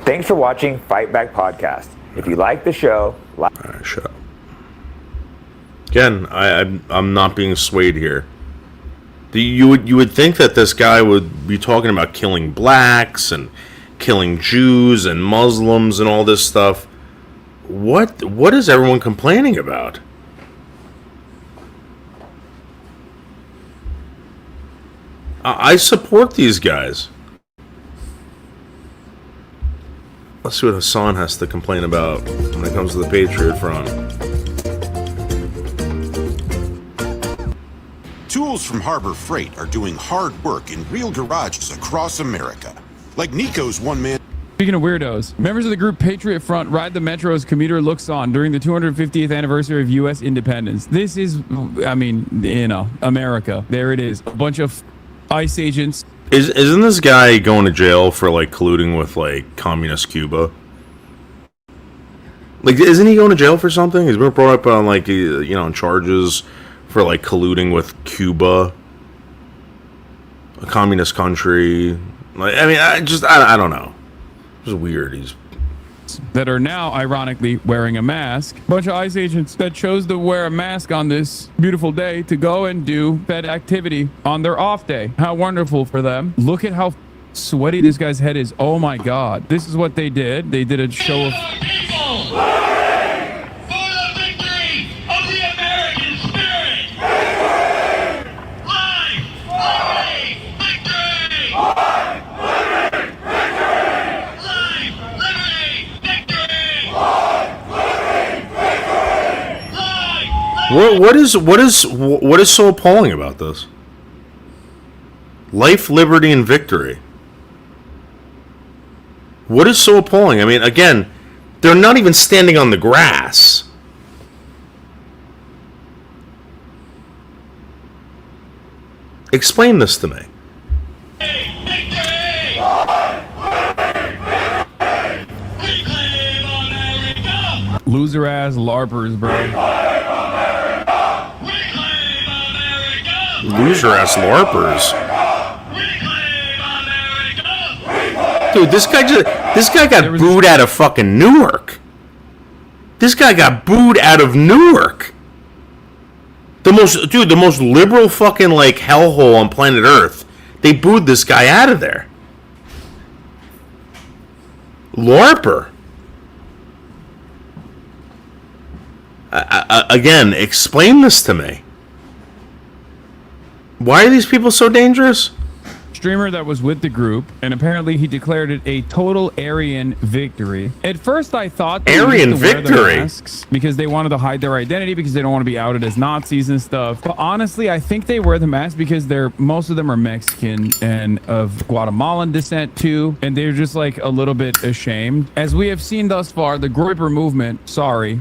Speaker 1: Thanks for watching Fight Back Podcast. If you like the show,
Speaker 5: shut up. Again, I'm not being swayed here. You would think that this guy would be talking about killing blacks and killing Jews and Muslims and all this stuff. What is everyone complaining about? I support these guys. Let's see what Hassan has to complain about when it comes to the Patriot Front.
Speaker 7: Tools from Harbor Freight are doing hard work in real garages across America. Like Nico's one-man...
Speaker 9: Speaking of weirdos, members of the group Patriot Front ride the metro as commuter looks on during the 250th anniversary of U.S. independence. This is, I mean, you know, America. There it is. A bunch of ICE agents.
Speaker 5: Isn't this guy going to jail for, like, colluding with, like, communist Cuba? Like, isn't he going to jail for something? He's been brought up on, like, you know, on charges for, like, colluding with Cuba, a communist country. Like, I mean, I don't know. It's weird. He's
Speaker 9: that are now ironically wearing a mask. Bunch of ICE agents that chose to wear a mask on this beautiful day to go and do that activity on their off day. How wonderful for them. Look at how sweaty this guy's head is. Oh my God. This is what they did. They did a show of...
Speaker 5: What is so appalling about this? Life, liberty, and victory. What is so appalling? I mean, again, they're not even standing on the grass. Explain this to me.
Speaker 9: Loser ass LARPers, bro.
Speaker 5: Loser ass LARPers. Dude, this guy got booed out of fucking Newark. This guy got booed out of Newark. The most liberal fucking like hellhole on planet Earth. They booed this guy out of there. LARPer. Again, explain this to me. Why are these people so dangerous?
Speaker 9: Streamer that was with the group, and apparently he declared it a total Aryan victory. At first, I thought they
Speaker 5: Aryan
Speaker 9: used to wear
Speaker 5: victory?
Speaker 9: the masks because they wanted to hide their identity because they don't want to be outed as Nazis and stuff. But honestly, I think they wear the mask because most of them are Mexican and of Guatemalan descent too, and they're just like a little bit ashamed. As we have seen thus far, the Groyper movement. Sorry,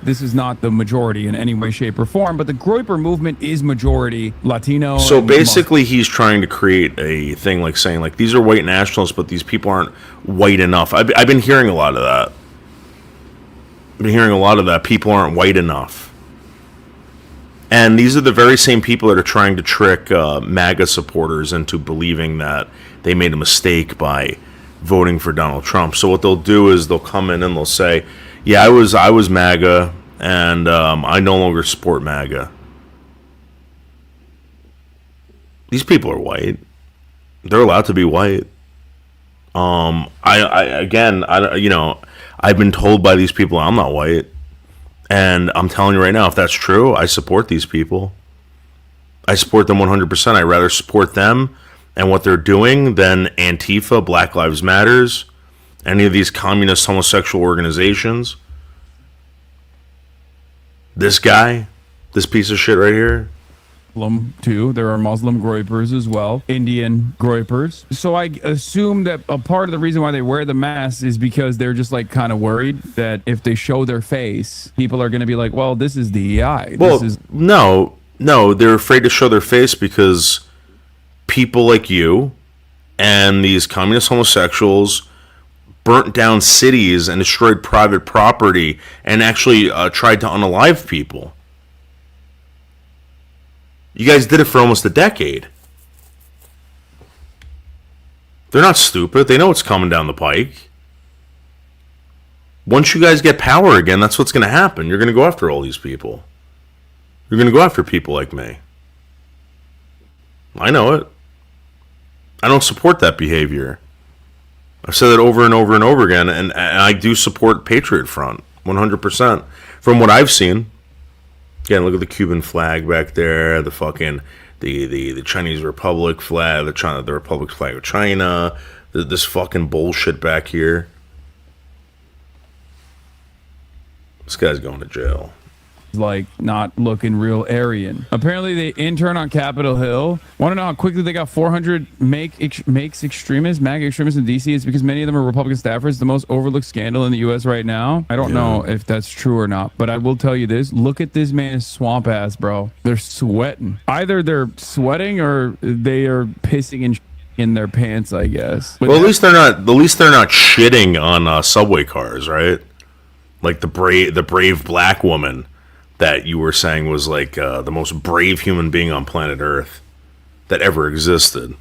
Speaker 9: this is not the majority in any way, shape, or form, but the Groyper movement is majority Latino.
Speaker 5: So
Speaker 9: and
Speaker 5: basically, he's trying to create a thing like saying like these are white nationalists, but these people aren't white enough. I've been hearing a lot of that. I've been hearing a lot of that. People aren't white enough. And these are the very same people that are trying to trick MAGA supporters into believing that they made a mistake by voting for Donald Trump. So what they'll do is they'll come in and they'll say, yeah, I was MAGA, and I no longer support MAGA. These people are white. They're allowed to be white. I've been told by these people I'm not white, and I'm telling you right now, if that's true, I support these people. I support them 100%. I'd rather support them and what they're doing than Antifa, Black Lives Matters, any of these communist homosexual organizations. This guy, this piece of shit right here.
Speaker 9: Too. There are Muslim Groypers as well, Indian Groypers. So I assume that a part of the reason why they wear the mask is because they're just like kind of worried that if they show their face, people are going to be like, well, this is DEI.
Speaker 5: No, they're afraid to show their face because people like you and these communist homosexuals burnt down cities and destroyed private property and actually tried to unalive people. You guys did it for almost a decade. They're not stupid. They know what's coming down the pike. Once you guys get power again, that's what's going to happen. You're going to go after all these people. You're going to go after people like me. I know it. I don't support that behavior. I've said that over and over and over again, and I do support Patriot Front 100% from what I've seen. Again, look at the Cuban flag back there, the fucking the Chinese Republic flag, the Republic flag of China, this fucking bullshit back here. This guy's going to jail.
Speaker 9: Like not looking real Aryan. Apparently, they intern on Capitol Hill. Want to know how quickly they got 400 makes extremists, MAGA extremists in DC? It's because many of them are Republican staffers. The most overlooked scandal in the U.S. right now. I don't know if that's true or not, but I will tell you this: look at this man's swamp ass, bro. They're sweating. Either they're sweating or they are pissing in their pants, I guess. But
Speaker 5: well, at least they're not. At least they're not shitting on subway cars, right? Like the brave black woman that you were saying was like the most brave human being on planet Earth that ever existed.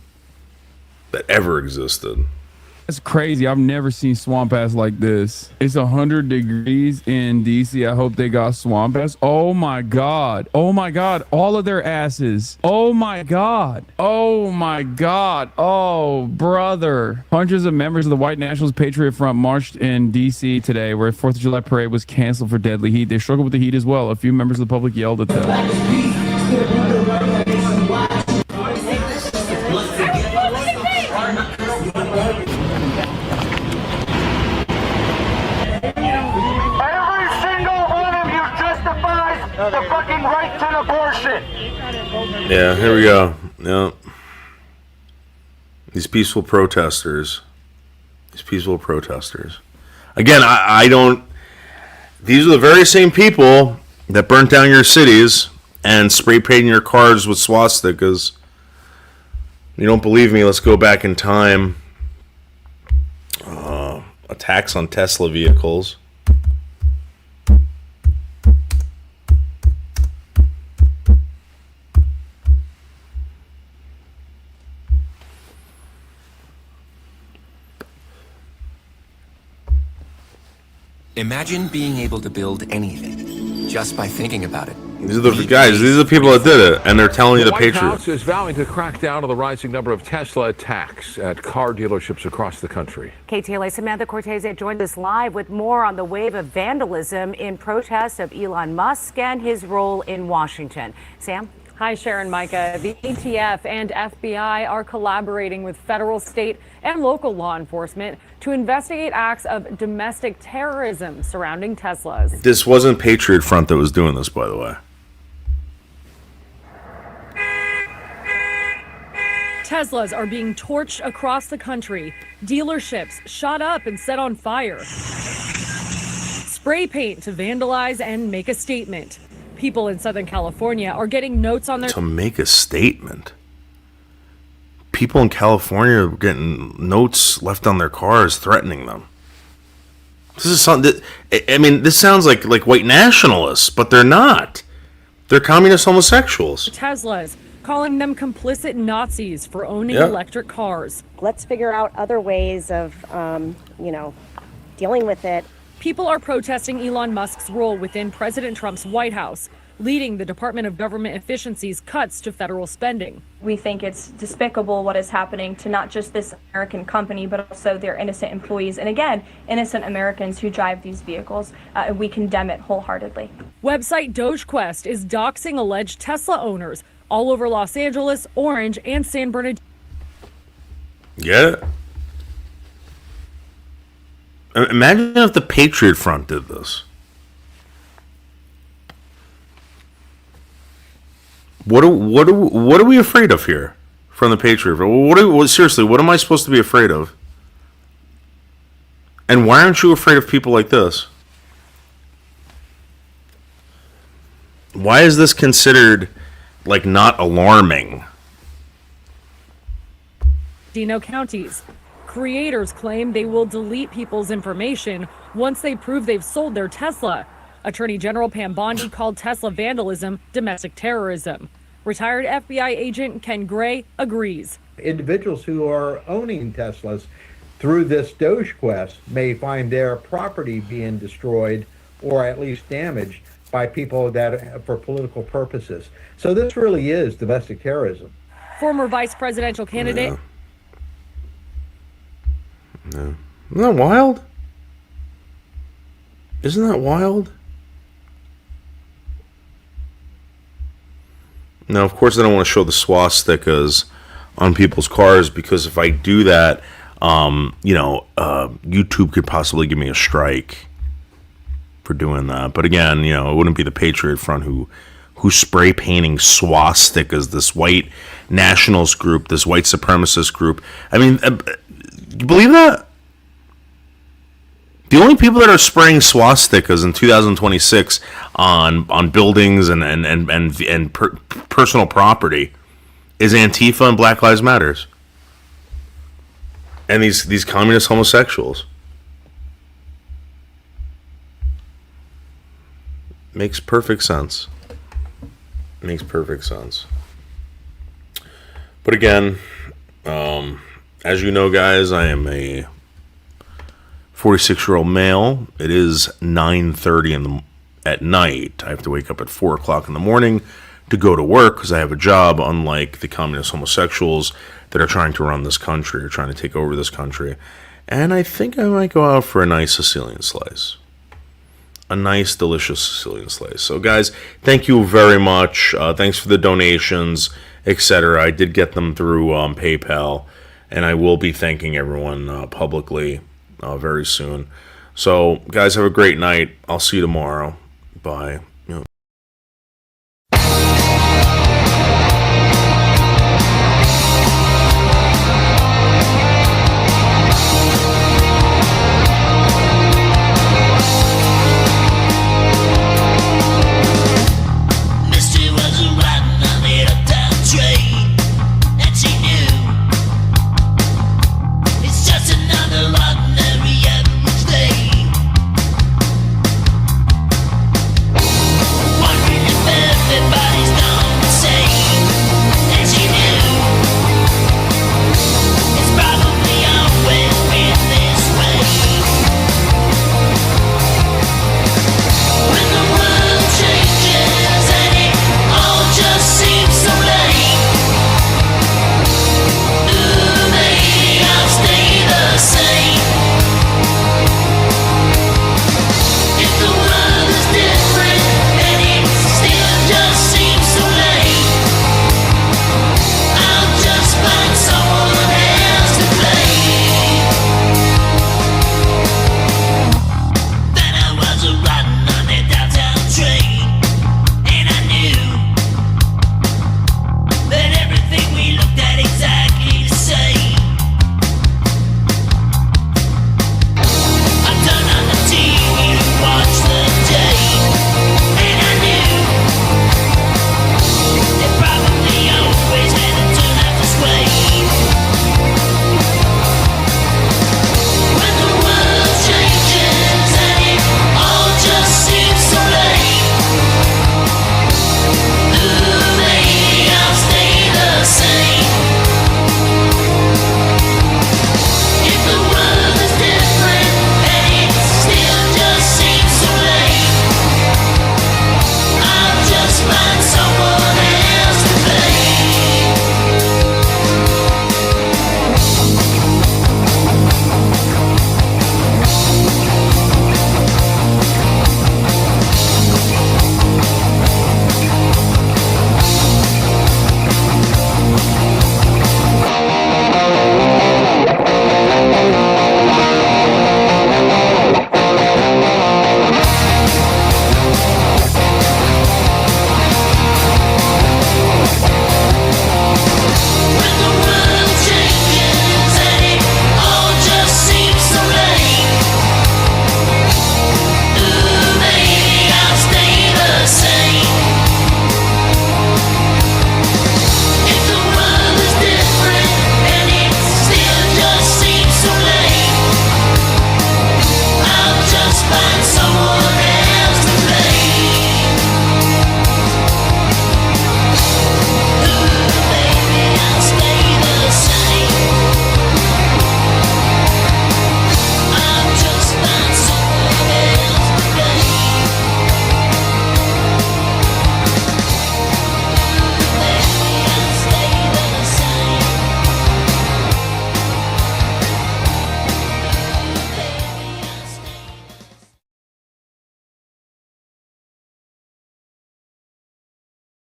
Speaker 9: That's crazy. I've never seen swamp ass like this. It's 100 degrees in DC. I hope they got swamp ass. Oh my God. Oh my God. All of their asses. Oh my God. Oh my God. Oh, brother. Hundreds of members of the White Nationalist Patriot Front marched in DC today, where 4th of July parade was canceled for deadly heat. They struggled with the heat as well. A few members of the public yelled at them.
Speaker 2: The fucking right to abortion.
Speaker 5: Yeah, here we go. Yeah. These peaceful protesters. Again, I don't... These are the very same people that burnt down your cities and spray painted your cars with swastikas. You don't believe me? Let's go back in time. Attacks on Tesla vehicles.
Speaker 12: Imagine being able to build anything just by thinking about it.
Speaker 5: These are the guys. These are the people that did it, and they're telling you the
Speaker 13: White
Speaker 5: Patriot.
Speaker 13: House is vowing to crack down on the rising number of Tesla attacks at car dealerships across the country.
Speaker 14: KTLA Samantha Cortese joined us live with more on the wave of vandalism in protest of Elon Musk and his role in Washington. Sam?
Speaker 15: Hi, Sharon, Micah. The ATF and FBI are collaborating with federal, state, and local law enforcement to investigate acts of domestic terrorism surrounding Teslas.
Speaker 5: This wasn't Patriot Front that was doing this, by the way.
Speaker 15: Teslas are being torched across the country. Dealerships shot up and set on fire. Spray paint to vandalize and make a statement. People in Southern California are getting notes on their...
Speaker 5: To make a statement. People in California are getting notes left on their cars threatening them. This is something that, I mean, this sounds like white nationalists, but they're not. They're communist homosexuals.
Speaker 15: Teslas, calling them complicit Nazis for owning
Speaker 5: Yeah.
Speaker 15: electric cars.
Speaker 25: Let's figure out other ways of, dealing with it.
Speaker 15: People are protesting Elon Musk's role within President Trump's White House, leading the Department of Government Efficiency's cuts to federal spending.
Speaker 26: We think it's despicable what is happening to not just this American company, but also their innocent employees. And again, innocent Americans who drive these vehicles. We condemn it wholeheartedly.
Speaker 15: Website DogeQuest is doxing alleged Tesla owners all over Los Angeles, Orange, and San Bernardino.
Speaker 5: Get it? Imagine if the Patriot Front did this. What are we afraid of here from the Patriot Front? Seriously, what am I supposed to be afraid of? And why aren't you afraid of people like this? Why is this considered like not alarming?
Speaker 15: Counties. Creators claim they will delete people's information once they prove they've sold their Tesla. Attorney General Pam Bondi called Tesla vandalism domestic terrorism. Retired FBI agent Ken Gray agrees.
Speaker 27: Individuals who are owning Teslas through this DogeQuest may find their property being destroyed or at least damaged by people that for political purposes. So this really is domestic terrorism.
Speaker 15: Former vice presidential candidate.
Speaker 5: No. Isn't that wild? Isn't that wild? Now, of course, I don't want to show the swastikas on people's cars because if I do that, YouTube could possibly give me a strike for doing that. But again, it wouldn't be the Patriot Front who's spray painting swastikas, this white nationalist group, this white supremacist group. I mean, you believe that? The only people that are spraying swastikas in 2026 on buildings and personal property is Antifa and Black Lives Matters, and these communist homosexuals. Makes perfect sense. Makes perfect sense. But again, as you know, guys, I am a 46-year-old male. It is 9:30 at night. I have to wake up at 4 o'clock in the morning to go to work because I have a job, unlike the communist homosexuals that are trying to run this country or trying to take over this country. And I think I might go out for a nice Sicilian slice. A nice, delicious Sicilian slice. So, guys, thank you very much. Thanks for the donations, etc. I did get them through PayPal, and I will be thanking everyone publicly very soon. So, guys, have a great night. I'll see you tomorrow. Bye.